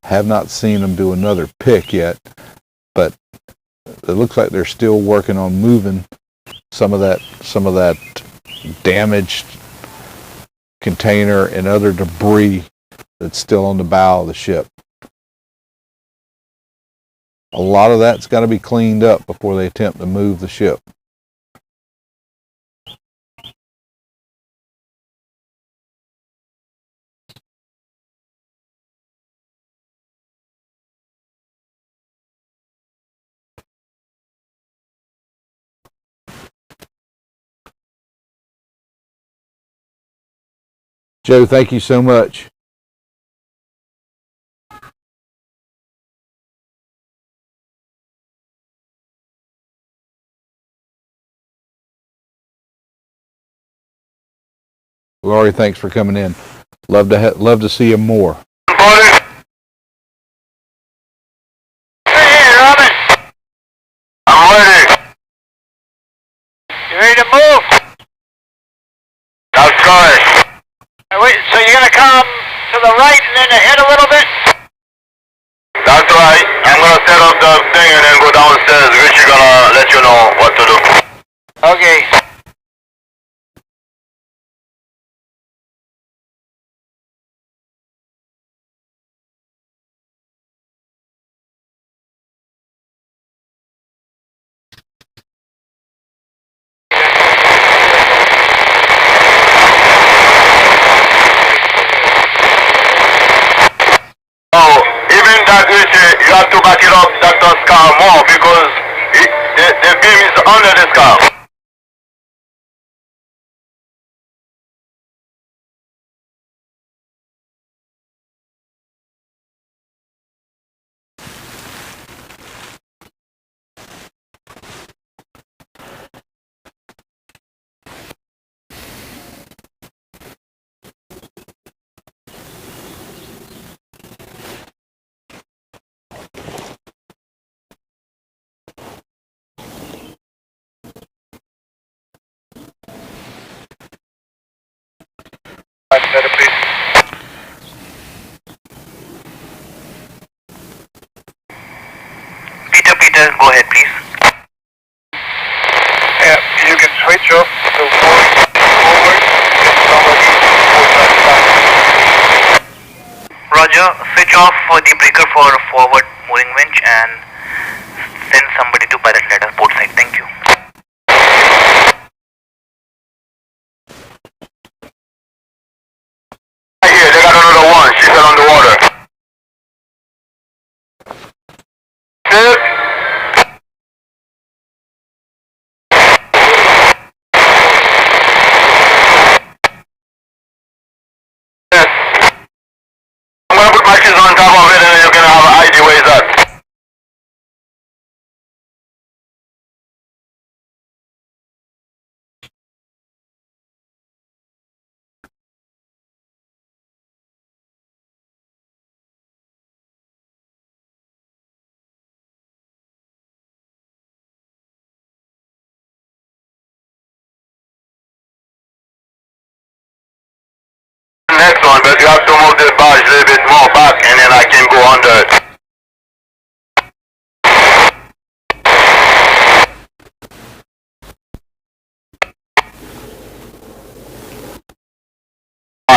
Speaker 4: Have not seen them do another pick yet, but it looks like they're still working on moving some of that damaged container and other debris that's still on the bow of the ship. A lot of that's got to be cleaned up before they attempt to move the ship. Joe, thank you so much. Laurie, thanks for coming in. Love to see you more.
Speaker 2: Hey, Robin. I'm ready.
Speaker 7: You ready to move?
Speaker 2: That's correct.
Speaker 7: Wait, so you're gonna come to the right and then ahead a little bit?
Speaker 2: That's right. I'm gonna set up the thing and then go downstairs. Rich is gonna let you know what to do.
Speaker 7: Okay.
Speaker 2: Oh, even that you have to back it up that does car more because the beam is under this car. Better, please.
Speaker 6: Peter, go ahead, please.
Speaker 2: Yeah, you can switch off the forward.
Speaker 6: Roger, switch off for the breaker for forward mooring winch and send somebody to pilot let us port side. Thank you.
Speaker 2: Right here, they got another one. She fell on the water. Sit. Yes. I'm gonna put my shoes on top of it and then you can have an idea where it's at. Next one, but you have to move the barge a little bit more back and then I can go under it.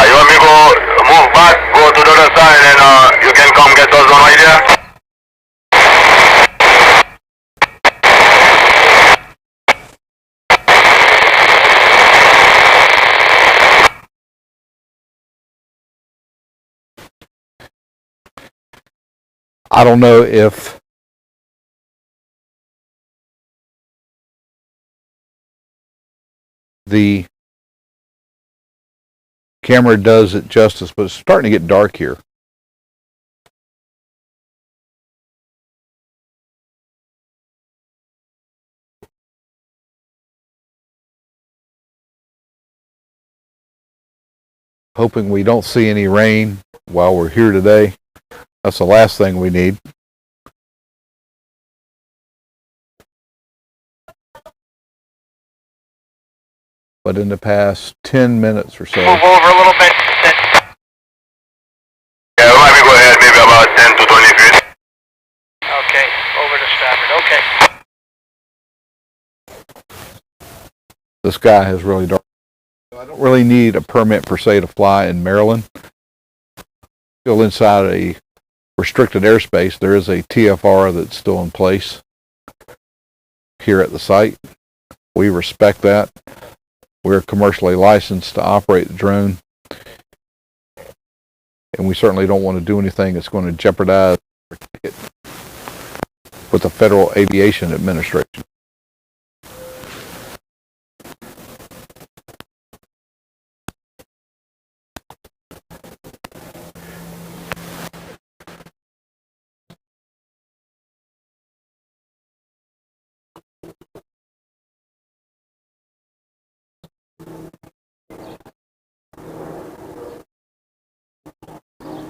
Speaker 2: You want me to go move back, go to the other side and you can come get us one right there?
Speaker 4: I don't know if the camera does it justice, but it's starting to get dark here. Hoping we don't see any rain while we're here today. That's the last thing we need. but in the past 10 minutes or so.
Speaker 7: Move over a little bit.
Speaker 3: Yeah, let me go ahead, maybe about 10 to 20 feet.
Speaker 7: Okay, over to starboard. Okay.
Speaker 4: The sky has really dark. I don't really need a permit per se to fly in Maryland. Still inside a restricted airspace. There is a TFR that's still in place here at the site. We respect that. We're commercially licensed to operate the drone, and we certainly don't want to do anything that's going to jeopardize it with the Federal Aviation Administration.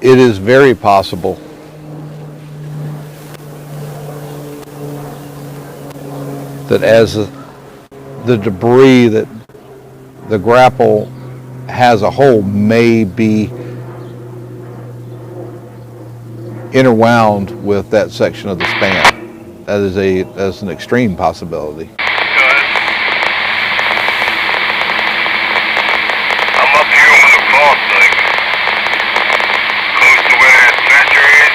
Speaker 4: It is very possible that as the debris that the grapple has a hole may be interwound with that section of the span. That's an extreme possibility.
Speaker 3: I'm up here on the cross, like, close to where that stretcher is.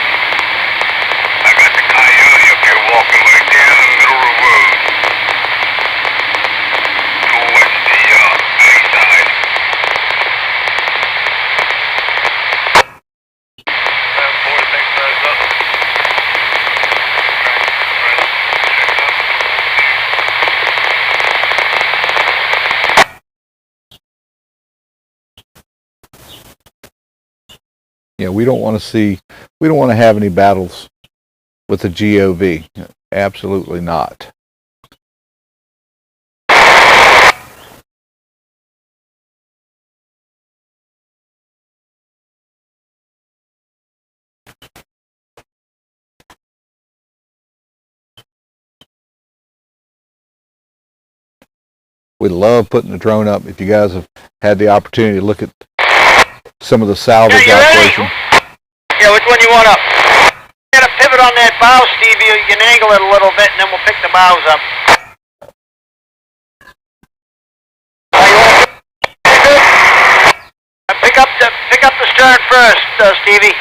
Speaker 3: I got the coyote up here walking right there in the middle of the road. Towards the bay side. That 46 size up.
Speaker 4: Yeah, we don't want to have any battles with the GOV. Absolutely not. We love putting the drone up. If you guys have had the opportunity to look at some of the salvage operation.
Speaker 7: Yeah, which one you want up? You gotta pivot on that bow, Stevie. You can angle it a little bit, and then we'll pick the bows up. Pick up the stern first, Stevie.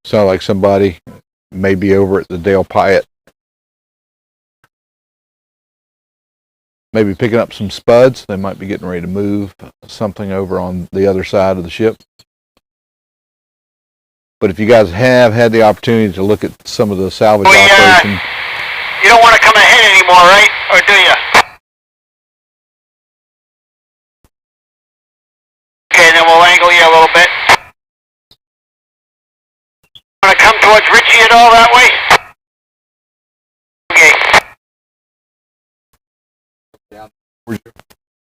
Speaker 4: Sound like somebody may be over at the Dale Pyatt. Maybe picking up some spuds. They might be getting ready to move something over on the other side of the ship. But if you guys have had the opportunity to look at some of the salvage operation.
Speaker 7: You don't want to come ahead anymore, right? Or do you? Okay, then we'll angle you a little bit. Want to come towards Richie at all that way? Okay.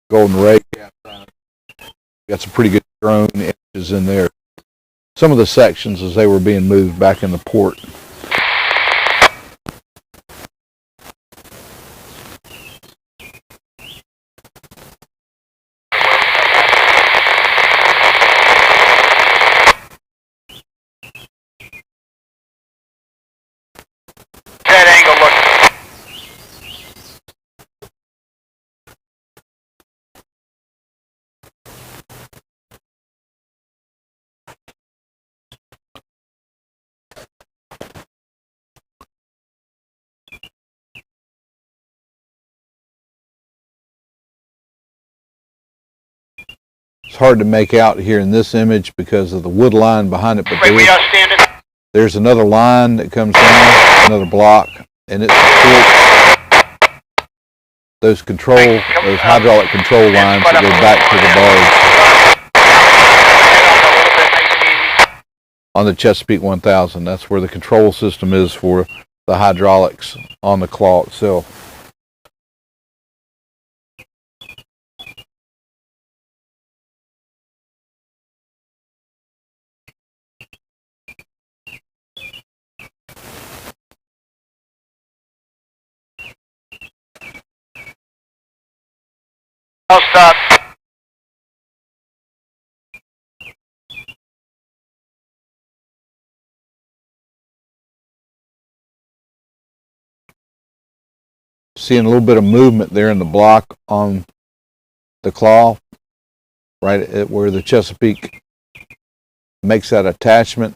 Speaker 4: Golden Ray. Got some pretty good drone images in there. Some of the sections as they were being moved back in the port.
Speaker 7: That angle look.
Speaker 4: It's hard to make out here in this image because of the wood line behind it, but
Speaker 7: Right, we are standing.
Speaker 4: there's another line that comes down, another block, and it supports those hydraulic control lines that go back to the barge on the Chesapeake 1000. That's where the control system is for the hydraulics on the claw itself.
Speaker 2: I'll stop.
Speaker 4: Seeing a little bit of movement there in the block on the claw, right at where the Chesapeake makes that attachment.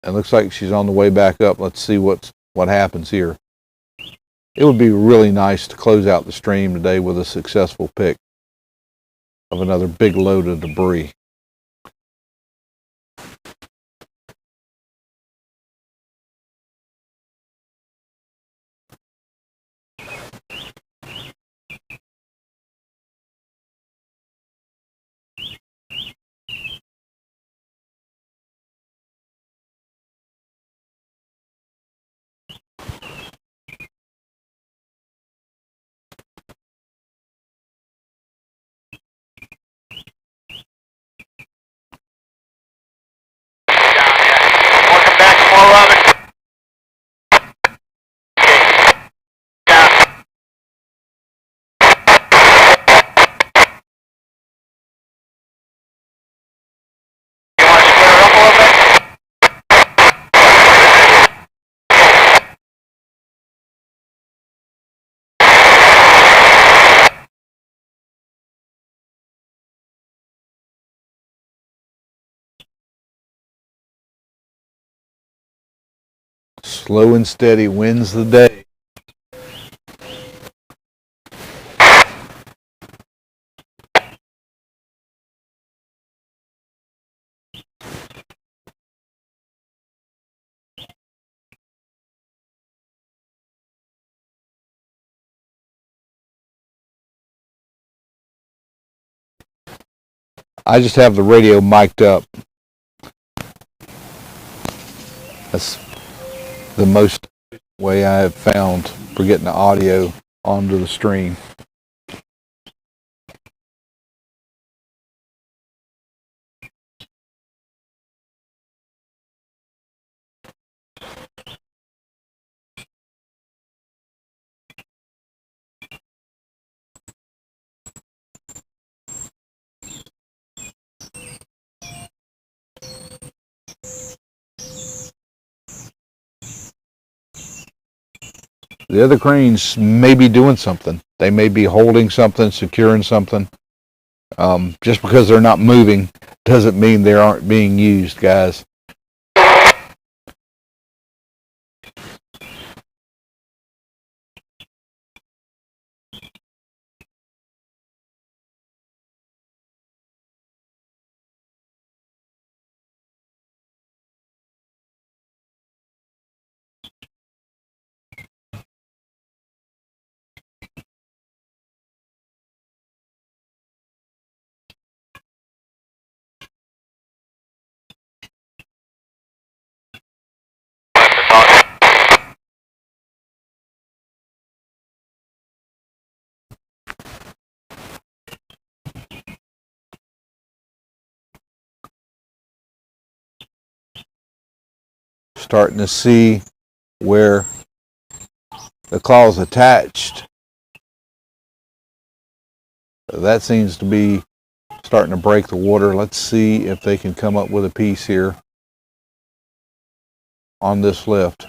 Speaker 4: It looks like she's on the way back up. Let's see what happens here. It would be really nice to close out the stream today with a successful pick of another big load of debris.
Speaker 2: Welcome back to 411. You want to split her up a little bit?
Speaker 4: Slow and steady wins the day. I just have the radio mic'd up. That's the most way I have found for getting the audio onto the stream. The other cranes may be doing something. They may be holding something, securing something. Just because they're not moving doesn't mean they aren't being used, guys. Starting to see where the claw's attached. That seems to be starting to break the water. Let's see if they can come up with a piece here on this lift.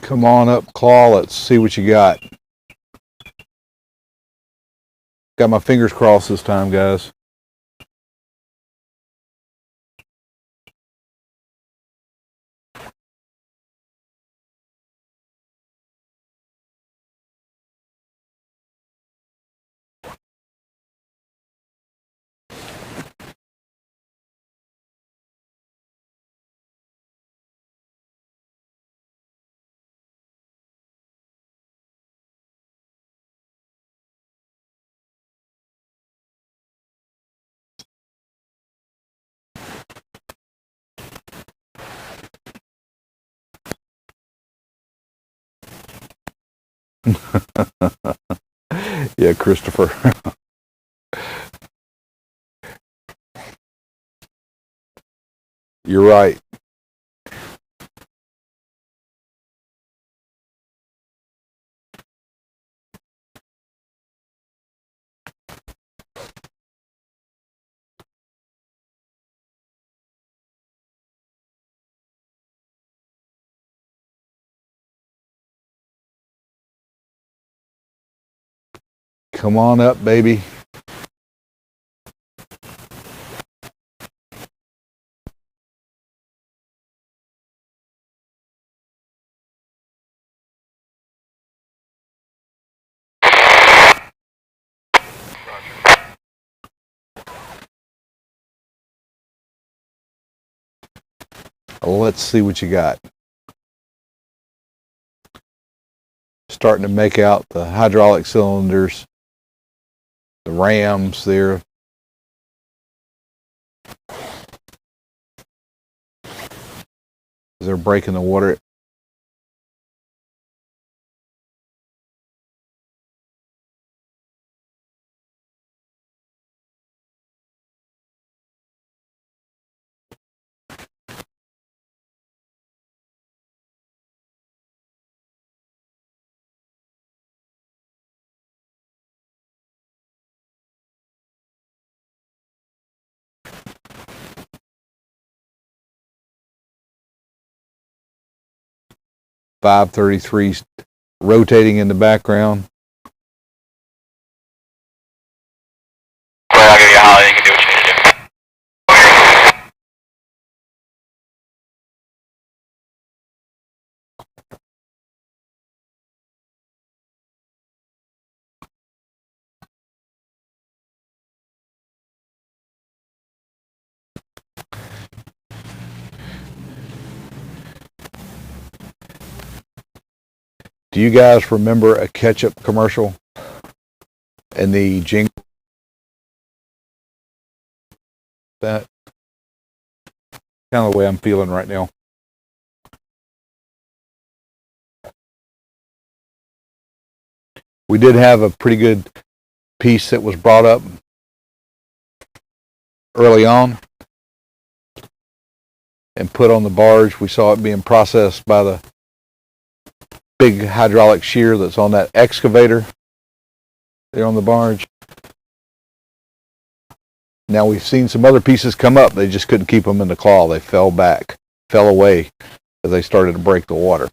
Speaker 4: Come on up, Claw. Let's see what you got. Got my fingers crossed this time, guys. Yeah, Christopher. You're right. Come on up, baby. Let's see what you got. Starting to make out the hydraulic cylinders, the rams there. They're breaking the water. .533 rotating in the background.
Speaker 3: I'll give you a holler, you can do what you need to do.
Speaker 4: Do you guys remember a ketchup commercial and the jingle? That kind of the way I'm feeling right now. We did have a pretty good piece that was brought up early on and put on the barge. We saw it being processed by the big hydraulic shear that's on that excavator there on the barge. Now we've seen some other pieces come up. They just couldn't keep them in the claw. They fell away as they started to break the water.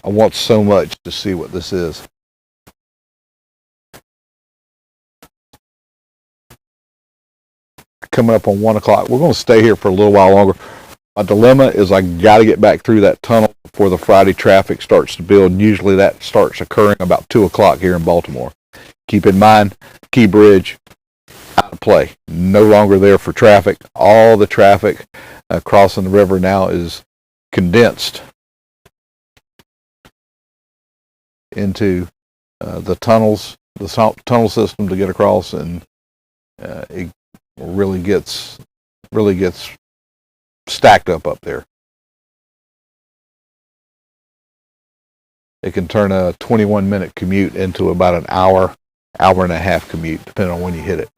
Speaker 4: I want so much to see what this is. Coming up on 1 o'clock. We're going to stay here for a little while longer. My dilemma is I got to get back through that tunnel before the Friday traffic starts to build. And usually that starts occurring about 2 o'clock here in Baltimore. Keep in mind, Key Bridge out of play. No longer there for traffic. All the traffic crossing the river now is condensed into the tunnels, the tunnel system to get across, and it really gets stacked up there. It can turn a 21-minute commute into about an hour, hour and a half commute, depending on when you hit it.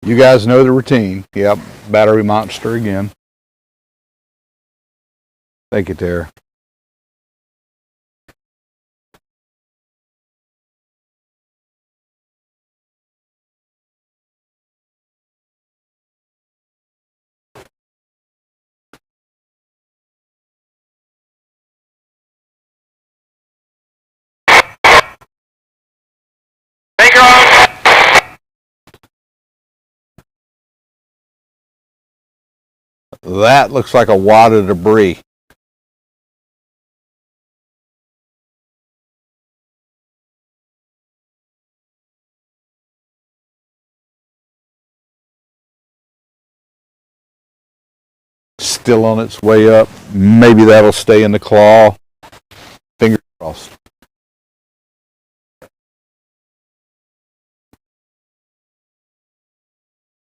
Speaker 4: You guys know the routine. Yep, battery monster again. Thank you, Tara. That looks like a wad of debris. Still on its way up. Maybe that'll stay in the claw. Fingers crossed.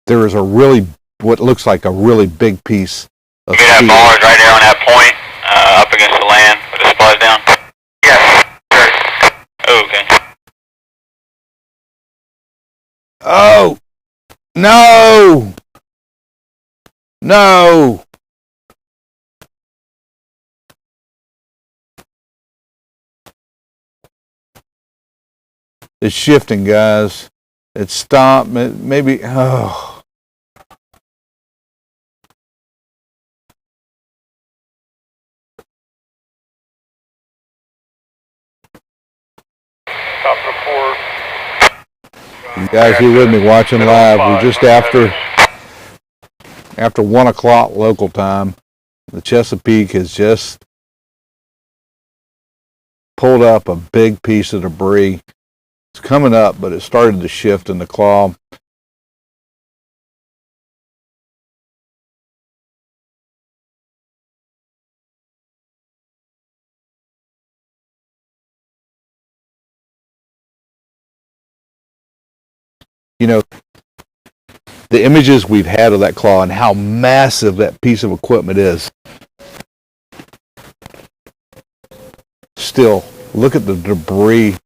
Speaker 4: There is a really, what looks like a really big piece of
Speaker 3: You mean that
Speaker 4: steel.
Speaker 3: bollards right there on that point, up against the land with the splice down? Yes, sure. Oh, okay.
Speaker 4: Oh! No! No! It's shifting, guys. It's stopped. Maybe. Oh.
Speaker 2: Top report.
Speaker 4: You guys here with me watching live. We're just after 1 o'clock local time. The Chesapeake has just pulled up a big piece of debris. It's coming up, but it started to shift in the claw. You know, the images we've had of that claw and how massive that piece of equipment is. Still, look at the debris.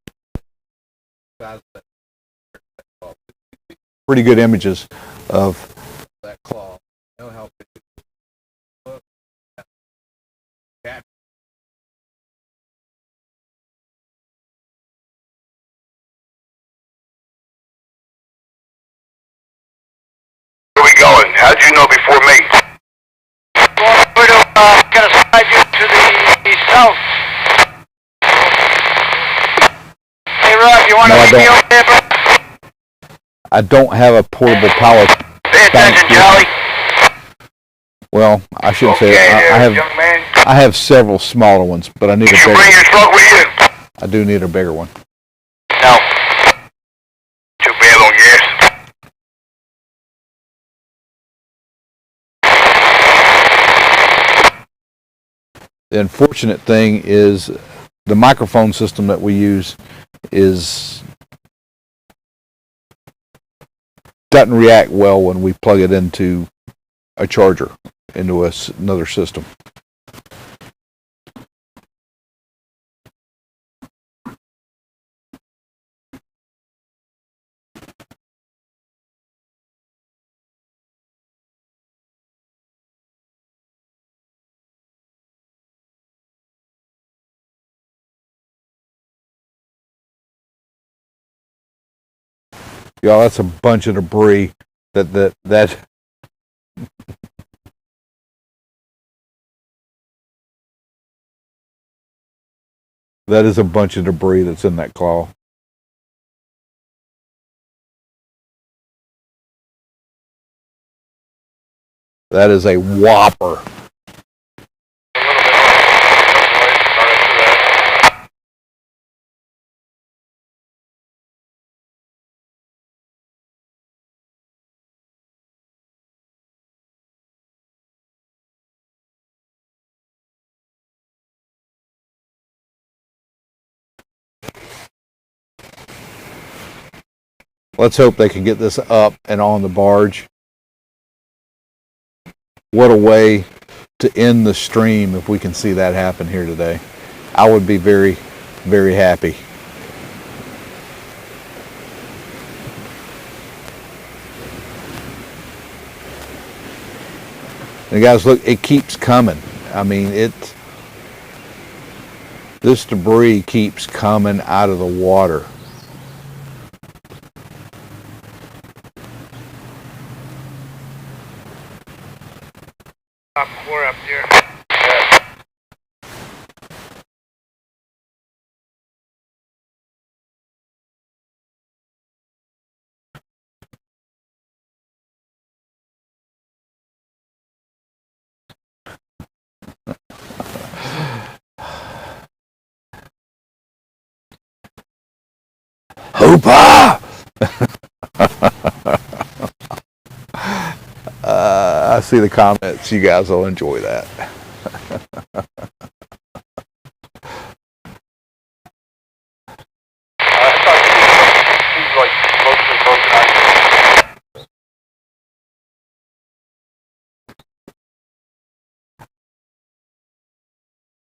Speaker 4: Pretty good images of that claw. You know how big it is.
Speaker 2: Where we going? How'd you know before me?
Speaker 7: Well, we're gonna slide you to the south. Hey, Rob, you wanna meet me over there, bro?
Speaker 4: I don't have a portable power.
Speaker 3: Pay attention, Charlie.
Speaker 4: Well, I shouldn't say it.
Speaker 2: young man.
Speaker 4: I have several smaller ones, but I need a
Speaker 2: Did you
Speaker 4: bigger
Speaker 2: bring
Speaker 4: one.
Speaker 2: your truck with you?
Speaker 4: I do need a bigger one.
Speaker 3: No.
Speaker 2: Too bad on gas.
Speaker 4: The unfortunate thing is the microphone system that we use doesn't react well when we plug it into a charger, into another system. Y'all, that's a bunch of debris that that is a bunch of debris that's in that claw. That is a whopper. Let's hope they can get this up and on the barge. What a way to end the stream if we can see that happen here today. I would be very, very happy. And guys, look, it keeps coming. I mean, this debris keeps coming out of the water.
Speaker 2: We're up there.
Speaker 4: Hooper! I see the comments. You guys will enjoy that.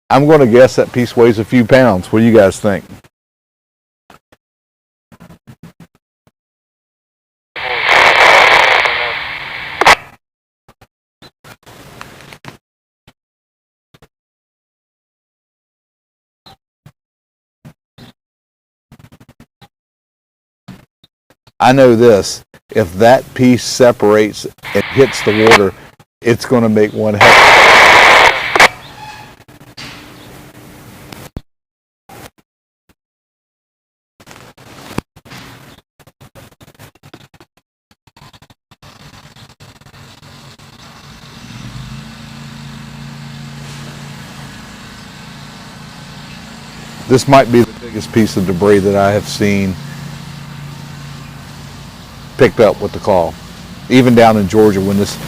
Speaker 4: I'm going to guess that piece weighs a few pounds. What do you guys think? I know this, if that piece separates and hits the water, it's going to make one heck. This might be the biggest piece of debris that I have seen picked up with the claw, even down in Georgia. When this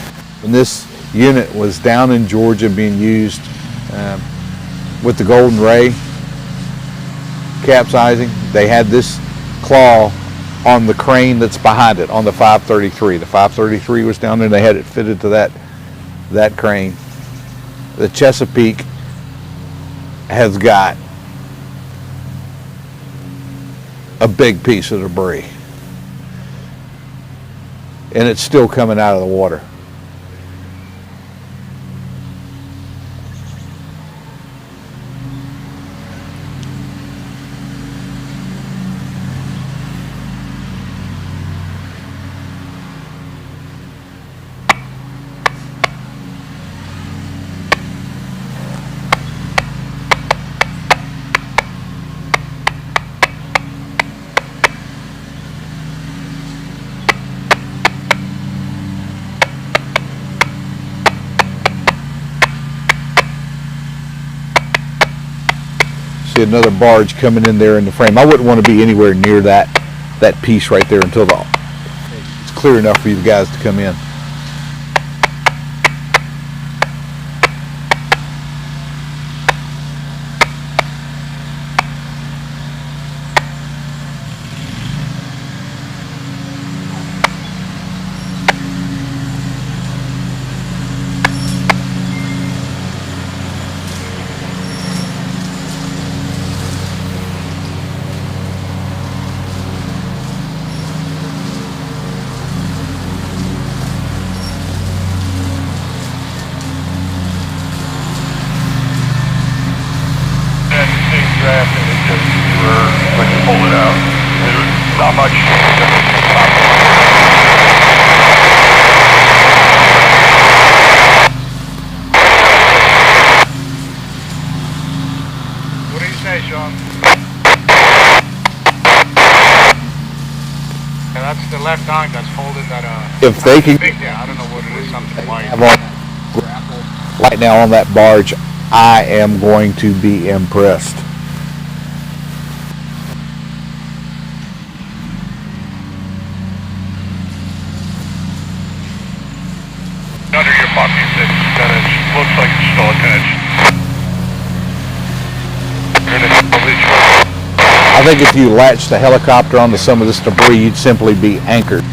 Speaker 4: unit was down in Georgia being used with the Golden Ray capsizing, they had this claw on the crane that's behind it on the 533. The 533 was down there and they had it fitted to that crane. The Chesapeake has got a big piece of debris, and it's still coming out of the water. See another barge coming in there in the frame. I wouldn't want to be anywhere near that piece right there until it's clear enough for you guys to come in.
Speaker 2: Left arm that's holding that
Speaker 4: if they can
Speaker 2: I don't know what it is, something white.
Speaker 4: have on grapple right now on that barge, I am going to be impressed.
Speaker 2: Under your pocket, it looks like it's still attached.
Speaker 4: I think if you latch the helicopter onto some of this debris, you'd simply be anchored.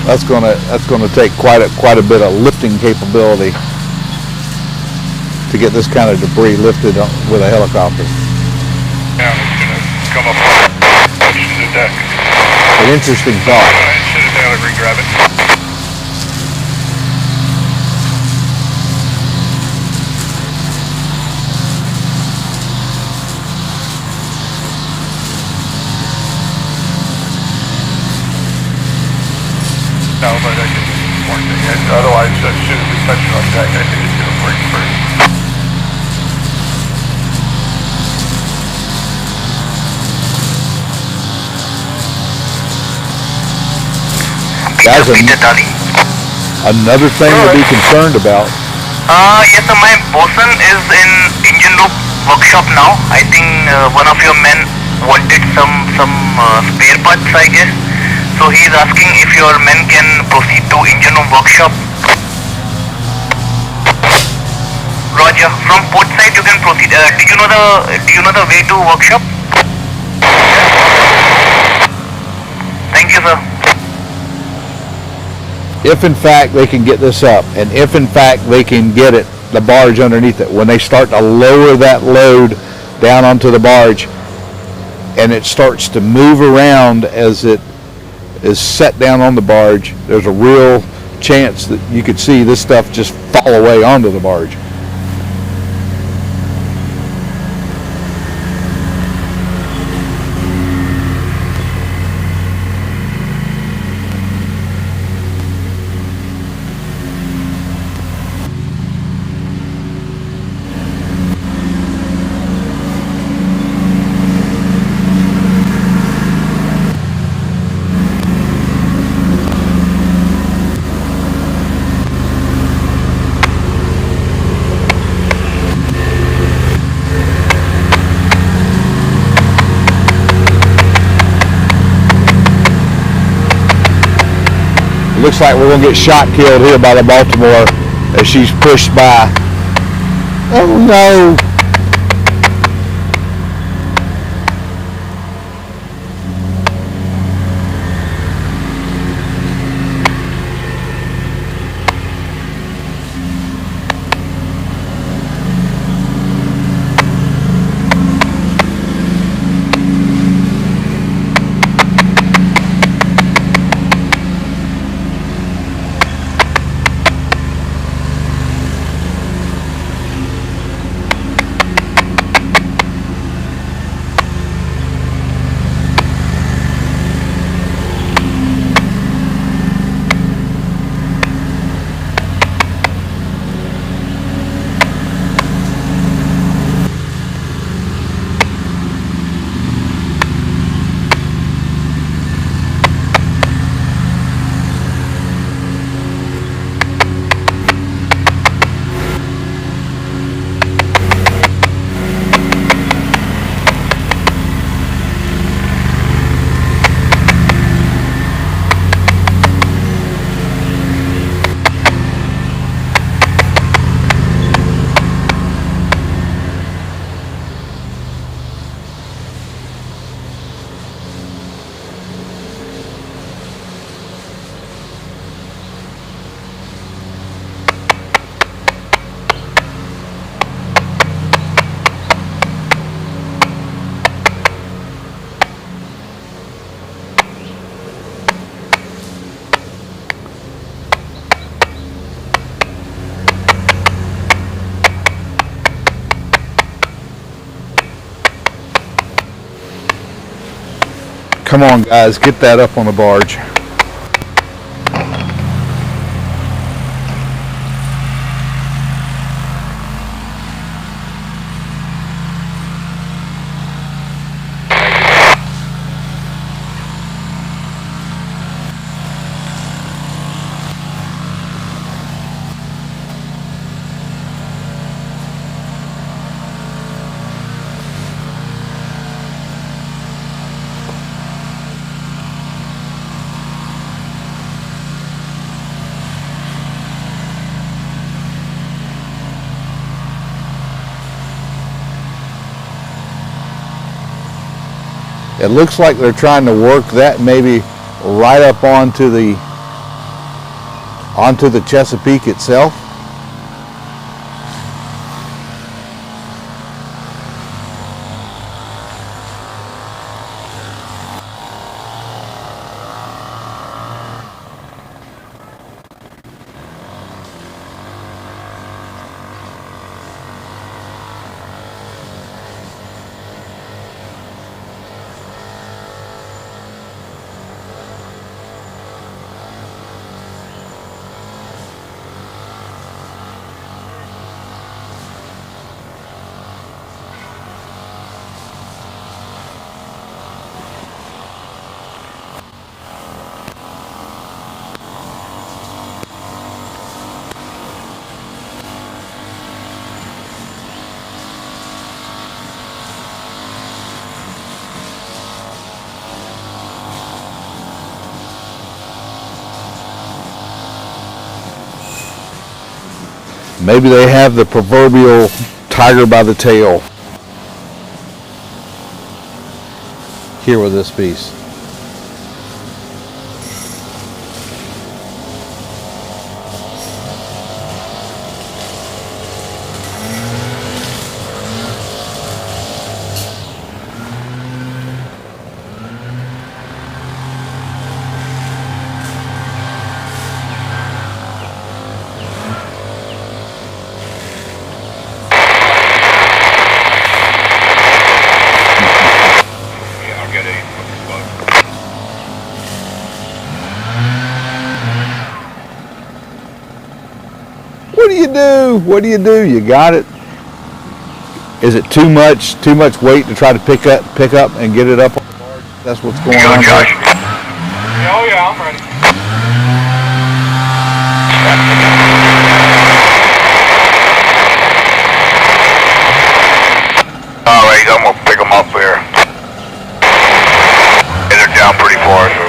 Speaker 4: That's gonna take quite a bit of lifting capability to get this kind of debris lifted with a helicopter.
Speaker 2: Yeah, it's gonna come up to the deck.
Speaker 4: An interesting thought.
Speaker 2: Sit it down and re-grab it. No, but I can work it. Otherwise, as soon as we touch it on deck, I think it's going to work first.
Speaker 4: That's another thing to be concerned about.
Speaker 6: Yes, sir, my bosun is in engine room.
Speaker 3: workshop now. I think one of your men wanted some spare parts, I guess. So he's asking if your men can proceed to engine room workshop. Roger. From port side you can proceed. Do you know the way to workshop? Thank you, sir.
Speaker 4: If in fact they can get this up, and if in fact they can get it, the barge underneath it, when they start to lower that load down onto the barge, and it starts to move around as it is set down on the barge, there's a real chance that you could see this stuff just fall away onto the barge. Looks like we're gonna get shot killed here by the Baltimore as she's pushed by. Oh no! Come on guys, get that up on the barge. It looks like they're trying to work that maybe right up onto the Chesapeake itself. Maybe they have the proverbial tiger by the tail here with this piece. What do you do? What do you do? You got it. Is it too much weight to try to pick up and get it up on the barge? That's what's going on.
Speaker 2: Yeah, oh yeah, I'm ready.
Speaker 3: Alright, I'm gonna pick them up here. And they're down pretty far, so.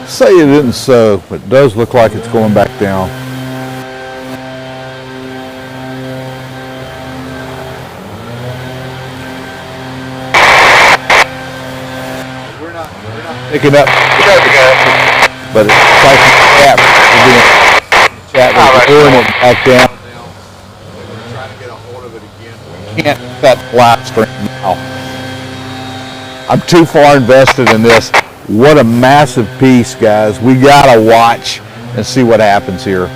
Speaker 4: Say it isn't so, but it does look like it's going back down. We're not picking up, but it's like we're doing it back down.
Speaker 1: We're trying to get a hold of it again.
Speaker 4: Can't cut live stream now. I'm too far invested in this. What a massive piece, guys. We gotta watch and see what happens here.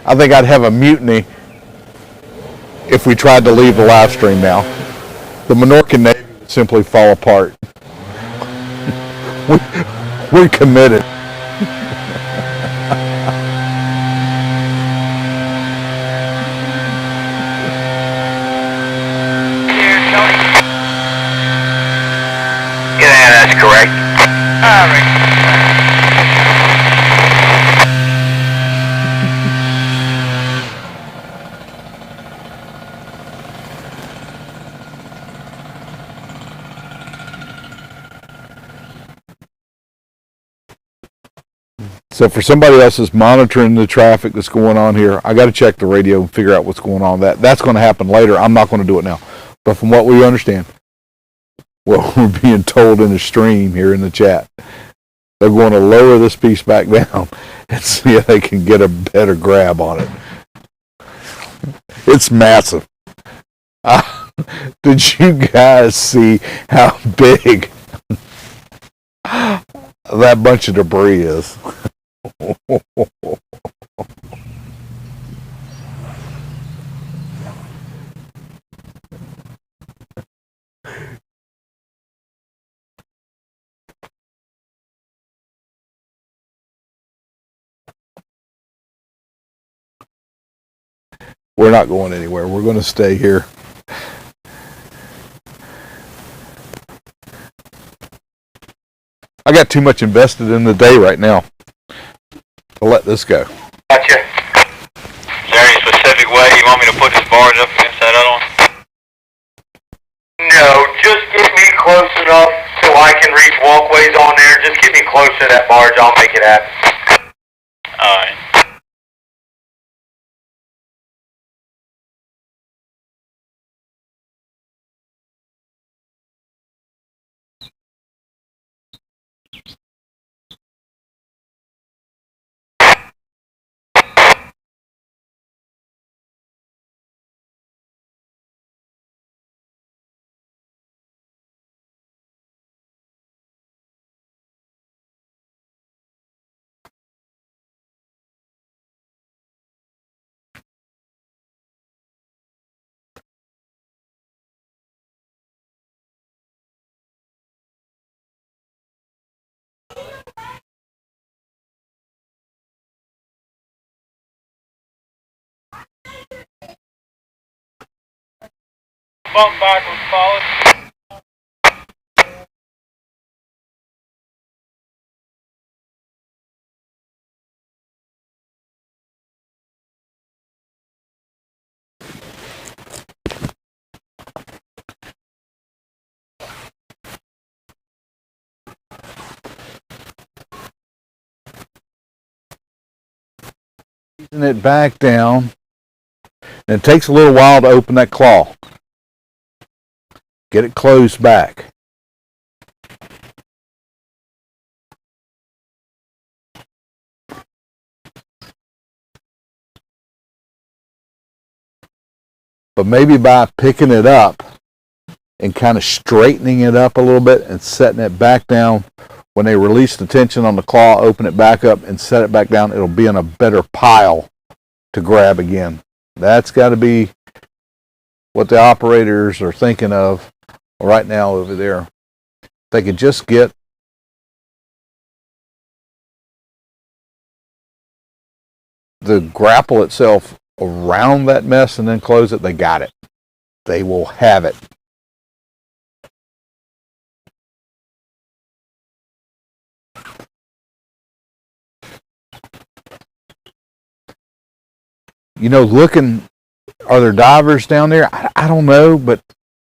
Speaker 4: I think I'd have a mutiny if we tried to leave the live stream now. The Minorcan Navy would simply fall apart. We're committed.
Speaker 3: Yeah, that's correct.
Speaker 7: Alright.
Speaker 4: So for somebody else that's monitoring the traffic that's going on here, I got to check the radio and figure out what's going on. That's going to happen later. I'm not going to do it now. But from what we understand, what we're being told in the stream here in the chat, they're going to lower this piece back down and see if they can get a better grab on it. It's massive. Did you guys see how big that bunch of debris is? We're not going anywhere. We're going to stay here. I got too much invested in the day right now to let this go.
Speaker 3: Gotcha. Is there any specific way you want me to put this barge up against that other one?
Speaker 2: No, just get me close enough so I can reach walkways on there. Just get me close to that barge. I'll make it happen.
Speaker 3: Alright.
Speaker 2: Bump backwards, solid.
Speaker 4: It back down, and it takes a little while to open that claw. Get it closed back. But maybe by picking it up and kind of straightening it up a little bit and setting it back down, when they release the tension on the claw, open it back up and set it back down, it'll be in a better pile to grab again. That's got to be what the operators are thinking of right now over there. If they could just get the grapple itself around that mess and then close it, they got it. They will have it. You know, are there divers down there? I don't know, but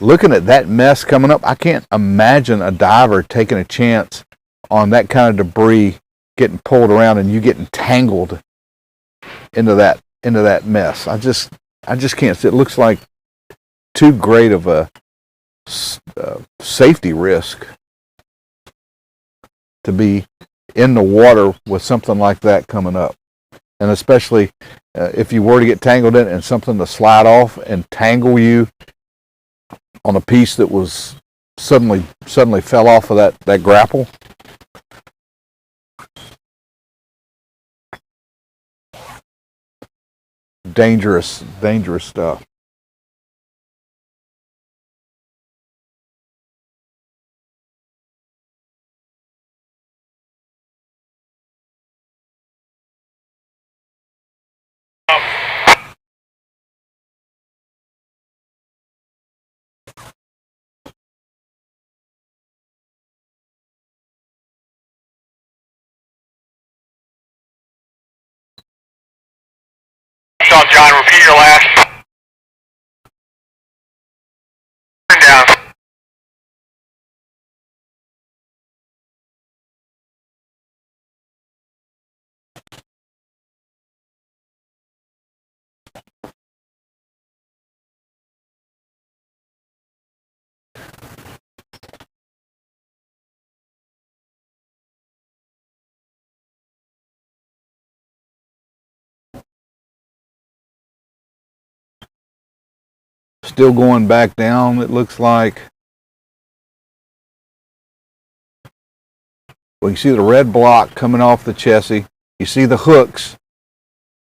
Speaker 4: looking at that mess coming up, I can't imagine a diver taking a chance on that kind of debris getting pulled around and you getting tangled into that mess. I just can't see. It looks like too great of a safety risk to be in the water with something like that coming up. And especially if you were to get tangled in it and something to slide off and tangle you on a piece that was suddenly fell off of that grapple. Dangerous stuff.
Speaker 2: John, repeat your last. Turn down.
Speaker 4: Still going back down, it looks like. We can see the red block coming off the chassis. You see the hooks,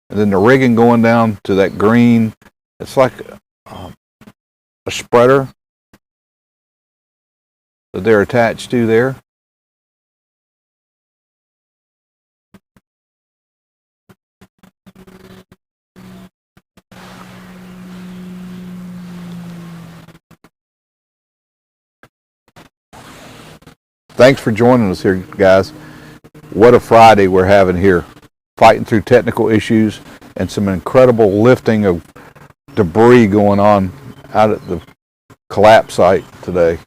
Speaker 4: and then the rigging going down to that green. It's like a spreader that they're attached to there. Thanks for joining us here, guys. What a Friday we're having here. Fighting through technical issues and some incredible lifting of debris going on out at the collapse site today.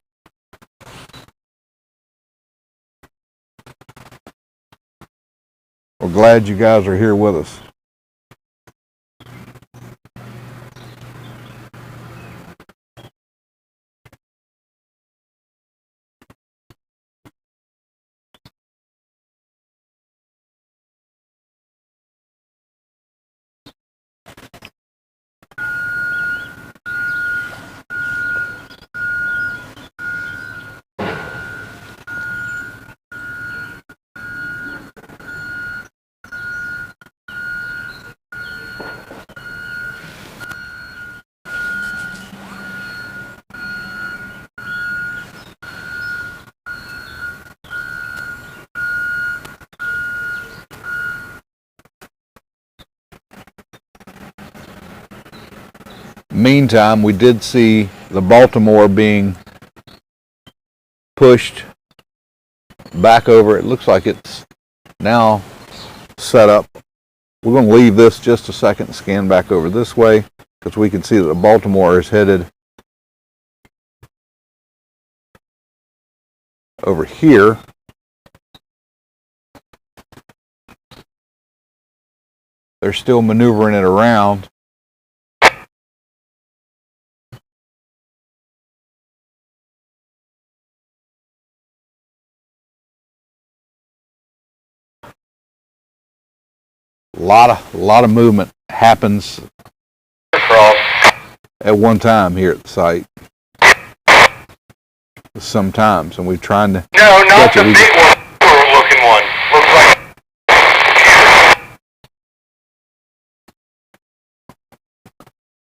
Speaker 4: We're glad you guys are here with us. Meantime, we did see the Baltimore being pushed back over. It looks like it's now set up. We're going to leave this just a second and scan back over this way, because we can see that the Baltimore is headed over here. They're still maneuvering it around. A lot of movement happens at one time here at the site. Sometimes, and we're trying to.
Speaker 3: No, not the big one, looking one. Looks like.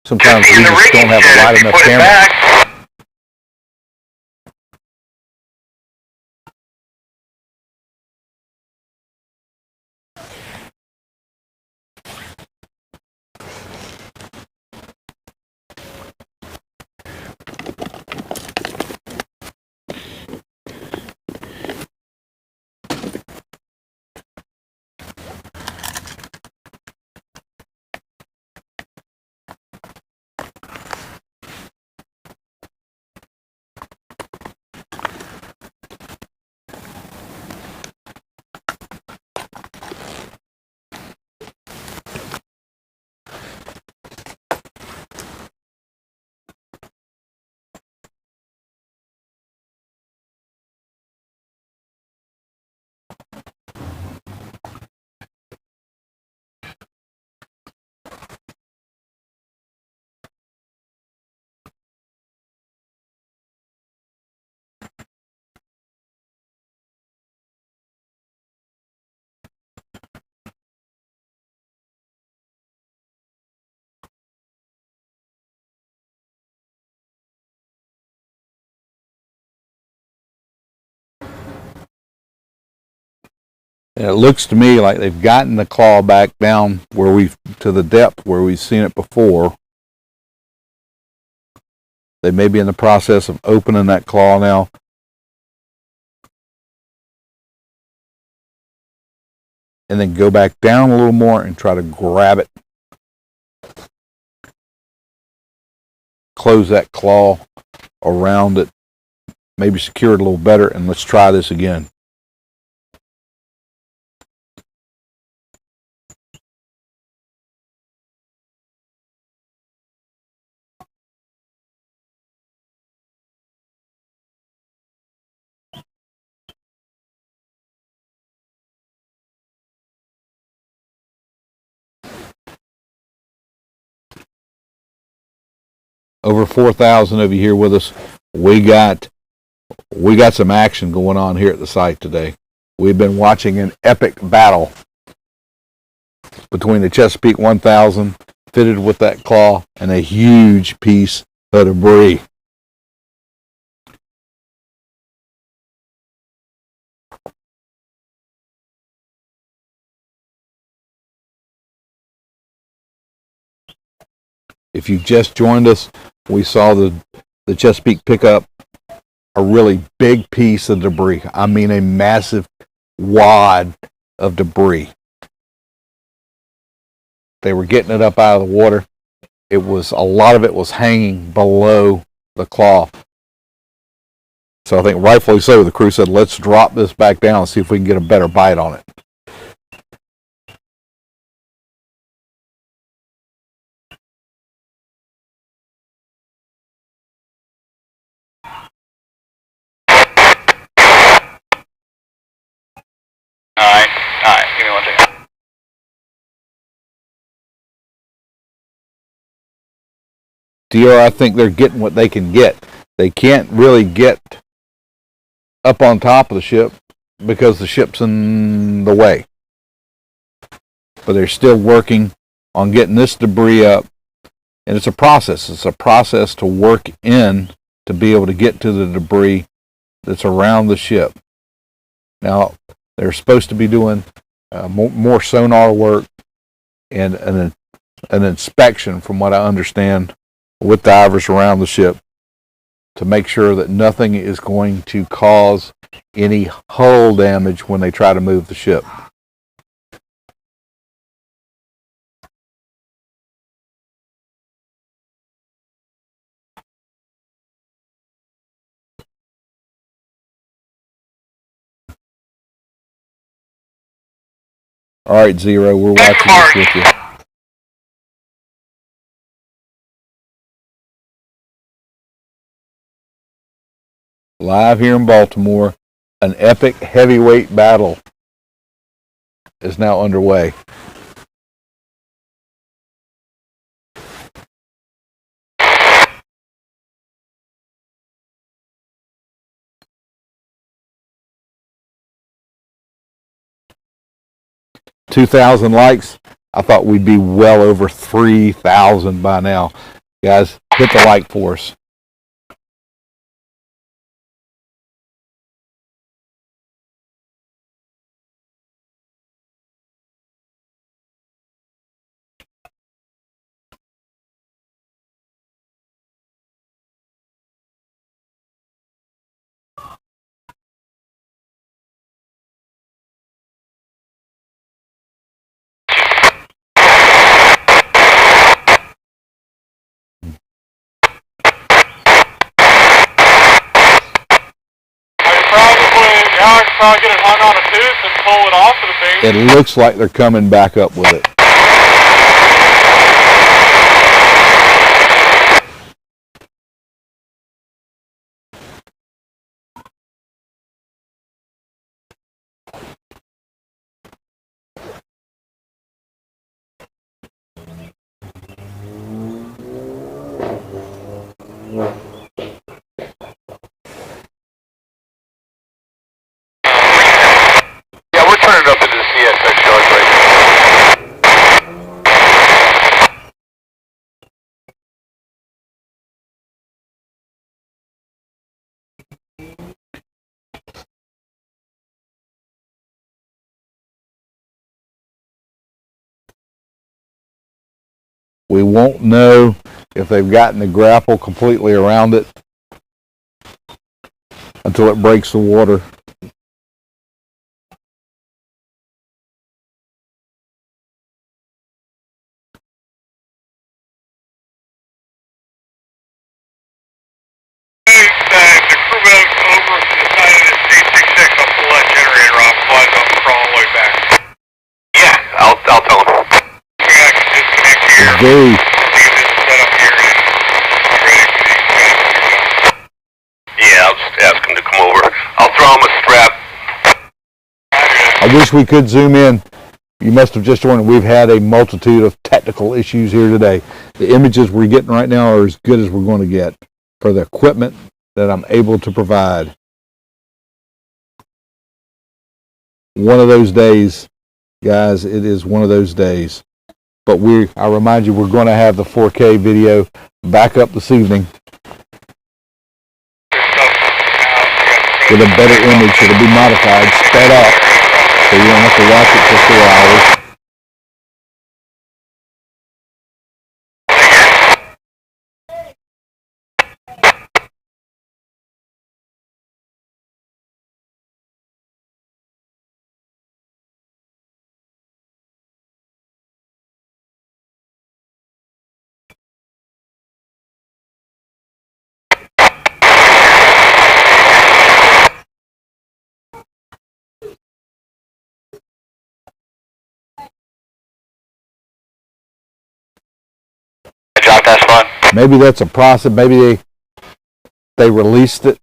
Speaker 4: Sometimes we just don't have a wide enough camera. And it looks to me like they've gotten the claw back down where to the depth where we've seen it before. They may be in the process of opening that claw now. And then go back down a little more and try to grab it. Close that claw around it. Maybe secure it a little better, and let's try this again. Over 4,000 of you here with us. We got some action going on here at the site today. We've been watching an epic battle between the Chesapeake 1000 fitted with that claw and a huge piece of debris. If you've just joined us, we saw the Chesapeake pick up a really big piece of debris. I mean, a massive wad of debris. They were getting it up out of the water. A lot of it was hanging below the claw. So I think rightfully so, the crew said, let's drop this back down and see if we can get a better bite on it.
Speaker 3: Alright, give me 1 second.
Speaker 4: DR, I think they're getting what they can get. They can't really get up on top of the ship because the ship's in the way. But they're still working on getting this debris up. And it's a process. It's a process to work in to be able to get to the debris that's around the ship. Now, they're supposed to be doing more sonar work and an inspection, from what I understand, with divers around the ship to make sure that nothing is going to cause any hull damage when they try to move the ship. All right, Zero, we're watching this with you. Live here in Baltimore, an epic heavyweight battle is now underway. $2,000 likes. I thought we'd be well over 3,000 by now. Guys, hit the like for us.
Speaker 2: Probably get it hung on a tooth and pull it off of the base.
Speaker 4: It looks like they're coming back up with it. We won't know if they've gotten the grapple completely around it until it breaks the water.
Speaker 2: The crew boat over to the side of the C66, I'll pull that generator off, flies up and crawl all the way back.
Speaker 3: Yeah, I'll tell him.
Speaker 2: We got to disconnect here.
Speaker 4: Very.
Speaker 2: Leave this set up here and be ready for these guys when you're done.
Speaker 3: Yeah, I'll just ask him to come over. I'll throw him a strap.
Speaker 4: I wish we could zoom in. You must have just joined. We've had a multitude of technical issues here today. The images we're getting right now are as good as we're going to get for the equipment that I'm able to provide. One of those days, guys, it is one of those days. But I remind you, we're going to have the 4K video back up this evening with a better image. It'll be modified, sped up, so you don't have to watch it for 4 hours. Maybe that's a process. Maybe they released it,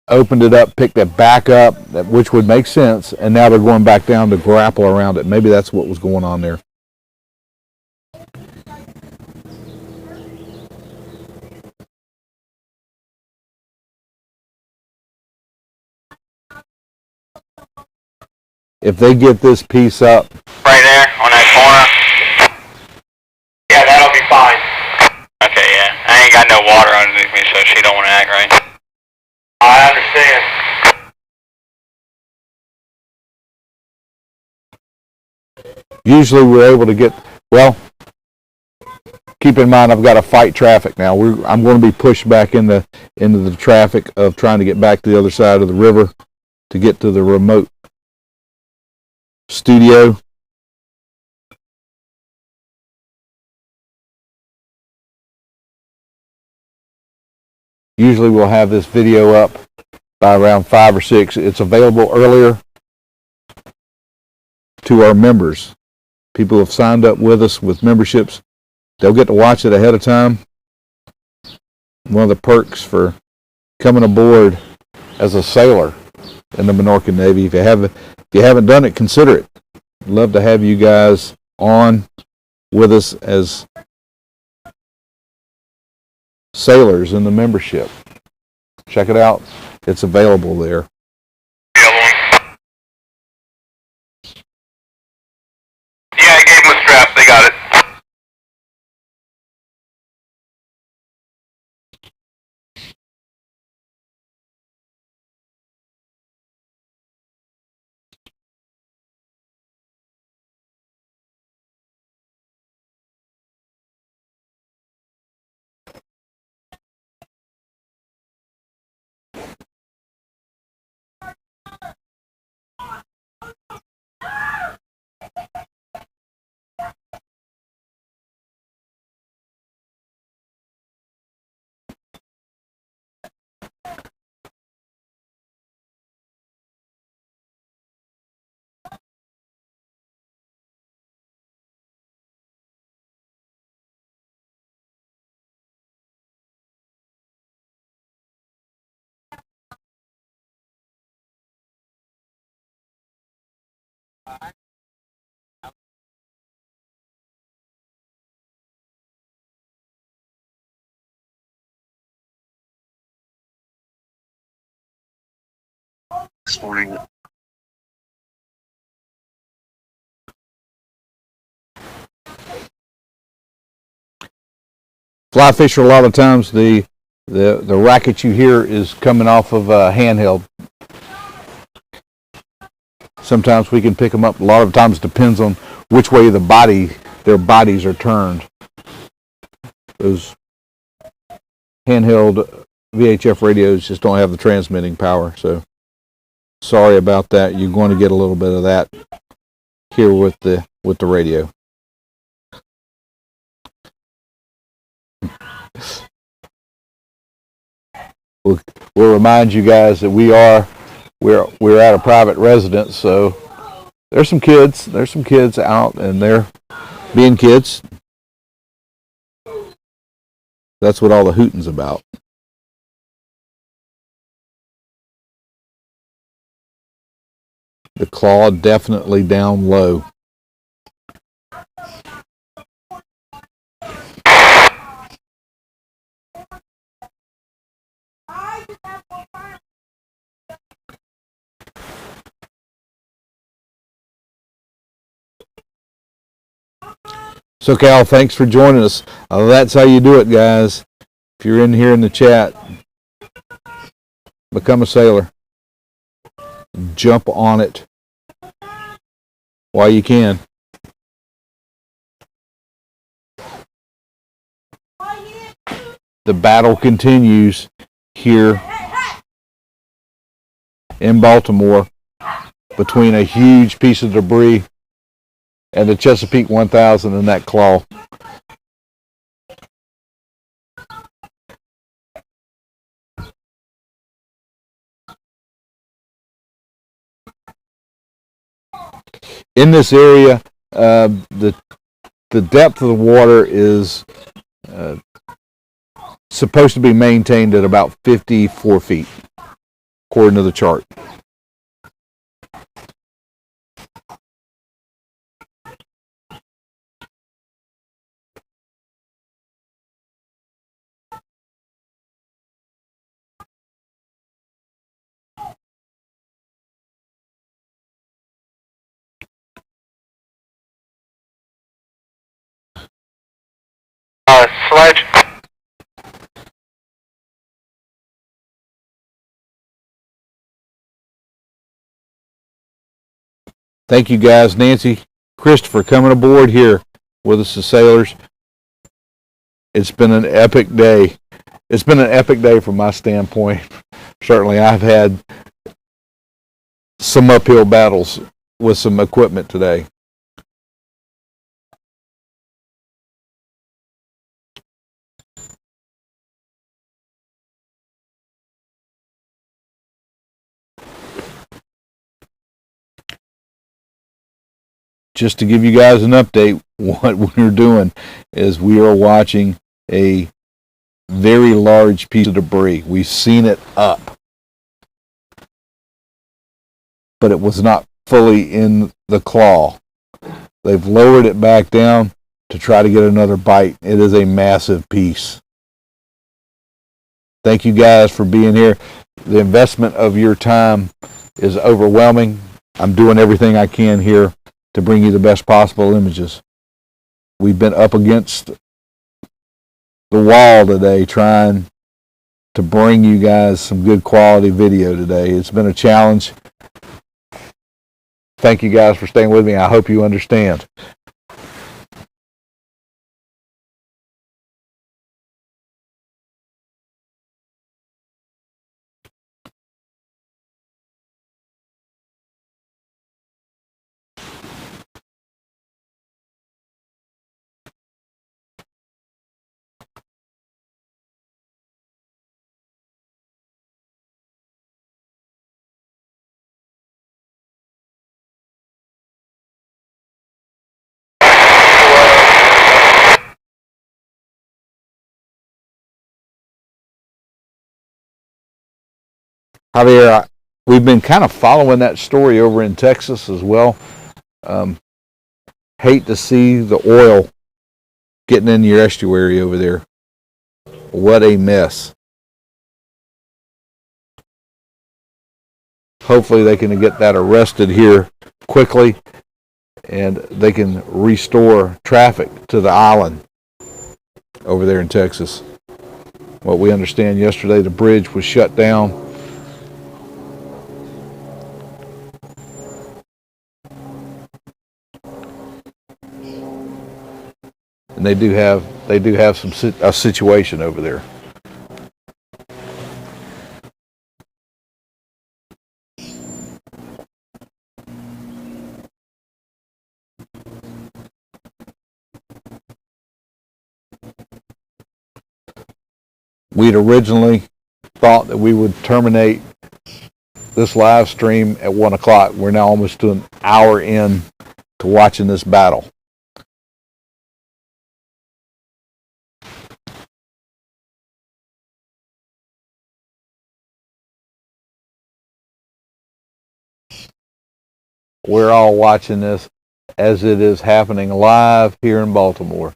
Speaker 4: opened it up, picked it back up, which would make sense, and now they're going back down to grapple around it. Maybe that's what was going on there. If they get this piece up
Speaker 3: Right there, on that corner? Yeah, that'll be fine. Okay, yeah. I ain't got no water underneath me, so she don't want to act right. I understand.
Speaker 4: usually we're able to get, well, keep in mind I've got to fight traffic now. I'm going to be pushed back into the traffic of trying to get back to the other side of the river to get to the remote studio. Usually we'll have this video up by around 5 or 6. It's available earlier to our members. People who have signed up with us with memberships, they'll get to watch it ahead of time. One of the perks for coming aboard as a sailor in the Minorcan Navy. If you haven't done it, consider it. I'd love to have you guys on with us as sailors in the membership. Check it out. It's available there.
Speaker 3: Yeah, I gave them a strap. They got it. This morning.
Speaker 4: Fly fisher, a lot of times the racket you hear is coming off of a handheld. Sometimes we can pick them up. A lot of times it depends on which way their bodies are turned. Those handheld VHF radios just don't have the transmitting power, so sorry about that. You're going to get a little bit of that here with the radio. We'll remind you guys that we're at a private residence, so there's some kids out and they're being kids. That's what all the hooting's about. The claw definitely down low. So Cal, thanks for joining us. That's how you do it, guys. If you're in here in the chat, become a sailor. Jump on it while you can. The battle continues here in Baltimore between a huge piece of debris and the Chesapeake 1000 and that claw. In this area, the depth of the water is supposed to be maintained at about 54 feet, according to the chart.
Speaker 3: Sledge.
Speaker 4: Thank you guys, Nancy, Christopher, coming aboard here with us as sailors. It's been an epic day. It's been an epic day from my standpoint. Certainly, I've had some uphill battles with some equipment today. Just to give you guys an update, what we're doing is we are watching a very large piece of debris. We've seen it up, but it was not fully in the claw. They've lowered it back down to try to get another bite. It is a massive piece. Thank you guys for being here. The investment of your time is overwhelming. I'm doing everything I can here to bring you the best possible images. We've been up against the wall today trying to bring you guys some good quality video today. It's been a challenge. Thank you guys for staying with me. I hope you understand. Javier, we've been kind of following that story over in Texas as well. Hate to see the oil getting in your estuary over there. What a mess. Hopefully they can get that arrested here quickly and they can restore traffic to the island over there in Texas. What we understand yesterday, the bridge was shut down. And they do have a situation over there. We'd originally thought that we would terminate this live stream at 1 o'clock. We're now almost to an hour in to watching this battle. We're all watching this as it is happening live here in Baltimore.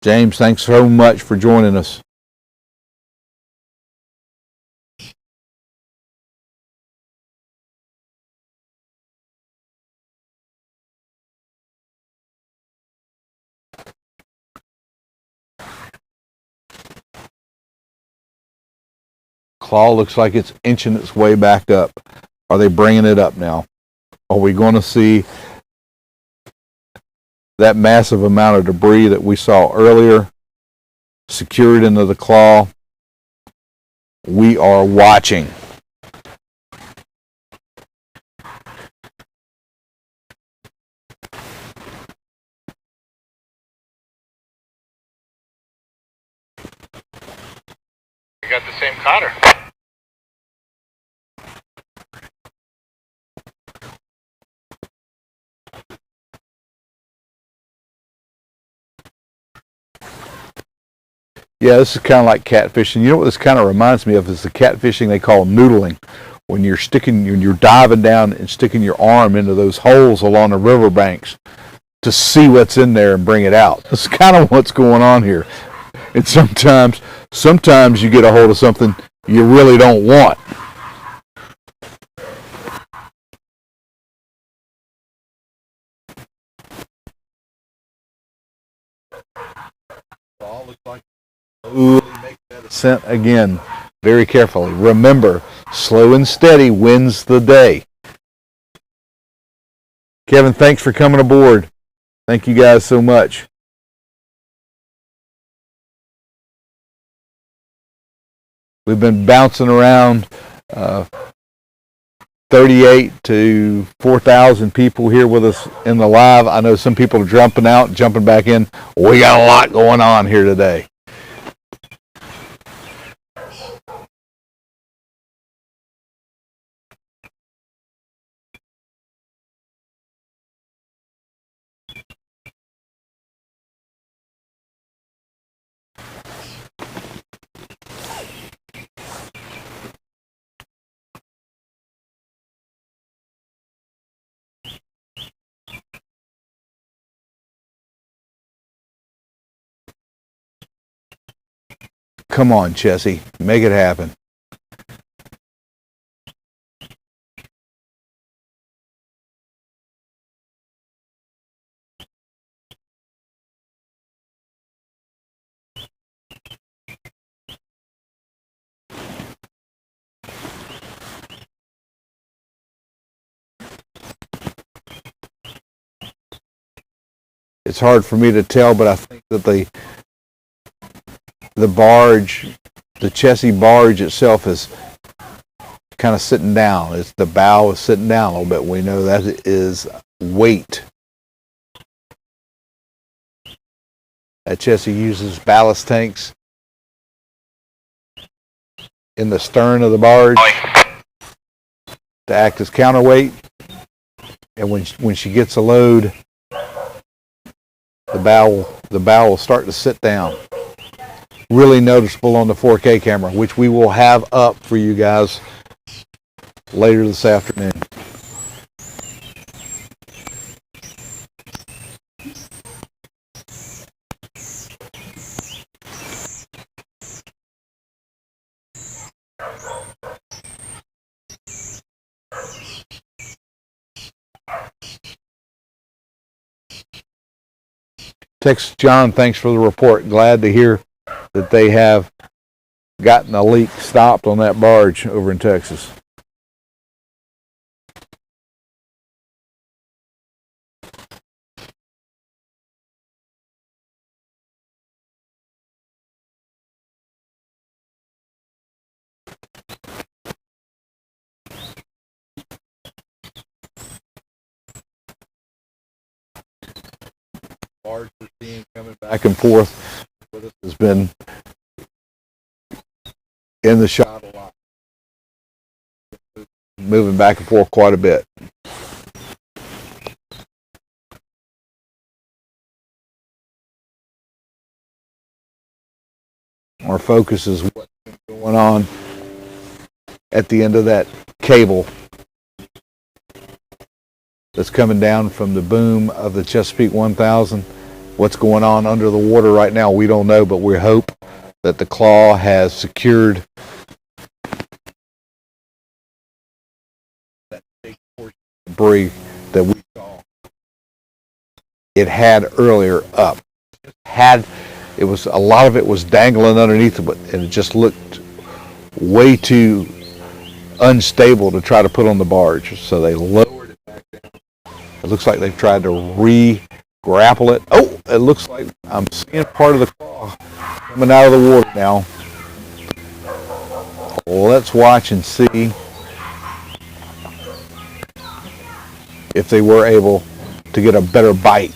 Speaker 4: James, thanks so much for joining us. Claw looks like it's inching its way back up. Are they bringing it up now? Are we going to see that massive amount of debris that we saw earlier secured into the claw? We are watching.
Speaker 2: You got the same cotter.
Speaker 4: Yeah, this is kind of like catfishing. You know what this kind of reminds me of is the catfishing they call noodling. When you're diving down and sticking your arm into those holes along the riverbanks to see what's in there and bring it out. That's kind of what's going on here. And sometimes you get a hold of something you really don't want. All looks like really make that descent again very carefully. Remember, slow and steady wins the day. Kevin, thanks for coming aboard. Thank you guys so much. We've been bouncing around 38 to 4,000 people here with us in the live. I know some people are jumping out, jumping back in. We got a lot going on here today. Come on, Chessie. Make it happen. It's hard for me to tell, but I think that the barge, the Chessie barge itself is kind of sitting down. It's the bow is sitting down a little bit. We know that is weight. That Chessie uses ballast tanks in the stern of the barge to act as counterweight. And when she gets a load, the bow will start to sit down. Really noticeable on the 4K camera, which we will have up for you guys later this afternoon. Text John, thanks for the report. Glad to hear that they have gotten a leak stopped on that barge over in Texas. Barge we're seeing coming back and forth with us has been in the shot a lot. Moving back and forth quite a bit. Our focus is what's going on at the end of that cable that's coming down from the boom of the Chesapeake 1000. What's going on under the water right now, we don't know, but we hope that the claw has secured that big portion of debris that we saw it had earlier up. It was a lot of it was dangling underneath it, and it just looked way too unstable to try to put on the barge. So they lowered it back down. It looks like they've tried to grapple it. Oh, it looks like I'm seeing part of the claw coming out of the water now. Let's watch and see if they were able to get a better bite.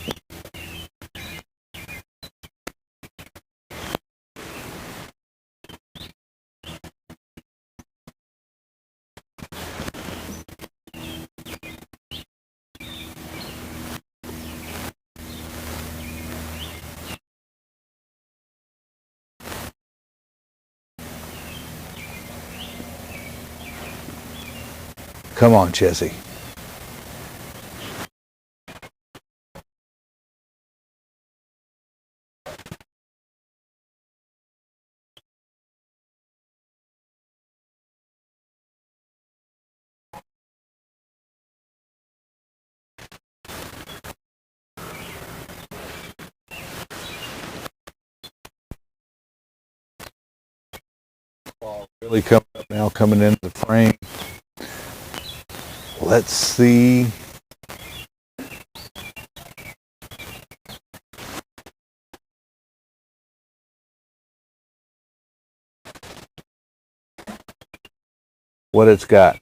Speaker 4: Come on, Chessie. Billy coming up now, coming into the frame. Let's see. What it's got.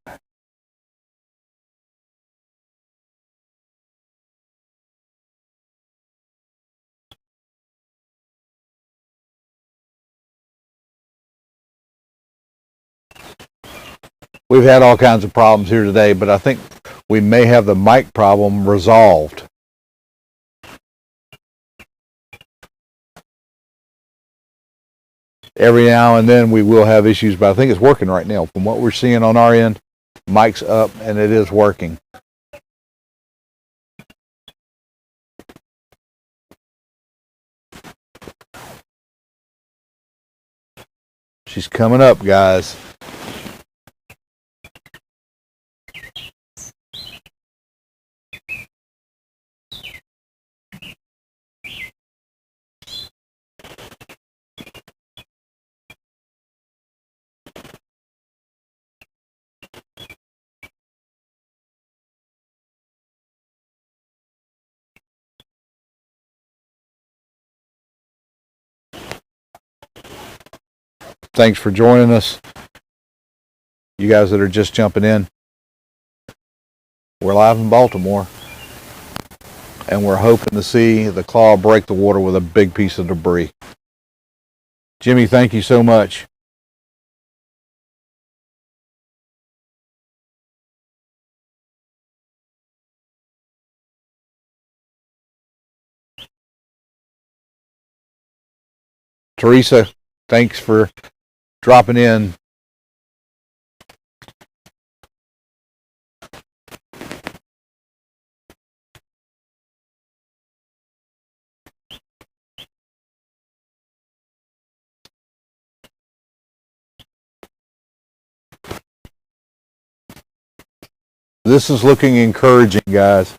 Speaker 4: We've had all kinds of problems here today, but I think we may have the mic problem resolved. Every now and then we will have issues, but I think it's working right now. From what we're seeing on our end, mic's up and it is working. She's coming up, guys. Thanks for joining us. You guys that are just jumping in. We're live in Baltimore. And we're hoping to see the claw break the water with a big piece of debris. Jimmy, thank you so much. Teresa, thanks for dropping in. This is looking encouraging, guys.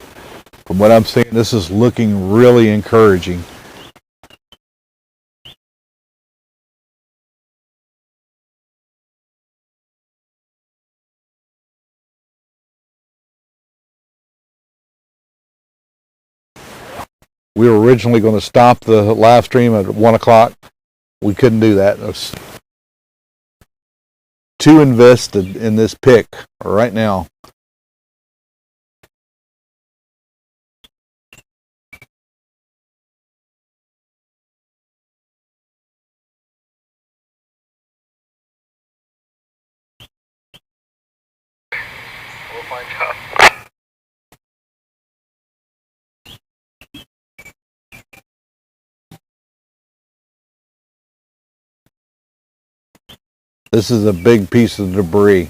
Speaker 4: From what I'm seeing, this is looking really encouraging. We were originally going to stop the live stream at 1 o'clock. We couldn't do that. It was too invested in this pick right now.
Speaker 2: We'll find out.
Speaker 4: This is a big piece of debris.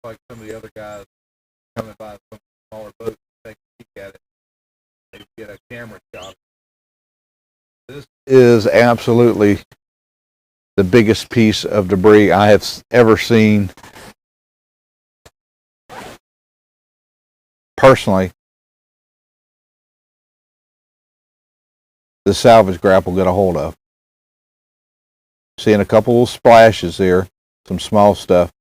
Speaker 4: Like some of the other guys coming by some smaller boats, take a peek at it. They get a camera shot. This is absolutely the biggest piece of debris I have ever seen. Personally, the salvage grapple get a hold of. Seeing a couple of splashes there, some small stuff.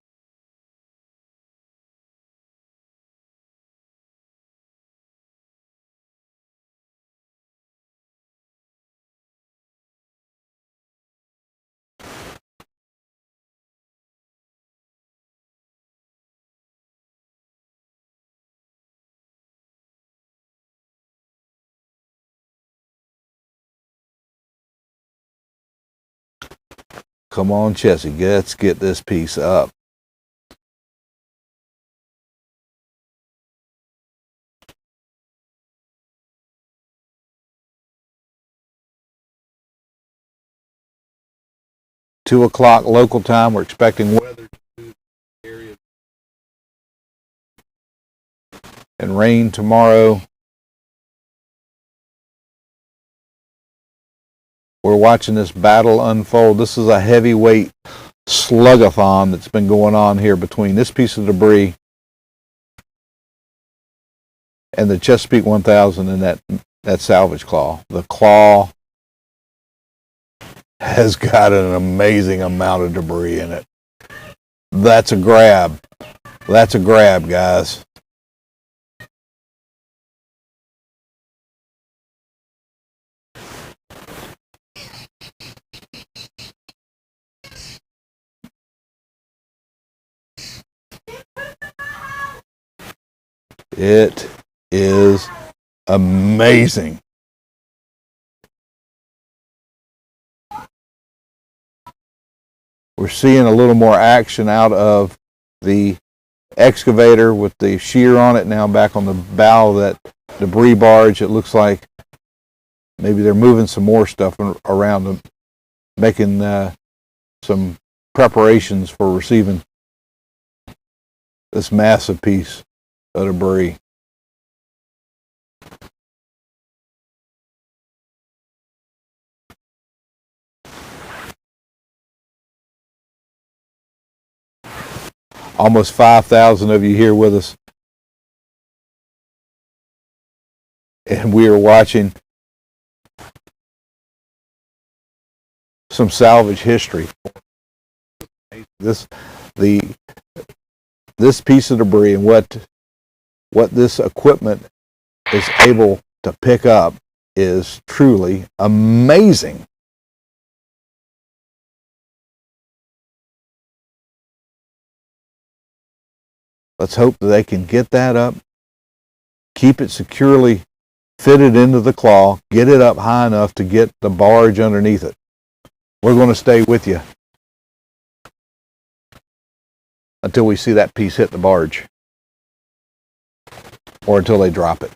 Speaker 4: Come on, Chessie, let's get this piece up. Two o'clock local time. We're expecting weather to area and rain tomorrow. We're watching this battle unfold. This is a heavyweight slugathon that's been going on here between this piece of debris and the Chesapeake 1000 and that salvage claw. The claw has got an amazing amount of debris in it. That's a grab. That's a grab, guys. It is amazing. We're seeing a little more action out of the excavator with the shear on it now back on the bow of that debris barge. It looks like maybe they're moving some more stuff around them, making some preparations for receiving this massive piece of debris. Almost 5,000 of you here with us. And we are watching some salvage history. This piece of debris and what this equipment is able to pick up is truly amazing. Let's hope that they can get that up, keep it securely fitted into the claw, get it up high enough to get the barge underneath it. We're going to stay with you until we see that piece hit the barge or until they drop it.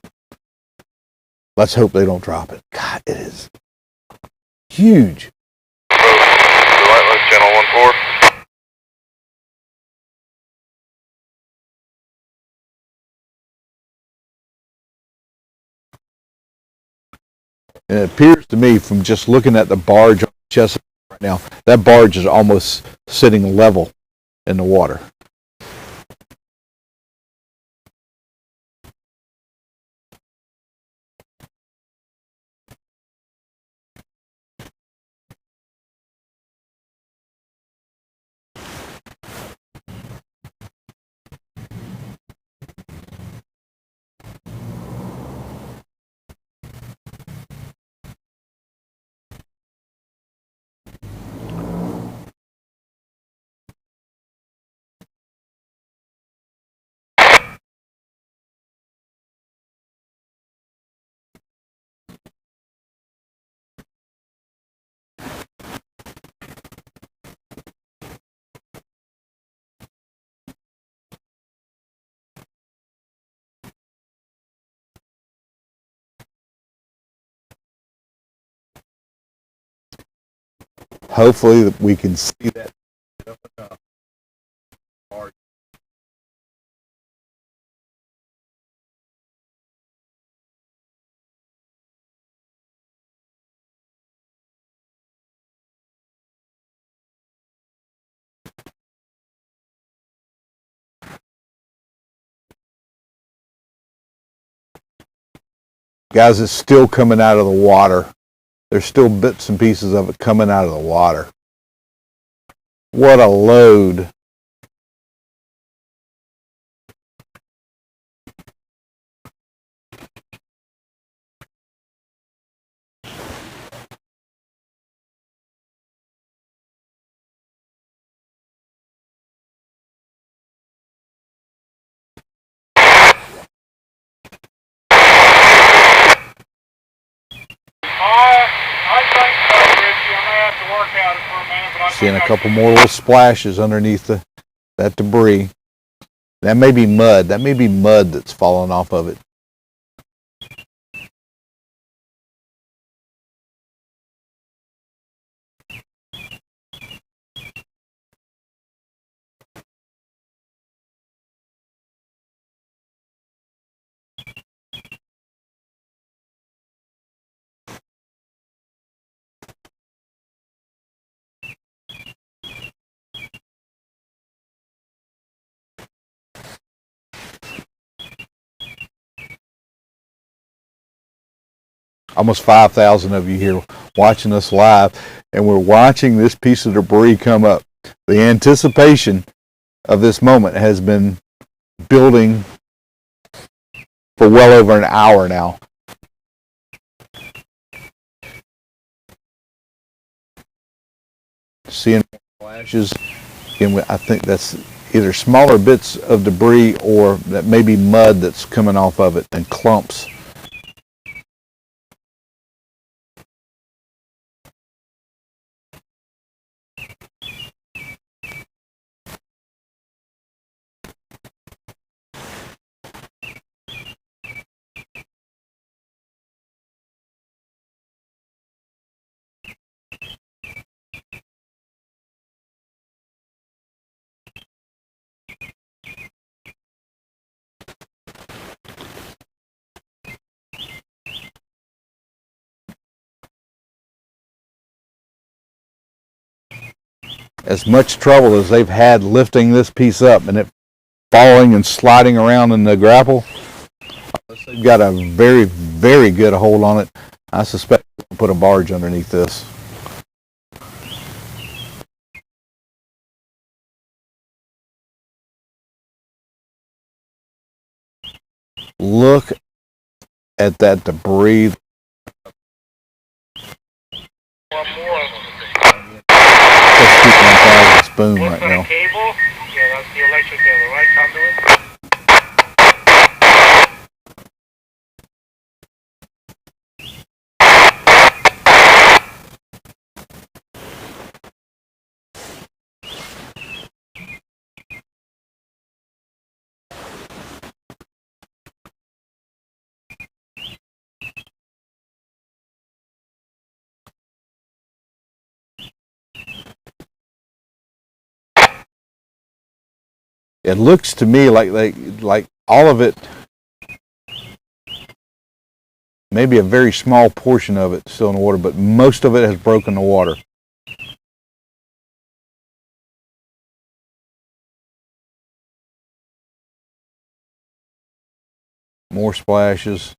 Speaker 4: Let's hope they don't drop it. God, it is huge.
Speaker 8: Channel 14.
Speaker 4: And it appears to me from just looking at the barge on Chesapeake right now, that barge is almost sitting level in the water. Hopefully we can see that. Guys, it's still coming out of the water. There's still bits and pieces of it coming out of the water. What a load.
Speaker 2: I think so, Richie. I'm going to have to work at it for a minute, but
Speaker 4: Seeing a couple more little splashes underneath that debris. That may be mud. That may be mud that's fallen off of it. almost 5,000 of you here watching us live, and we're watching this piece of debris come up. The anticipation of this moment has been building for well over an hour now. Seeing flashes, again, I think that's either smaller bits of debris or that may be mud that's coming off of it and clumps. As much trouble as they've had lifting this piece up and it falling and sliding around in the grapple, unless they've got a very, very good hold on it, I suspect they'll put a barge underneath this. Look at that debris.
Speaker 2: One more of them.
Speaker 4: Just keeping on fire with a spoon
Speaker 2: What's
Speaker 4: right
Speaker 2: that
Speaker 4: now.
Speaker 2: cable? Yeah, that's the electric cable, right? Conduit?
Speaker 4: It looks to me like all of it, maybe a very small portion of it still in the water, but most of it has broken the water. More splashes.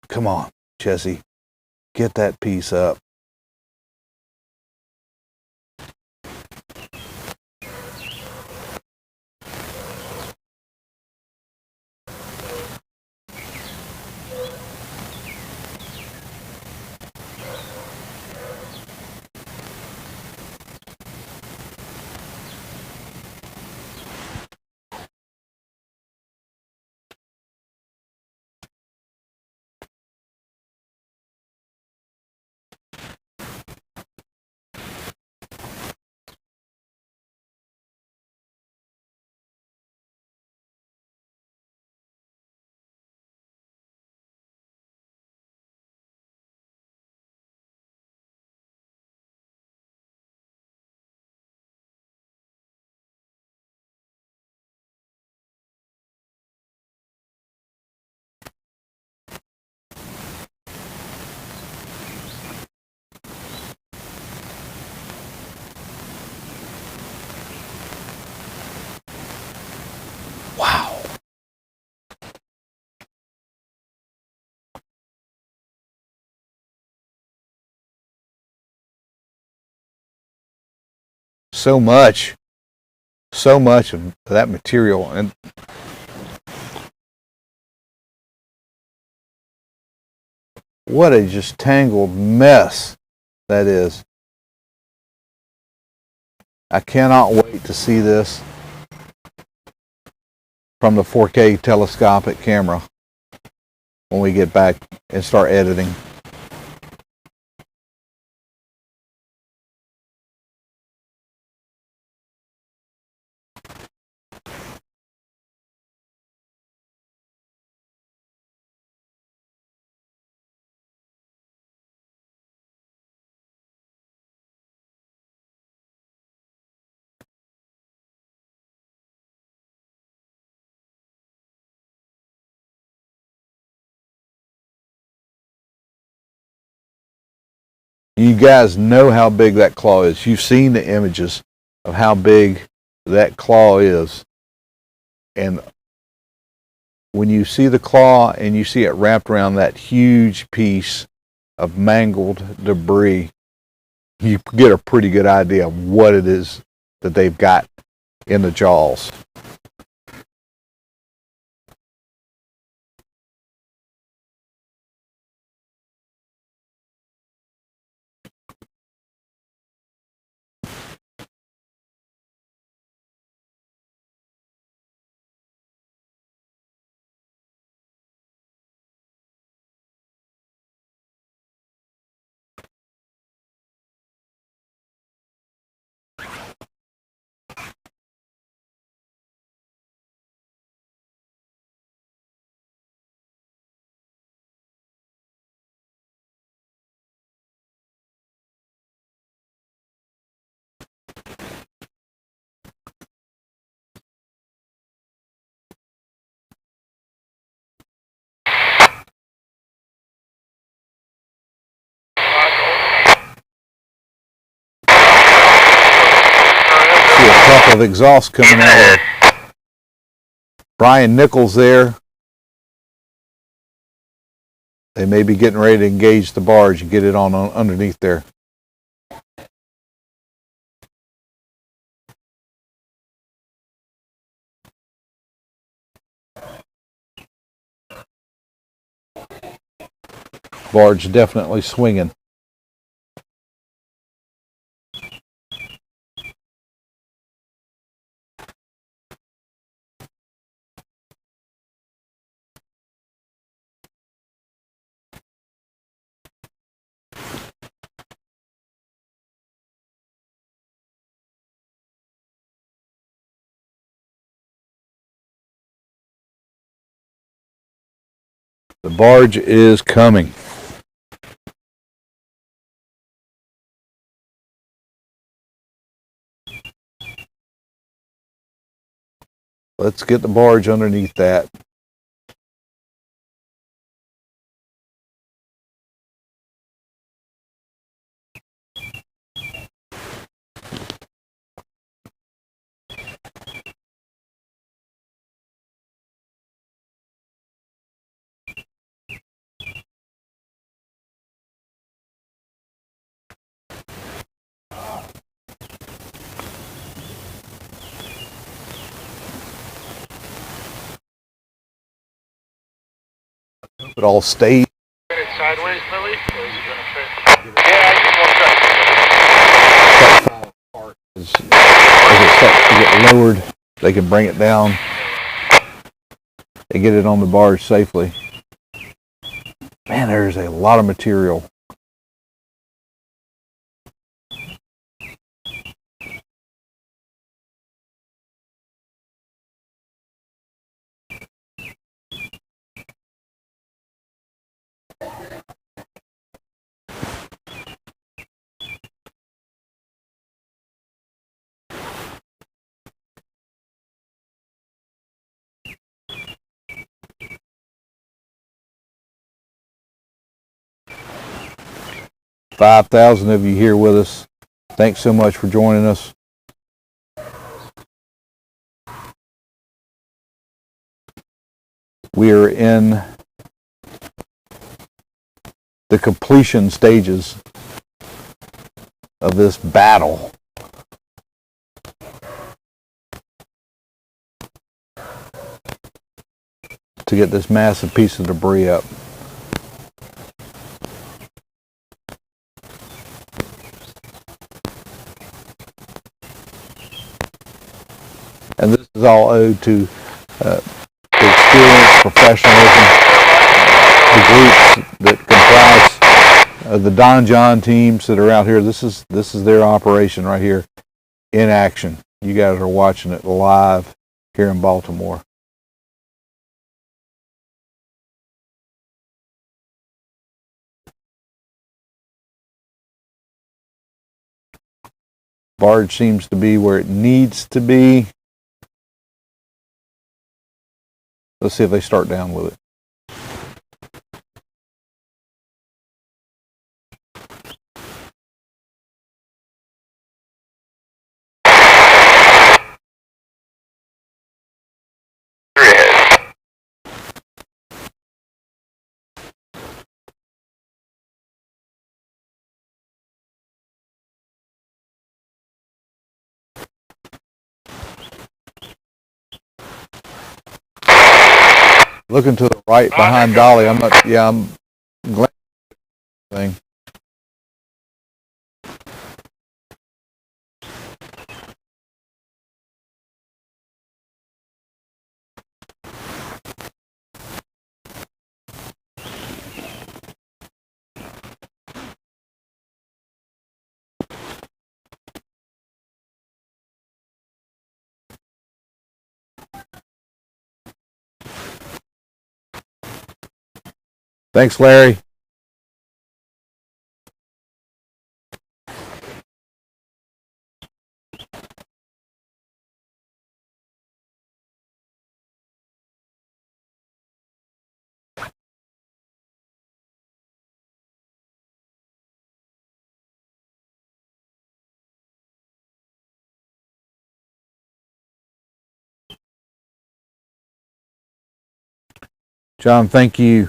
Speaker 4: Come on, Jesse, get that piece up. Wow. So much of that material, and what a just tangled mess that is. I cannot wait to see this from the 4K telescopic camera when we get back and start editing. You guys know how big that claw is. You've seen the images of how big that claw is. And when you see the claw and you see it wrapped around that huge piece of mangled debris, you get a pretty good idea of what it is that they've got in the jaws. See a puff of exhaust coming out of Brian Nichols there. They may be getting ready to engage the barge and get it on underneath there. Barge definitely swinging. The barge is coming. Let's get the barge underneath that. It all stays.
Speaker 2: Get it sideways, Billy? Or is it going to fit?
Speaker 8: Yeah, I just want to try.
Speaker 4: As it starts to get lowered, they can bring it down and get it on the barge safely. Man, there's a lot of material. $5,000 of you here with us. Thanks so much for joining us. We are in the completion stages of this battle. To get this massive piece of debris up. And this is all owed to the experience, professionalism, the groups that comprise the Don John teams that are out here. This is their operation right here in action. You guys are watching it live here in Baltimore. Barge seems to be where it needs to be. Let's see if they start down with it. Looking to the right behind Dolly. I'm not. Yeah, I'm glad. Thing. Thanks, Larry. John, thank you.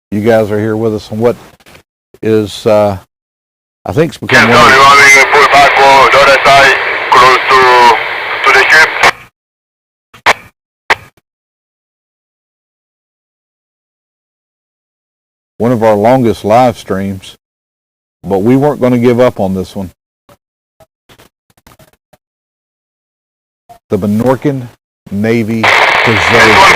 Speaker 4: You guys are here with us on what is, I think it's become
Speaker 3: Yes, sir, you want me to pull back on the other side, close to the ship?
Speaker 4: one of our longest live streams, but we weren't going to give up on this one. The Minorcan Navy Preserve.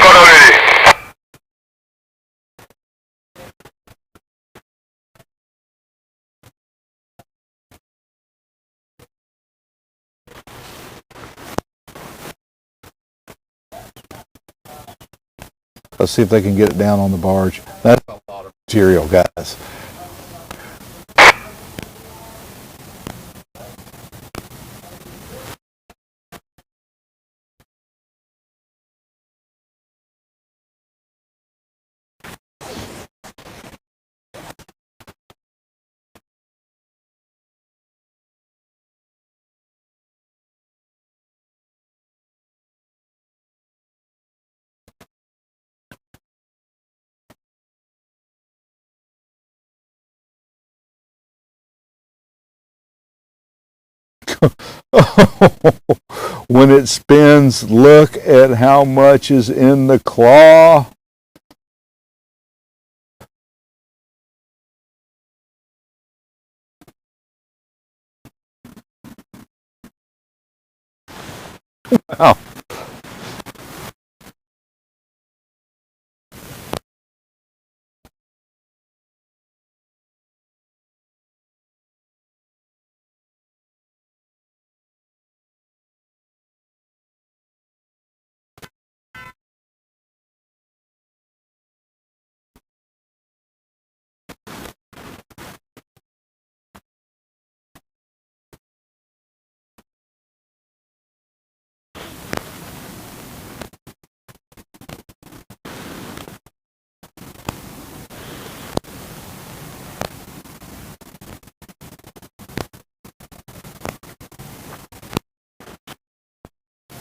Speaker 4: Let's see if they can get it down on the barge. That's a lot of material, guys. When it spins, look at how much is in the claw. Wow.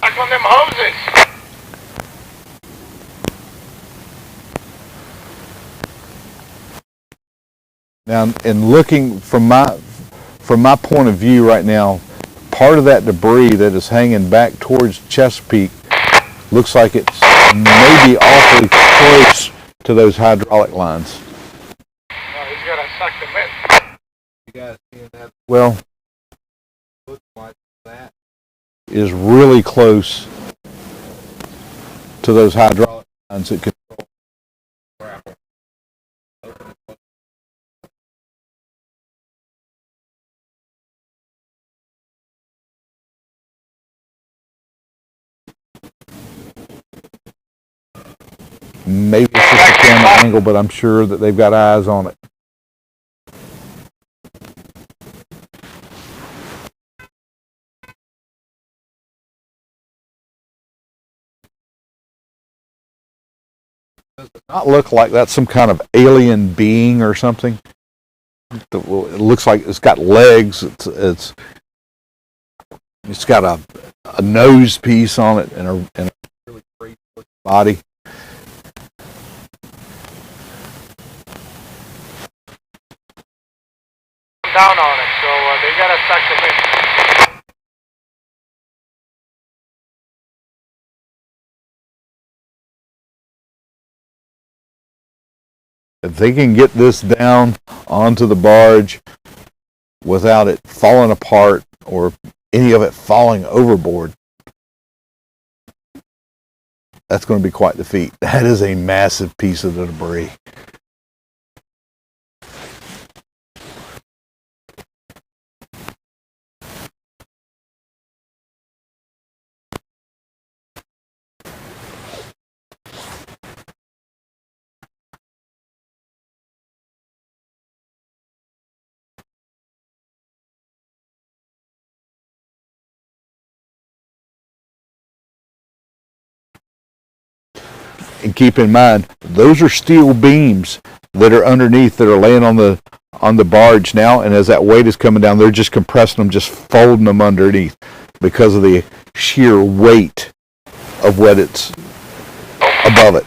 Speaker 2: Back on them hoses.
Speaker 4: Now, in looking from my point of view right now, part of that debris that is hanging back towards Chesapeake looks like it's maybe awfully close to those hydraulic lines.
Speaker 2: Oh, he's gonna suck them in.
Speaker 4: You guys seeing that? Well, looks like that is really close to those hydraulic lines that control grapple. Maybe it's just a camera angle, but I'm sure that they've got eyes on it. Does it not look like that's some kind of alien being or something? It looks like it's got legs. It's It's got a nose piece on it and a really great body.
Speaker 2: Down on it, so they got to suck them in.
Speaker 4: If they can get this down onto the barge without it falling apart or any of it falling overboard, that's going to be quite the feat. That is a massive piece of the debris. And keep in mind, those are steel beams that are underneath that are laying on the barge now, and as that weight is coming down, they're just compressing them, just folding them underneath because of the sheer weight of what it's above it.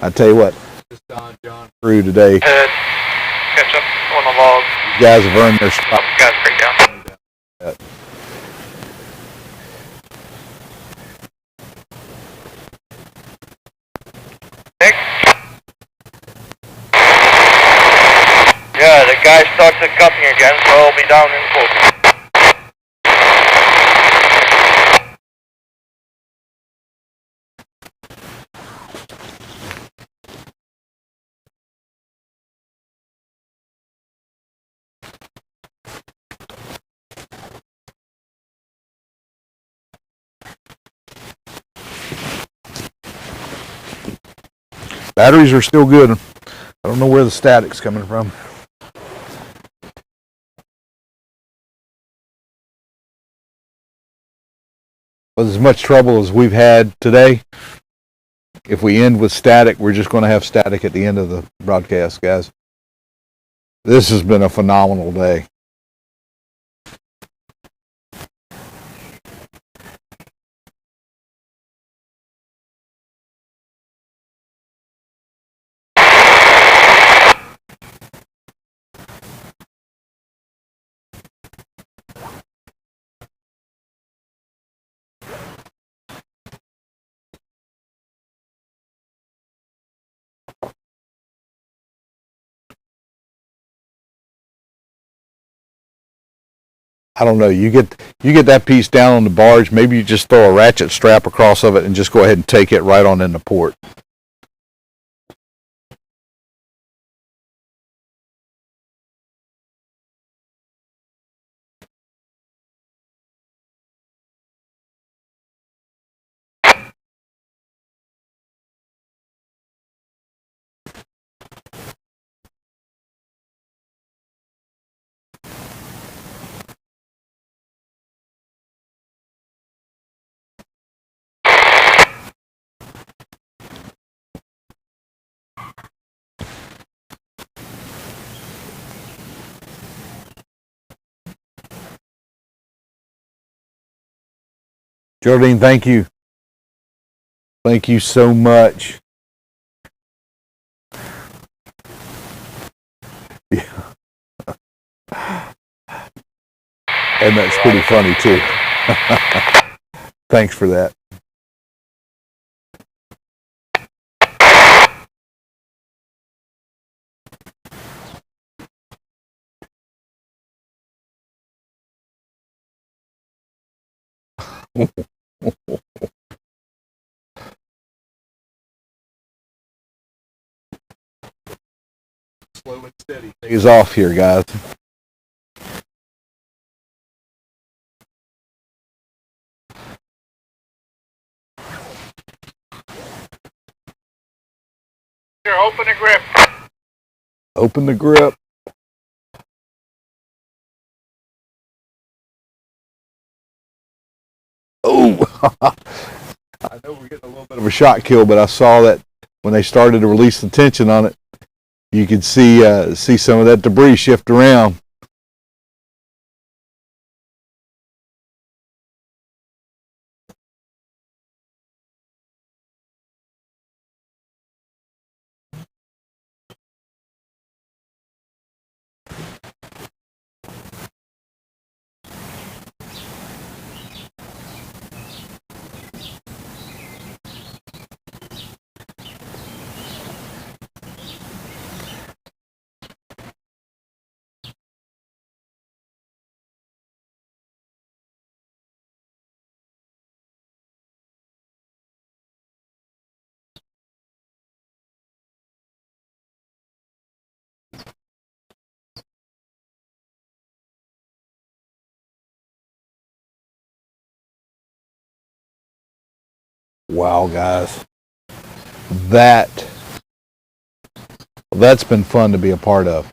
Speaker 4: I tell you what, this Don John crew today,
Speaker 2: Head, catch up on the log.
Speaker 4: you guys have earned their spot.
Speaker 2: Guys, break down. Nick?
Speaker 8: Yeah, the guy started cutting again, so I'll be down in focus.
Speaker 4: Batteries are still good. I don't know where the static's coming from. With as much trouble as we've had today, if we end with static, we're just going to have static at the end of the broadcast, guys. This has been a phenomenal day. I don't know. You get that piece down on the barge. Maybe you just throw a ratchet strap across of it and just go ahead and take it right on into port. Geraldine, thank you. Thank you so much. Yeah. And that's pretty funny too. Thanks for that. slow and steady pays off here, guys.
Speaker 2: Here, open the grip.
Speaker 4: Open the grip. Oh, I know we're getting a little bit of a shot kill, but I saw that when they started to release the tension on it, you could see some of that debris shift around. Wow, guys, that's been fun to be a part of.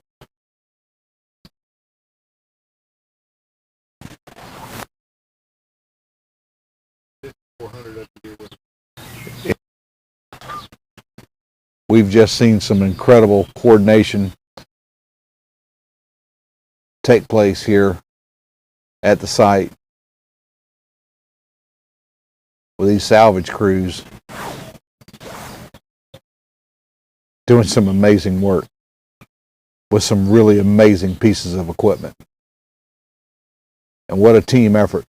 Speaker 4: We've just seen some incredible coordination take place here at the site with these salvage crews doing some amazing work with some really amazing pieces of equipment. And what a team effort.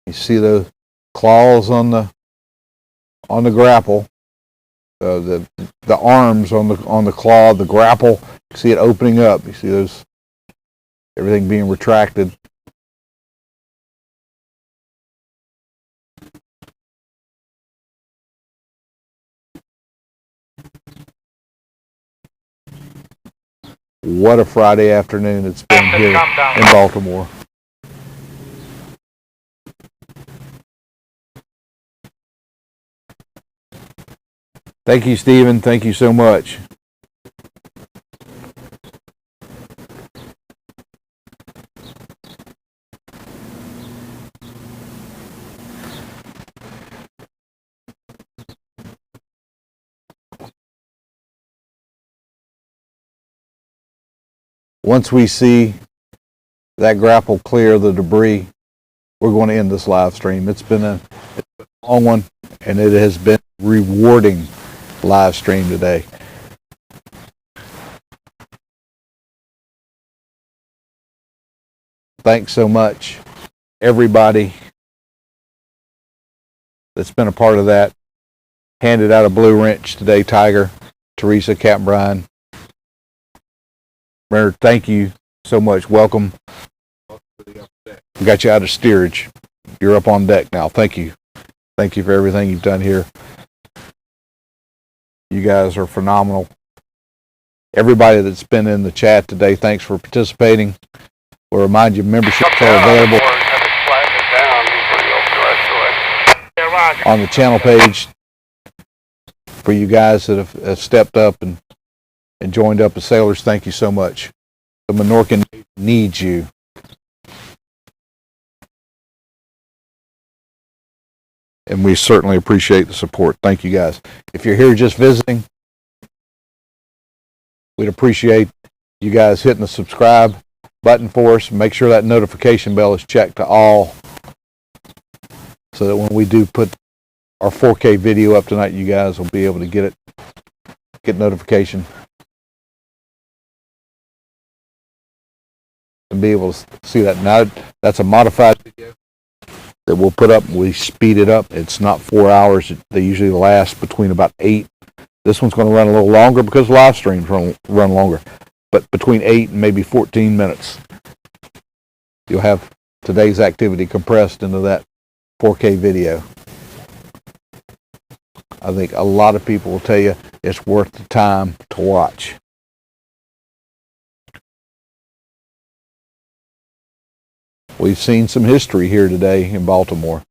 Speaker 4: You see the claws on the grapple, the arms on the claw, the grapple. You see it opening up. You see those, everything being retracted. What a Friday afternoon it's been here in Baltimore. Thank you, Stephen. Thank you so much. Once we see that grapple clear the debris, we're going to end this live stream. It's been a long one, and it has been rewarding live stream today. Thanks so much, everybody that's been a part of that. Handed out a blue wrench today, Tiger, Teresa, Captain Brian. Bernard, thank you so much. Welcome. We got you out of steerage. You're up on deck now. Thank you. Thank you for everything you've done here. You guys are phenomenal. Everybody that's been in the chat today, thanks for participating. We'll remind you, memberships are available on the channel page for you guys that have stepped up and joined up as sailors. Thank you so much. The Minorcan needs you. And we certainly appreciate the support. Thank you, guys. If you're here just visiting, we'd appreciate you guys hitting the subscribe button for us. Make sure that notification bell is checked to all, so that when we do put our 4K video up tonight, you guys will be able to get notification and be able to see that. Now, that's a modified video. that we'll put up. We speed it up. It's not 4 hours. They usually last between about 8. This one's going to run a little longer because live streams run longer, but between 8 and maybe 14 minutes. You'll have today's activity compressed into that 4K video. I think a lot of people will tell you it's worth the time to watch. We've seen some history here today in Baltimore.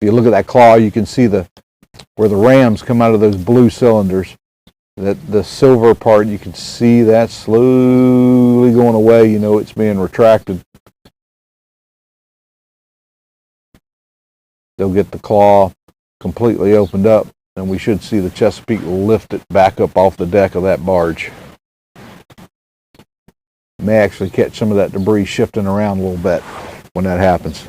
Speaker 4: If you look at that claw, you can see where the rams come out of those blue cylinders. The silver part, you can see that slowly going away. You know it's being retracted. They'll get the claw completely opened up, and we should see the Chesapeake lift it back up off the deck of that barge. May actually catch some of that debris shifting around a little bit when that happens.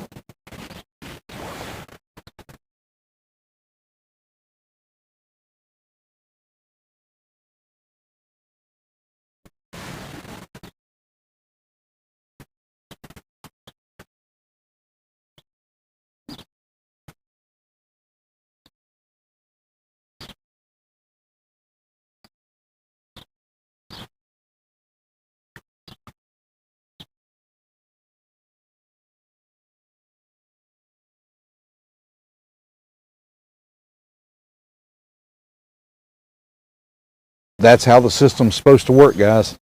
Speaker 4: That's how the system's supposed to work, guys.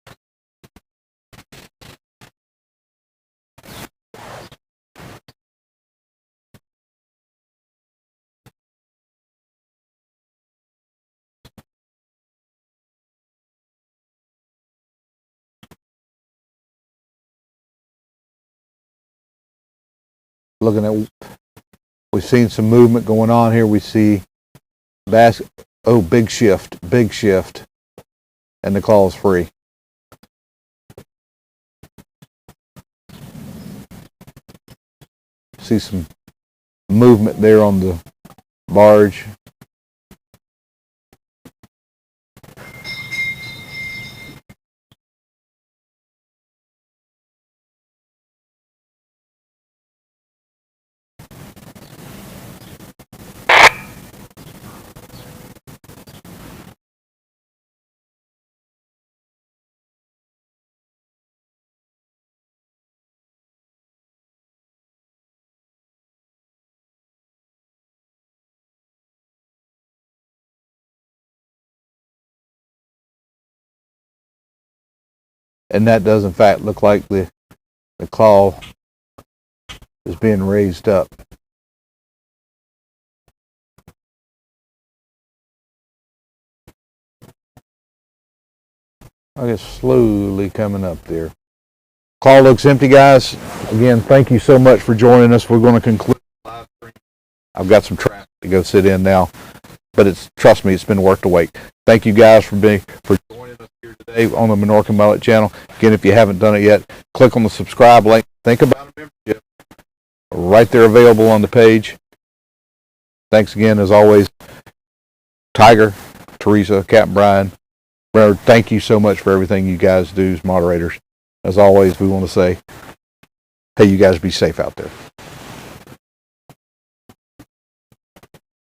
Speaker 4: Looking at, we've seen some movement going on here. We see big shift, and the claw is free. See some movement there on the barge. And that does in fact look like the claw is being raised up. I guess slowly coming up there. Claw looks empty, guys. Again, thank you so much for joining us. We're going to conclude the live stream. I've got some traffic to go sit in now, but trust me, it's been worth the wait. Thank you guys for joining us here today on the Minorcan Mullet channel. Again, if you haven't done it yet, click on the subscribe link. Think about a membership. Right there available on the page. Thanks again, as always, Tiger, Teresa, Captain Brian. Bernard, thank you so much for everything you guys do as moderators. As always, we want to say, hey, you guys be safe out there.